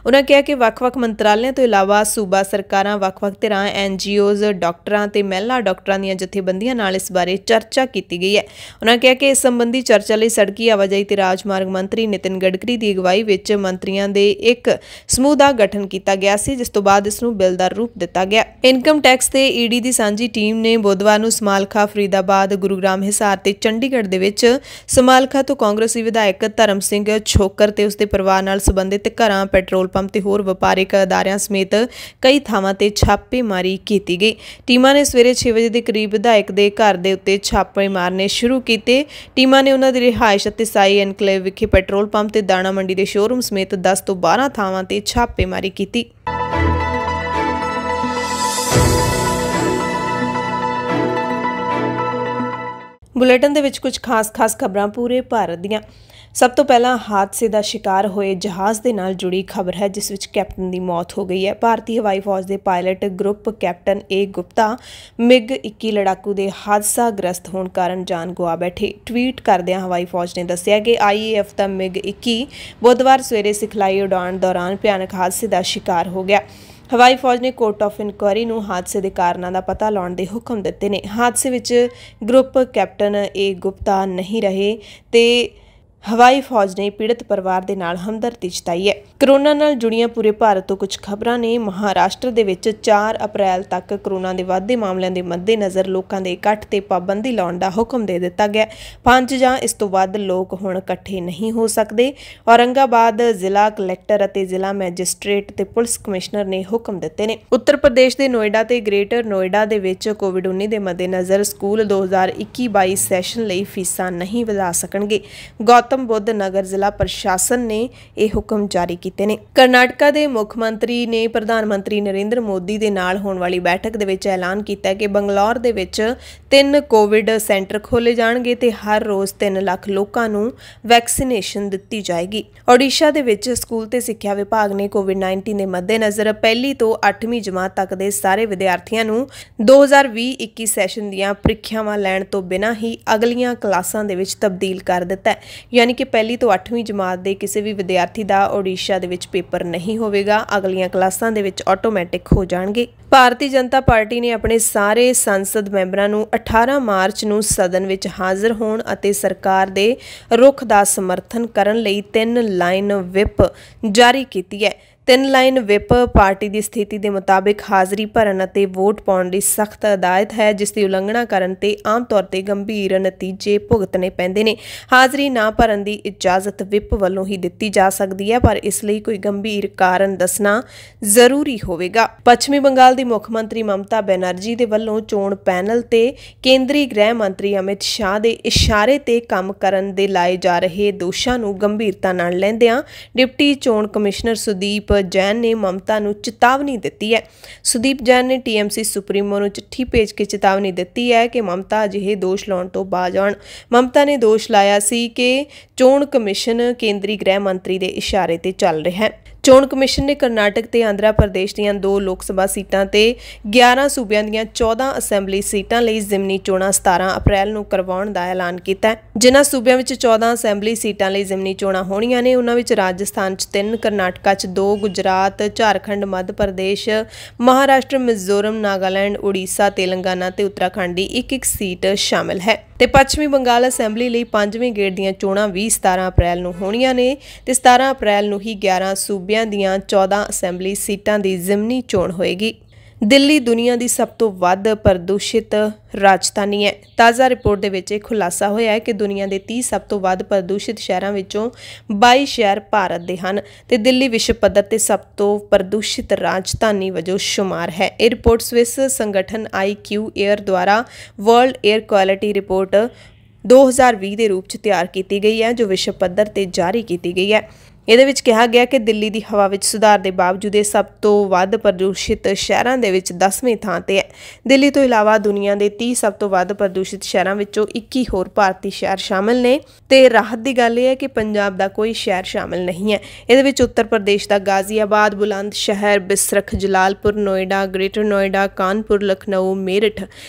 ਉਹਨਾਂ ਕਿਹਾ ਕਿ ਵੱਖ-ਵੱਖ ਮੰਤਰਾਲਿਆਂ ਤੋਂ ਇਲਾਵਾ ਸੂਬਾ ਸਰਕਾਰਾਂ, ਵੱਖ-ਵੱਖ ਧਿਰਾਂ, NGOs, ਡਾਕਟਰਾਂ ਤੇ ਮਹਿਲਾ ਡਾਕਟਰਾਂ ਦੀਆਂ ਜਥੇਬੰਦੀਆਂ ਨਾਲ ਇਸ ਬਾਰੇ ਚਰਚਾ ਕੀਤੀ ਗਈ ਹੈ। ਉਹਨਾਂ ਕਿਹਾ ਕਿ ਇਸ ਸੰਬੰਧੀ ਚਰਚਾ ਲਈ ਸੜਕੀ ਆਵਾਜਾਈ ਤੇ ਰਾਜਮਾਰਗ ਮੰਤਰੀ ਨਿਤਿਨ ਗਡਕਰੀ ਦੀ ਅਗਵਾਈ ਵਿੱਚ ਮੰਤਰੀਆਂ ਦੇ ਇੱਕ ਸਮੂਹ ਦਾ ਗਠਨ ਕੀਤਾ ਗਿਆ ਸੀ, ਜਿਸ ਤੋਂ ਬਾਅਦ सिफारिश ਨੂੰ ਬਿੱਲ ਦਾ ਰੂਪ ਦਿੱਤਾ ਗਿਆ। ਇਨਕਮ ਟੈਕਸ ਤੇ ਈਡੀ ਦੀ ਸਾਂਝੀ ਟੀਮ ਨੇ ਬੁੱਧਵਾਰ ਨੂੰ ਸਮਾਲਖਾ, ਫਰੀਦਾਬਾਦ, ਗੁਰੂਗ੍ਰਾਮ, ਹਿਸਾਰ ਤੇ ਚੰਡੀਗੜ੍ਹ ਦੇ ਵਿੱਚ ਸਮਾਲਖਾ ਤੋਂ ਕਾਂਗਰਸੀ ਵਿਧਾਇਕ ਧਰਮ ਸਿੰਘ ਛੋਕਰ ਤੇ ਉਸਦੇ ਪਰਿਵਾਰ ਨਾਲ ਸੰਬੰਧਿਤ ਘਰਾਂ, ਪੈਟਰੋਲ ਪੰਪ ਤੇ ਹੋਰ ਵਪਾਰਿਕ ਅਦਾਰਿਆਂ ਸਮੇਤ ਕਈ ਥਾਵਾਂ ਤੇ ਛਾਪੇਮਾਰੀ ਕੀਤੀ ਗਈ। ਟੀਮਾਂ ਨੇ ਸਵੇਰੇ 6 ਵਜੇ ਦੇ ਕਰੀਬ ਵਿਧਾਇਕ ਦੇ ਘਰ ਦੇ ਉੱਤੇ ਛਾਪੇ ਮਾਰਨੇ ਸ਼ੁਰੂ ਕੀਤੇ। ਟੀਮਾਂ ਨੇ ਉਹਨਾਂ ਦੀ ਰਿਹਾਇਸ਼ ਅਤੇ ਸਾਈ ਐਨਕਲੇਵ ਵਿਖੇ ਪੈਟਰੋਲ ਪੰਪ ਤੇ ਦਾਣਾ ਮੰਡੀ ਦੇ ਸ਼ੋਰੂਮ ਸਮੇਤ 10 ਤੋਂ 12 ਥਾਵਾਂ ਤੇ ਛਾਪੇਮਾਰੀ ਕੀਤੀ। बुलेटिन दे विच कुछ खास खबरां पूरे भारत दीआं। सब तो पहला हादसे का शिकार होए जहाज़ के नाल जुड़ी खबर है, जिस विच कैप्टन की मौत हो गई है। भारतीय हवाई फौज के पायलट ग्रुप कैप्टन ए गुप्ता MiG-21 लड़ाकू के हादसाग्रस्त होने कारण जान गवा बैठे। ट्वीट करदिआं हवाई फौज ने दस्सिया कि IAF का MiG-21 बुधवार सवेरे सिखलाई उड़ान दौरान भयानक हादसे का शिकार हो गया। हवाई फौज ने कोर्ट ऑफ इनकुआरी नूं हादसे के कारणों का पता लाने के हुक्म दिते ने। हादसे विच ग्रुप कैप्टन ए गुप्ता नहीं रहे ते हवाई फौज ने पीड़ित परिवार के नाल हमदर्दी जताई है। कोरोना नाल जुड़ियां पूरे भारत तो कुछ खबरां ने। महाराष्ट्र दे विच 4 अप्रैल तक कोरोना के वधदे मामलों के मद्देनज़र लोगों के इकट्ठ ते पाबंदी लाने का हुक्म दे दिता गया। 5 जां इस तो वध लोग हुण इकट्ठे नहीं हो सकते। औरंगाबाद जिला कलैक्टर और जिला मैजिस्ट्रेट ते पुलिस कमिश्नर ने हुक्म दिते ने। उत्तर प्रदेश के नोएडा ते ग्रेटर नोएडा दे विच कोविड-19 के मद्देनज़र स्कूल 2021-22 सैशन लई फीसां नहीं वधा सकणगे। गौतम बुद्ध नगर जिला प्रशासन ने यह हुक्म जारी किए ने। कर्नाटका के मुख्यमंत्री ने प्रधानमंत्री नरेंद्र मोदी के नाल होने वाली बैठक दे विच ऐलान किया कि बंगलौर दे विच 3 कोविड सेंटर खोले जाणगे ते हर रोज़ 3 लाख लोगों नूं वैक्सीनेशन दित्ती जाएगी। ओडिशा दे विच स्कूल ते सिक्ख्या विभाग ने कोविड-19 के मद्देनज़र 1वीं तो 8वीं जमात तक के सारे विद्यार्थियों नूं 2020-21 सैशन दीआं ਪ੍ਰੀਖਿਆਵਾਂ लैण तो बिना ही अगलियां क्लासां दे विच तब्दील कर दिता है। यानी कि 1वीं तो 8वीं जमात के किसी भी विद्यार्थी का ओडिशा दे विच पेपर नहीं होवेगा। अगलियां क्लासां दे विच ऑटोमैटिक हो जाणगे। भारतीय जनता पार्टी ने अपने सारे संसद मैंबरां नूं 18 मार्च नूं सदन विच हाज़र होण अते सरकार दे रुख दा समर्थन करन लई 3 लाइन विप जारी कीती है। 3 लाइन विप पार्टी की स्थिति के मुताबिक हाज़री भरन अते वोट पाउण दी सख्त हदायत है, जिसकी उलंघना करन ते आम तौर पर गंभीर नतीजे भुगतने पैंदे ने। हाज़री ना भरन की इजाजत विप वालों ही दित्ती जा सकती है, पर इसलिए कोई गंभीर कारण दसना जरूरी होवेगा। पश्चिमी बंगाल की मुख्यमंत्री ममता बनर्जी दे वल्लों चोण पैनल ते केंद्रीय गृह मंत्री अमित शाह के इशारे ते काम करन दे लाए जा रहे दोषां नूं गंभीरता नाल लैंदिआं डिप्टी चोण कमिश्नर सुदीप जैन ने ममता नूं चेतावनी दी है। सुदीप जैन ने TMC सुप्रीमो नूं चिट्ठी भेज के चेतावनी दी है कि ममता अजिहे दोष लाउण तो बाज आउण। ममता ने दोष लाया सी कि चोण कमिशन केंद्रीय गृह मंत्री के इशारे ते चल रहा है। चोण कमिशन ने कर्नाटक ते आंध्र प्रदेश दीआं 2 लोक सभा सीटां ते 11 सूबियां दीआं 14 असैंबली सीटां लई जिमनी चोणां 17 अप्रैल नूं करवाउण दा ऐलान कीता है। जिन्हां सूबियां विच 14 असैंबली सीटां लई जिमनी चोणां होणीआं ने, उन्हां विच राजस्थान च 3, कर्नाटका च 2, गुजरात, झारखंड, मध्य प्रदेश, महाराष्ट्र, मिजोरम, नागालैंड, उड़ीसा, तेलंगाना ते उत्तराखंड दी 1-1 सीट शामिल है। ते पश्चिमी बंगाल असैंबली लई 5वें गेड़ दीआं चोणां 17 अप्रैल नूं होणीआं ने ते 17 अप्रैल नूं ही 11 सूबियां दीआं 14 असैंबली सीटां दी जिमनी चोण होएगी। दिल्ली दुनिया की सब तो वध प्रदूषित राजधानी है। ताज़ा रिपोर्ट दे विच खुलासा होया है कि दुनिया के 30 सब तो वध प्रदूषित शहरों विचों 22 शहर भारत दे हन ते दिल्ली विश्व पद्धर ते सब तो प्रदूषित राजधानी वजों शुमार है। यह रिपोर्ट स्विस संगठन IQ एयर द्वारा वर्ल्ड एयर क्वालिटी रिपोर्ट 2020 के रूप में तैयार की गई है, जो विश्व पद्धर ते जारी की गई है। ਇਹਦੇ ਵਿੱਚ ਕਿਹਾ ਗਿਆ ਕਿ ਦਿੱਲੀ ਦੀ ਹਵਾ ਵਿੱਚ ਸੁਧਾਰ ਦੇ ਬਾਵਜੂਦ ਇਹ ਸਭ ਤੋਂ ਵੱਧ ਪ੍ਰਦੂਸ਼ਿਤ ਸ਼ਹਿਰਾਂ ਦੇ ਵਿੱਚ 10ਵੀਂ ਥਾਂ ਤੇ ਹੈ। ਦਿੱਲੀ ਤੋਂ ਇਲਾਵਾ ਦੁਨੀਆ ਦੇ 30 ਸਭ ਤੋਂ ਵੱਧ ਪ੍ਰਦੂਸ਼ਿਤ ਸ਼ਹਿਰਾਂ ਵਿੱਚੋਂ 21 ਹੋਰ ਭਾਰਤੀ ਸ਼ਹਿਰ ਸ਼ਾਮਲ ਨੇ ਤੇ ਰਾਹਤ ਦੀ ਗੱਲ ਇਹ ਹੈ ਕਿ ਪੰਜਾਬ ਦਾ ਕੋਈ ਸ਼ਹਿਰ ਸ਼ਾਮਲ ਨਹੀਂ ਹੈ। ਇਹਦੇ ਵਿੱਚ ਉੱਤਰ ਪ੍ਰਦੇਸ਼ ਦਾ ਗਾਜ਼ੀਆਬਾਦ, ਬੁਲੰਦ ਸ਼ਹਿਰ, ਬਿਸਰਖ, ਜਲਾਲਪੁਰ, ਨੋਇਡਾ, ਗ੍ਰੇਟਰ ਨੋਇਡਾ, ਕਾਨਪੁਰ, ਲਖਨਊ, ਮੇਰਠ,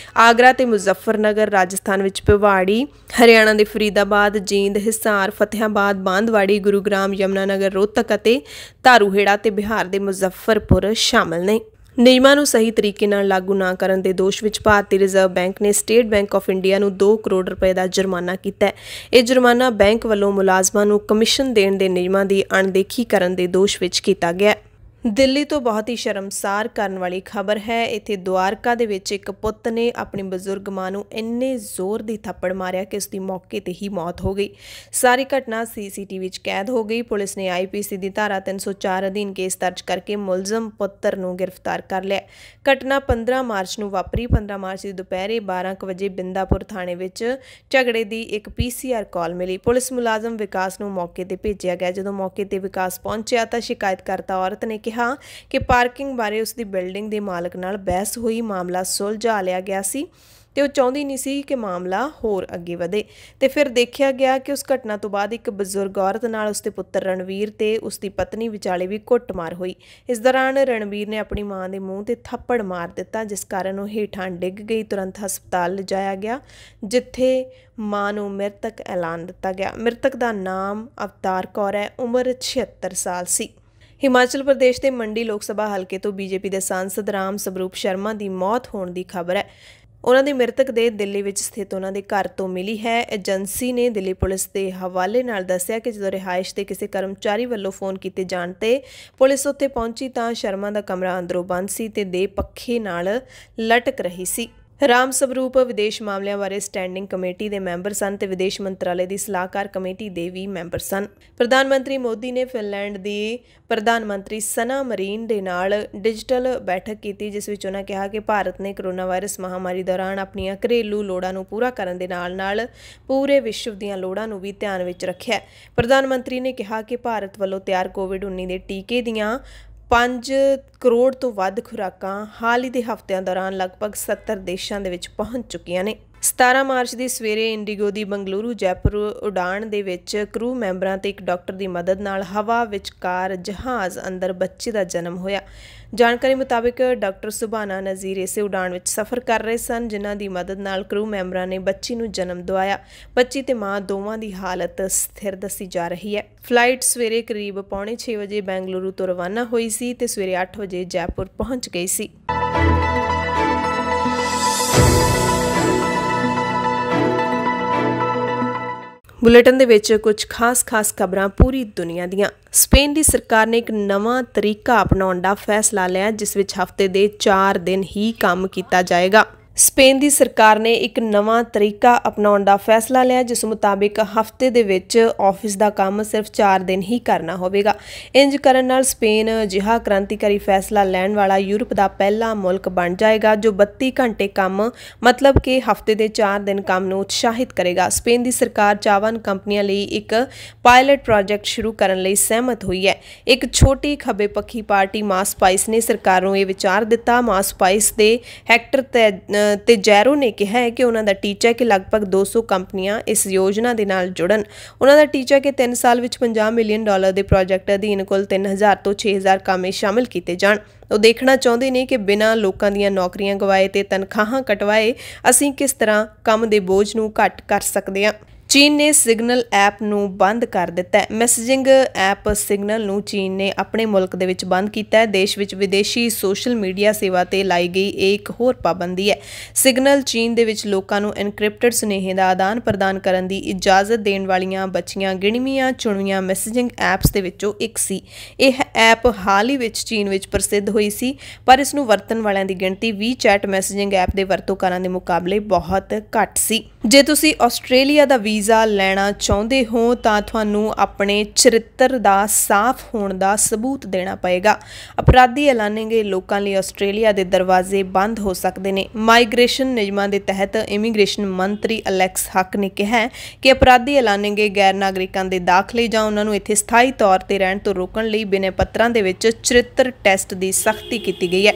ਆਗਰਾ ਤੇ ਮੁਜ਼ੱਫਰਨਗਰ, ਰਾਜਸਥਾਨ ਵਿੱਚ ਭਿਵਾੜੀ, ਹਰਿਆਣਾ ਦੇ ਫਰੀਦਾਬਾਦ, ਜੀਂਦ, ਹਿਸਾਰ, ਫਤਿਹਾਬਾਦ, ਬਾਂਦਵਾੜੀ, ਗੁਰੂਗ੍ਰਾਮ, यमुनानगर, रोहतक ਅਤੇ ਧਾਰੂਹੇੜਾ ਤੇ ਬਿਹਾਰ ਦੇ ਮੁਜ਼ੱਫਰਪੁਰ ਸ਼ਾਮਲ ਨੇ। ਨਿਯਮਾਂ ਨੂੰ ਸਹੀ ਤਰੀਕੇ ਨਾਲ ਲਾਗੂ ਨਾ ਕਰਨ ਦੇ ਦੋਸ਼ ਵਿੱਚ ਭਾਰਤੀ ਰਿਜ਼ਰਵ ਬੈਂਕ ਨੇ ਸਟੇਟ ਬੈਂਕ ਆਫ ਇੰਡੀਆ ਨੂੰ 2 ਕਰੋੜ ਰੁਪਏ ਦਾ ਜੁਰਮਾਨਾ ਕੀਤਾ ਹੈ। ਇਹ ਜੁਰਮਾਨਾ ਬੈਂਕ ਵੱਲੋਂ ਮੁਲਾਜ਼ਮਾਂ ਨੂੰ ਕਮਿਸ਼ਨ ਦੇਣ ਦੇ ਨਿਯਮਾਂ ਦੀ ਅਣਦੇਖੀ ਕਰਨ ਦੇ ਦੋਸ਼ ਵਿੱਚ ਕੀਤਾ ਗਿਆ ਹੈ। ਦਿੱਲੀ ਤੋਂ ਬਹੁਤ ਹੀ ਸ਼ਰਮਸਾਰ ਕਰਨ ਵਾਲੀ ਖਬਰ ਹੈ। ਇੱਥੇ ਦੁਆਰਕਾ ਦੇ ਵਿੱਚ ਇੱਕ ਪੁੱਤ ਨੇ ਆਪਣੀ ਬਜ਼ੁਰਗ ਮਾਂ ਨੂੰ ਇੰਨੇ ਜ਼ੋਰ ਦੀ ਥੱਪੜ ਮਾਰਿਆ ਕਿ ਉਸ ਦੀ ਮੌਕੇ ਤੇ ਹੀ ਮੌਤ ਹੋ ਗਈ। ਸਾਰੀ ਘਟਨਾ ਸੀਸੀਟੀਵੀ 'ਚ ਕੈਦ ਹੋ ਗਈ। ਪੁਲਿਸ ਨੇ ਆਈਪੀਸੀ ਦੀ ਧਾਰਾ 304 ਅਧੀਨ ਕੇਸ ਦਰਜ ਕਰਕੇ ਮੁਲਜ਼ਮ ਪੁੱਤਰ ਨੂੰ ਗ੍ਰਿਫਤਾਰ ਕਰ ਲਿਆ। ਘਟਨਾ 15 ਮਾਰਚ ਨੂੰ ਵਾਪਰੀ। 15 ਮਾਰਚ ਦੀ ਦੁਪਹਿਰੇ 12 ਵਜੇ ਬਿੰਦਾਪੁਰ ਥਾਣੇ ਵਿੱਚ ਝਗੜੇ ਦੀ ਇੱਕ ਪੀਸੀਆਰ ਕਾਲ ਮਿਲੀ। ਪੁਲਿਸ ਮੁਲਾਜ਼ਮ ਵਿਕਾਸ ਨੂੰ ਮੌਕੇ ਤੇ ਭੇਜਿਆ ਗਿਆ। ਜਦੋਂ ਮੌਕੇ ਤੇ ਵਿਕਾਸ ਪਹੁੰਚਿਆ ਤਾਂ ਸ਼ਿਕਾਇਤਕਰਤਾ ਔਰਤ ਨੇ ਕਿਹਾ कि पार्किंग बारे उसकी बिल्डिंग के मालक नाल बहस हुई। मामला सुलझा लिया गया सी ते वो चाहती नहीं सी कि मामला होर अगे वधे। ते फिर देखा गया कि उस घटना तो बाद एक बजुर्ग औरत नाल उसके पुत्र रणवीर ते उसकी पत्नी विचाले भी कुटमार हुई। इस दौरान रणवीर ने अपनी मां के मूँह ते थप्पड़ मार दिता, जिस कारण वो हेठां डिग गई। तुरंत हस्पताल लिजाया गया, जिथे मां नूं मृतक ऐलान दिता गया। मृतक का नाम अवतार कौर है, उम्र 76 साल सी। हिमाचल प्रदेश के मंडी लोक सभा हल्के तो बीजेपी के सांसद राम स्वरूप शर्मा की मौत होने की खबर है। उन्होंने मृतक दे दिल्ली विच स्थित उन्होंने घर तो मिली है। एजेंसी ने दिल्ली पुलिस के हवाले नाल दस्सिया कि जो रिहाइश के किसी कर्मचारी वालों फोन किए जाण ते पुलिस उत्थे पहुंची तां शर्मा का कमरा अंदरों बंद सी ते देह पखे नाल लटक रही सी। राम स्वरूप विदेश मामलों बारे स्टैंडिंग कमेटी के मैंबर सन ते विदेश मंत्रालय की सलाहकार कमेटी के भी मैंबर सन। प्रधानमंत्री मोदी ने फिनलैंड की प्रधानमंत्री सना मरीन दे नाल डिजिटल बैठक की, जिस विच उन्होंने कहा कि भारत ने कोरोना वायरस महामारी दौरान अपन घरेलू लोड़ां नूं पूरा करन दे नाल नाल पूरे विश्व दीआं लोड़ां नूं भी ध्यान विच रखिया। प्रधानमंत्री ने कहा कि भारत वालों तैयार कोविड-19 के टीके दीआं 5 करोड़ तो वध खुराकां हाल ही के हफ्तिਆਂ दौरान लगभग 70 देशों के विच पहुंच चुकियां ने। 17 मार्च की सवेरे इंडिगो की बंगलुरू जयपुर उड़ान दे विच क्रू मैंबरां ते एक डॉक्टर की मदद नाल हवा विचकार जहाज़ अंदर बच्चे का जन्म होया। जानकारी मुताबिक डॉक्टर सुभाना नज़ीर इस उड़ान विच सफ़र कर रहे सन, जिन्हां दी मदद नाल क्रू मैंबरां ने बच्ची नूं जन्म दवाया। बच्ची ते मां दोवां दी हालत स्थिर दसी जा रही है। फ्लाइट सवेरे करीब 5:45 बजे बेंगलुरू तो रवाना हुई सी ते सवेरे 8 बजे जयपुर पहुंच गई सी। बुलेटिन दे विच कुछ खास खबरां पूरी दुनिया दियां। स्पेन की सरकार ने एक नवा तरीका अपनाउण दा फैसला लिया, जिस विच हफ्ते दे 4 दिन ही काम किया जाएगा। स्पेन की सरकार ने एक नवा तरीका अपनाउण दा फैसला लिया, जिस मुताबिक हफ्ते दे विच ऑफिस का काम सिर्फ 4 दिन ही करना होवेगा। इंज करन नाल स्पेन अजिहा क्रांतिकारी फैसला लैण वाला यूरोप का पहला मुल्क बन जाएगा जो 32 घंटे काम मतलब कि हफ्ते के 4 दिन काम नूं उत्साहित करेगा। स्पेन की सरकार चावन कंपनियां लई एक पायलट प्रोजेक्ट शुरू करने लई सहमत हुई है। एक छोटी खब्बे पक्षी पार्टी मासपाइस ने सरकार नूं यह विचार दिता। मासपाइस के हैक्टर तेजैरो ने कहा है कि उन्होंने टीचा है कि लगभग 200 कंपनियां इस योजना के नाल जुड़न। उन्होंने टीचा कि 3 साल में $50 मिलियन के प्रोजेक्ट अधीन कुल 3000 तो 6000 काम शामिल किए जाण। वो देखना चाहते हैं कि बिना लोगों दी नौकरियां गवाए ते तनख्वाहां कटवाए असीं किस तरह काम के बोझ नूं घट कर सकते हैं। चीन ने सिग्नल ऐप नूं बंद कर दिता है। मैसेजिंग ऐप सिग्नल नूं चीन ने अपने मुल्क दे विच बंद किया है। देश विच विदेशी सोशल मीडिया सेवा ते लाई गई एक होर पाबंदी है। सिग्नल चीन दे विच लोकां नूं एनक्रिप्टेड सुनेहे दा आदान प्रदान करन दी इजाजत देण वालियां बचियां गिणवीआं चुणवीआं मैसेजिंग ऐप्स दे विचों एक सी। यह ऐप हाल ही विच चीन विच प्रसिद्ध हुई सी, पर इस नूं वरतण वालियां दी गिणती WeChat मैसेजिंग ऐप दे वरतोकारां दे मुकाबले बहुत घट सी। जे तुसीं आस्ट्रेलिया दा वीज़ा लेना चाहते हो तो तुहानू अपने चरित्र का साफ होने का सबूत देना पएगा। अपराधी ऐलाने गए लोगों लिए आस्ट्रेलिया के दरवाजे बंद हो सकते हैं। माइग्रेशन नियमों के तहत इमीग्रेशन मंत्री एलेक्स हक ने कहा है कि अपराधी ऐलाने गए गैर नागरिकों के दाखले जां उन्होंने इत्थे स्थाई तौर पर रहने तो रोकने लई बिना पत्रां दे विच चरित्र टेस्ट की सख्ती की गई है।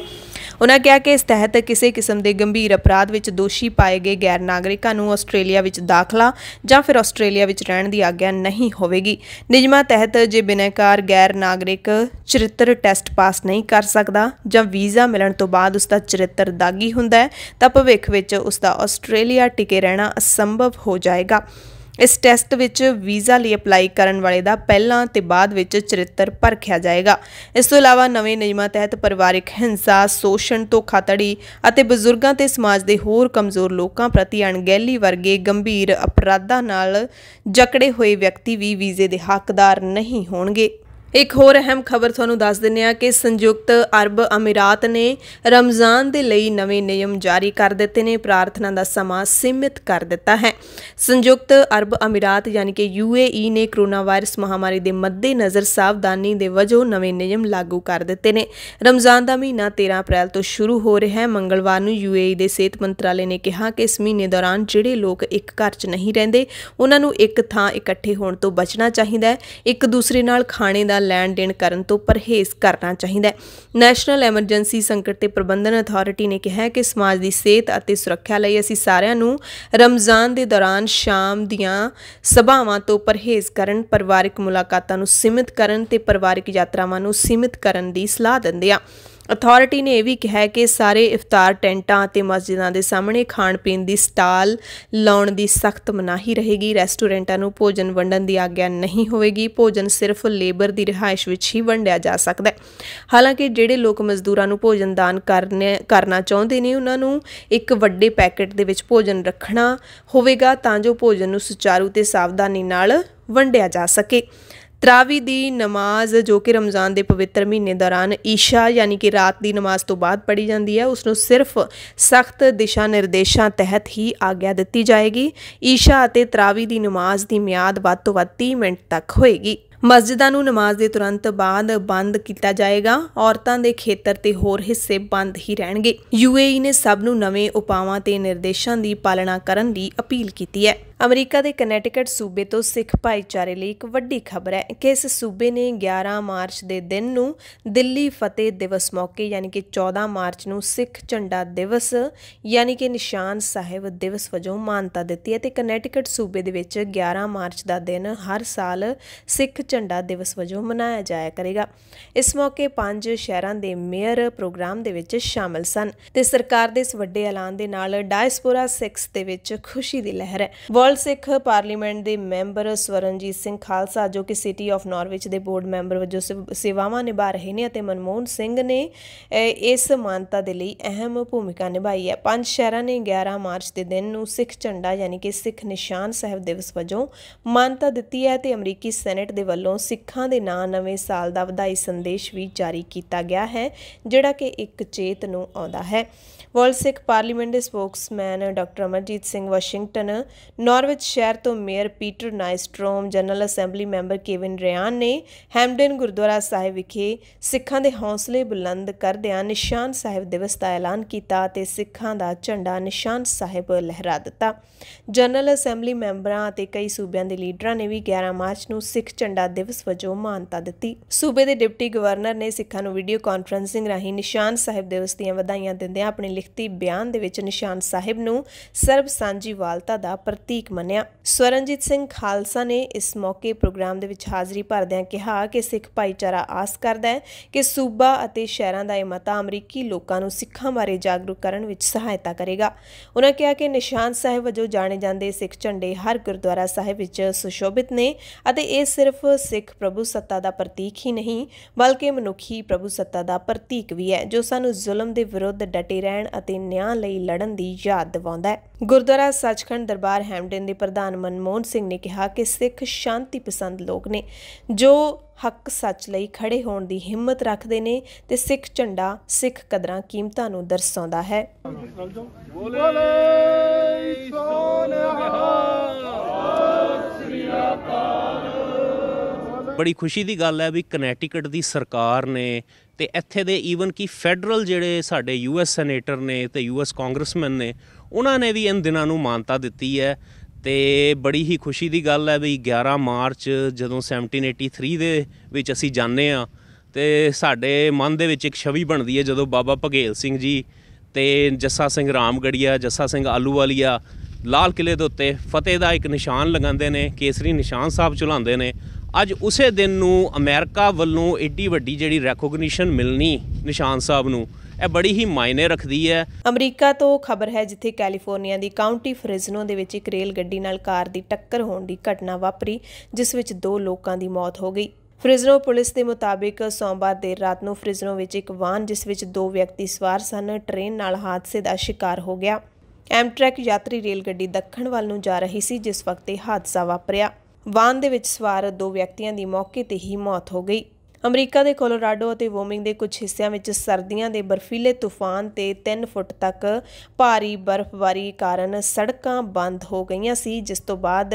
उन्होंने कहा कि इस तहत किसी किस्म के गंभीर अपराध विच दोषी पाए गए गैर नागरिकों को आस्ट्रेलिया विच दाखला ਜਾਂ फिर आस्ट्रेलिया विच रहने की आग्ञा नहीं होगी। नियमां तहत जे बिनाकार गैर नागरिक चरित्र टेस्ट पास नहीं कर सकता ਜਾਂ वीज़ा मिलने तो बाद उसका चरित्र दागी हुंदा है तो भविख विच उसका आस्ट्रेलिया टिके रहना असंभव हो जाएगा। इस टैसट विच वीज़ा लिए अपलाई करन वाले दा पहलां ते बाद विच चरित्र परखिया जाएगा। इस तो इलावा नवे नियमां तहत परिवारिक हिंसा, शोषण, धोखाधड़ी अते बजुर्गां ते समाज दे होर कमज़ोर लोकां प्रति अणगहली वर्गे गंभीर अपराधां नाल जकड़े होए व्यक्ति भी वीज़े दे हकदार नहीं होणगे। एक होर अहम खबर तुहानूं दस दिंदे आ कि संयुक्त अरब अमीरात ने रमज़ान के लिए नवे नियम जारी कर दिते ने। प्रार्थना का समा सीमित कर दिता है। संयुक्त अरब अमीरात यानी कि UAE ने कोरोना वायरस महामारी के मद्देनज़र सावधानी के वजों नवे नियम लागू कर दिते ने। रमज़ान का महीना 13 अप्रैल तो शुरू हो रहा है। मंगलवार को UAE के सेहत मंत्रालय ने कहा कि इस महीने दौरान जिहड़े लोग एक घर च नहीं रहिंदे उन्हां नूं एक थां इकट्ठे होण तो बचना चाहिए है। एक दूसरे नाल खाने का लैण देण करन तो परहेज़ करना चाहिए। नैशनल एमरजेंसी संकट ते प्रबंधन अथॉरिटी ने कहा है कि समाज की सेहत और सुरक्षा लई असीं सारिआं नूं रमज़ान के दौरान शाम दीआं सभावां तो परहेज़ करन, परिवारिक मुलाकातां नूं सीमित करन ते परिवारिक यात्रावां नूं सीमित करन दी सलाह दिंदे आ। अथॉरिटी ने यह भी कहा है कि सारे इफ्तार टेंटां ते मस्जिदां दे सामने खाण पीण दी स्टाल लाउण दी सख्त मनाही रहेगी। रेस्टोरेंटां नूं भोजन वंडण दी आग्या नहीं होवेगी। भोजन सिर्फ लेबर दी रिहाइश विच ही वंडिया जा सकदा है। हालांकि जिहड़े लोग मजदूरां नूं भोजन दान करना चाहुंदे ने उन्हां नूं एक वड्डे पैकेट दे विच भोजन रखना होवेगा तां जो भोजन नूं सुचारू ते सावधानी नाल वंडिया जा सके। तरावी दी नमाज जो कि रमज़ान के पवित्र महीने दौरान ईशा यानी कि रात की नमाज तो बाद पढ़ी जाती है, उसनों सिर्फ सख्त दिशा निर्देशों तहत ही आग्या दी जाएगी। ईशा और तरावी की नमाज की म्याद वध तो वध 30 मिनट तक होएगी। मस्जिदां नूं नमाज के तुरंत बाद बंद किया जाएगा। औरतां दे खेतर ते होर हिस्से बंद ही रहणगे। UAE ने सब नूं नवे उपावां ते निर्देशों की पालना करन दी अपील की है। अमरीका के कनेटिकट सूबे तो सिख भाईचारे लिए एक वड्डी खबर है कि इस सूबे ने 11 मार्च के दिन नूं दिल्ली फतेह दिवस मौके यानी कि 14 मार्च नूं सिख झंडा दिवस यानी कि निशान साहिब दिवस वजों मानता दी है। कनेटिकट सूबे दे विच 11 मार्च का दिन हर साल सिख झंडा दिवस वजों मनाया जाया करेगा। इस मौके 5 शहरां दे मेयर प्रोग्राम दे विच शामिल सन ते सरकार दे इस वड्डे ऐलान दे नाल डायस्पोरा सिक्स दे विच खुशी दी लहर है। वर्ल्ड सिख पार्लीमेंट के मैंबर स्वरणजीत सिंह खालसा जो कि सिटी ऑफ नॉर्विच के बोर्ड मैंबर वजों सेवावां निभा रहे हैं ते मनमोहन सिंह ने इस मानता के लिए अहम भूमिका निभाई है। 5 शहरां ने 11 मार्च के दिन नूं सिख झंडा यानी कि सिख निशान साहिब दिवस वजों मानता दी है ते अमरीकी सैनेट दे वल्लों सिखां दे नां नवें साल का ਵਧਾਈ संदेश भी जारी किया गया है जिहड़ा कि एक चेत नूं आउंदा है। वर्ल्ड सिख पार्लीमेंट के spokesman doctor Amarjit Singh Washington, Norwich शहर तो mayor Peter Nystrom, general assembly member Kevin Ryan ने हैमडन गुरुद्वारा साहिब विखे सिखां दे हौसले बुलंद करदिआं निशान साहिब दिवस का ऐलान किया ते सिखां दा झंडा निशान साहिब लहरा दिता। जनरल असैंबली मैंबरां ते कई सूबियां दे लीडरां ने भी 11 मार्च नूं सिख झंडा दिवस वजों मानता दित्ती। सूबे दे डिप्टी गवर्नर ने सिखां नूं वीडियो कॉन्फ्रेंसिंग राहीं निशान साहिब दिवस दीआं ਵਧਾਈਆਂ दिंदिआं अपने लिखती बयान दे विच निशान साहिब नूं सर्ब सांझीवालता दा प्रतीक मन्निया। स्वरणजीत सिंह खालसा ने इस मौके प्रोग्राम दे विच हाज़री भरदिआं कहा कि सिख भाईचारा आस करदा है कि सूबा अते शहरां दा इह मता अमरीकी लोकां नूं सिखां बारे जागरूक करन विच सहायता करेगा। उन्होंने कहा कि निशान साहिब वजों जाने जांदे सिख झंडे हर गुरुद्वारा साहिब विच सुशोभित ने अते इह सिर्फ सिख प्रभु सत्ता दा प्रतीक ही नहीं बल्कि मनुखी प्रभु सत्ता दा प्रतीक भी है जो सानूं जुल्म दे विरुद्ध डटे रहण अते न्याय लई लड़न दी याद दिवाउंदा है। गुरुद्वारा सचखंड दरबार हैमडन के प्रधान मनमोहन सिंह ने कहा कि सिख शांति पसंद लोग ने जो हक सच लई खड़े होण दी हिम्मत रखते ने ते सिख झंडा सिख कदरां कीमतां नूं दर्शाउंदा है। बड़ी खुशी की गल है भी कनेटिकट की सरकार ने ते इत्थे दे ईवन कि फैडरल जिहड़े साडे US सैनेटर ने ते US कांग्रेसमैन ने उन्होंने भी इन दिनों मानता दी है। तो बड़ी ही खुशी की गल है भी 11 मार्च जदों 1783 दे विच असीं जाने आ ते साडे मन दे विच एक छवि बनती है जदों बाबा भगेल सिंह जी ते जस्सा सिंह रामगढ़िया, जस्सा सिंह आलूवालिया लाल किले दे उत्ते फतेह दा एक निशान लगांदे ने, केसरी निशान साहब चलाते हैं। अज उस दिन नूं अमेरिका वल्लों एडी वड्डी जिहड़ी रैकोगनीशन मिलनी निशान साहब नूं यह बड़ी ही मायने रखती है। अमरीका तो खबर है जिथे कैलीफोर्निया की काउंटी फ्रिजनो दे विच एक रेल गड्डी नाल कार की टक्कर होण दी घटना वापरी जिस विच 2 लोगों की मौत हो गई। फ्रिजनो पुलिस के मुताबिक सोमवार देर रात नूं फ्रिजनो विच एक वाहन जिस विच 2 व्यक्ति सवार सन ट्रेन नाल हादसे का शिकार हो गया। एमट्रैक यात्री रेल गड्डी दक्षिण वल नूं जा रही सी जिस वक्त हादसा वापरिया। वाहन दे विच सवार 2 व्यक्तियों की मौके ते ही मौत हो गई। ਅਮਰੀਕਾ ਦੇ ਕੋਲੋਰਾਡੋ ਅਤੇ ਵੋਮਿੰਗ ਦੇ ਕੁਝ ਹਿੱਸਿਆਂ ਵਿੱਚ ਸਰਦੀਆਂ ਦੇ ਬਰਫੀਲੇ ਤੂਫਾਨ ਤੇ 3 ਫੁੱਟ ਤੱਕ ਭਾਰੀ ਬਰਫ਼ਬਾਰੀ ਕਾਰਨ ਸੜਕਾਂ ਬੰਦ ਹੋ ਗਈਆਂ ਸੀ, ਜਿਸ ਤੋਂ ਬਾਅਦ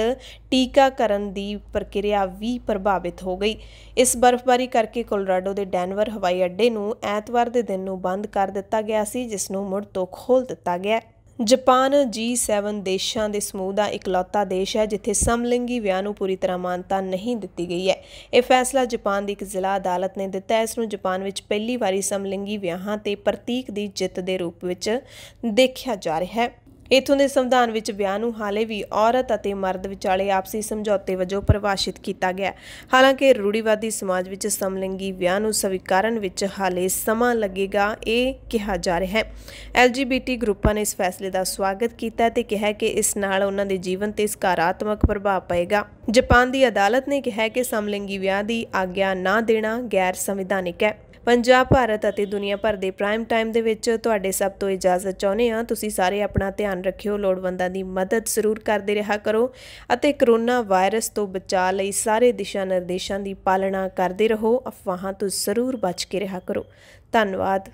ਟੀਕਾਕਰਨ ਦੀ ਪ੍ਰਕਿਰਿਆ ਵੀ ਪ੍ਰਭਾਵਿਤ ਹੋ ਗਈ। ਇਸ ਬਰਫ਼ਬਾਰੀ ਕਰਕੇ ਕੋਲੋਰਾਡੋ ਦੇ ਡੈਨਵਰ ਹਵਾਈ ਅੱਡੇ ਨੂੰ ਐਤਵਾਰ ਦੇ ਦਿਨ ਨੂੰ ਬੰਦ ਕਰ ਦਿੱਤਾ ਗਿਆ ਸੀ, ਜਿਸ ਨੂੰ ਮੁੜ ਤੋਂ ਖੋਲ੍ਹ ਦਿੱਤਾ ਗਿਆ। ਜਾਪਾਨ G7 ਦੇਸ਼ਾਂ ਦੇ ਸਮੂਹ ਦਾ ਇਕਲੌਤਾ ਦੇਸ਼ ਹੈ ਜਿੱਥੇ ਸਮਲਿੰਗੀ ਵਿਆਹ ਨੂੰ ਪੂਰੀ ਤਰ੍ਹਾਂ ਮਾਨਤਾ ਨਹੀਂ ਦਿੱਤੀ ਗਈ ਹੈ। ਇਹ ਫੈਸਲਾ ਜਾਪਾਨ ਦੀ ਇੱਕ ਜ਼ਿਲ੍ਹਾ ਅਦਾਲਤ ਨੇ ਦਿੱਤਾ ਹੈ। ਇਸ ਨੂੰ ਜਾਪਾਨ ਵਿੱਚ ਪਹਿਲੀ ਵਾਰੀ ਸਮਲਿੰਗੀ ਵਿਆਹਾਂ ਤੇ ਪ੍ਰਤੀਕ ਦੀ ਜਿੱਤ ਦੇ ਰੂਪ ਵਿੱਚ ਦੇਖਿਆ ਜਾ ਰਿਹਾ ਹੈ। ਇੱਥੋਂ ਦੇ ਸੰਵਿਧਾਨ ਵਿੱਚ ਵਿਆਹ ਨੂੰ ਹਾਲੇ ਵੀ ਔਰਤ ਅਤੇ ਮਰਦ ਵਿਚਾਲੇ ਆਪਸੀ ਸਮਝੌਤੇ ਵਜੋਂ ਪਰਿਭਾਸ਼ਿਤ ਕੀਤਾ ਗਿਆ। ਹਾਲਾਂਕਿ ਰੂੜੀਵਾਦੀ ਸਮਾਜ ਵਿੱਚ ਸਮਲਿੰਗੀ ਵਿਆਹ ਨੂੰ ਸਵੀਕਾਰਨ ਵਿੱਚ ਹਾਲੇ ਸਮਾਂ ਲੱਗੇਗਾ, ਇਹ ਕਿਹਾ ਜਾ ਰਿਹਾ ਹੈ। LGBT ਗਰੁੱਪਾਂ ਨੇ ਇਸ ਫੈਸਲੇ ਦਾ ਸਵਾਗਤ ਕੀਤਾ ਤੇ ਕਿਹਾ ਕਿ ਇਸ ਨਾਲ ਉਹਨਾਂ ਦੇ ਜੀਵਨ ਤੇ ਸਕਾਰਾਤਮਕ ਪ੍ਰਭਾਵ ਪਏਗਾ। ਜਾਪਾਨ ਦੀ ਅਦਾਲਤ ਨੇ ਕਿਹਾ ਕਿ ਸਮਲਿੰਗੀ ਵਿਆਹ ਦੀ ਆਗਿਆ ਨਾ ਦੇਣਾ ਗੈਰ ਸੰਵਿਧਾਨਿਕ ਹੈ। ਪੰਜਾਬ, ਭਾਰਤ ਅਤੇ ਦੁਨੀਆ ਭਰ ਦੇ ਪ੍ਰਾਈਮ ਟਾਈਮ ਦੇ ਵਿੱਚ ਤੁਹਾਡੇ ਸਭ ਤੋਂ ਇਜਾਜ਼ਤ ਚਾਹੁੰਦੇ ਹਾਂ। ਤੁਸੀਂ ਸਾਰੇ ਆਪਣਾ ਧਿਆਨ ਰੱਖਿਓ, ਲੋੜਵੰਦਾਂ ਦੀ ਮਦਦ ਜ਼ਰੂਰ ਕਰਦੇ ਰਿਹਾ ਕਰੋ ਅਤੇ ਕਰੋਨਾ ਵਾਇਰਸ ਤੋਂ ਬਚਾਅ ਲਈ ਸਾਰੇ ਦਿਸ਼ਾ ਨਿਰਦੇਸ਼ਾਂ ਦੀ ਪਾਲਣਾ ਕਰਦੇ ਰਹੋ। ਅਫਵਾਹਾਂ ਤੋਂ ਜ਼ਰੂਰ ਬਚ ਕੇ ਰਿਹਾ ਕਰੋ। ਧੰਨਵਾਦ।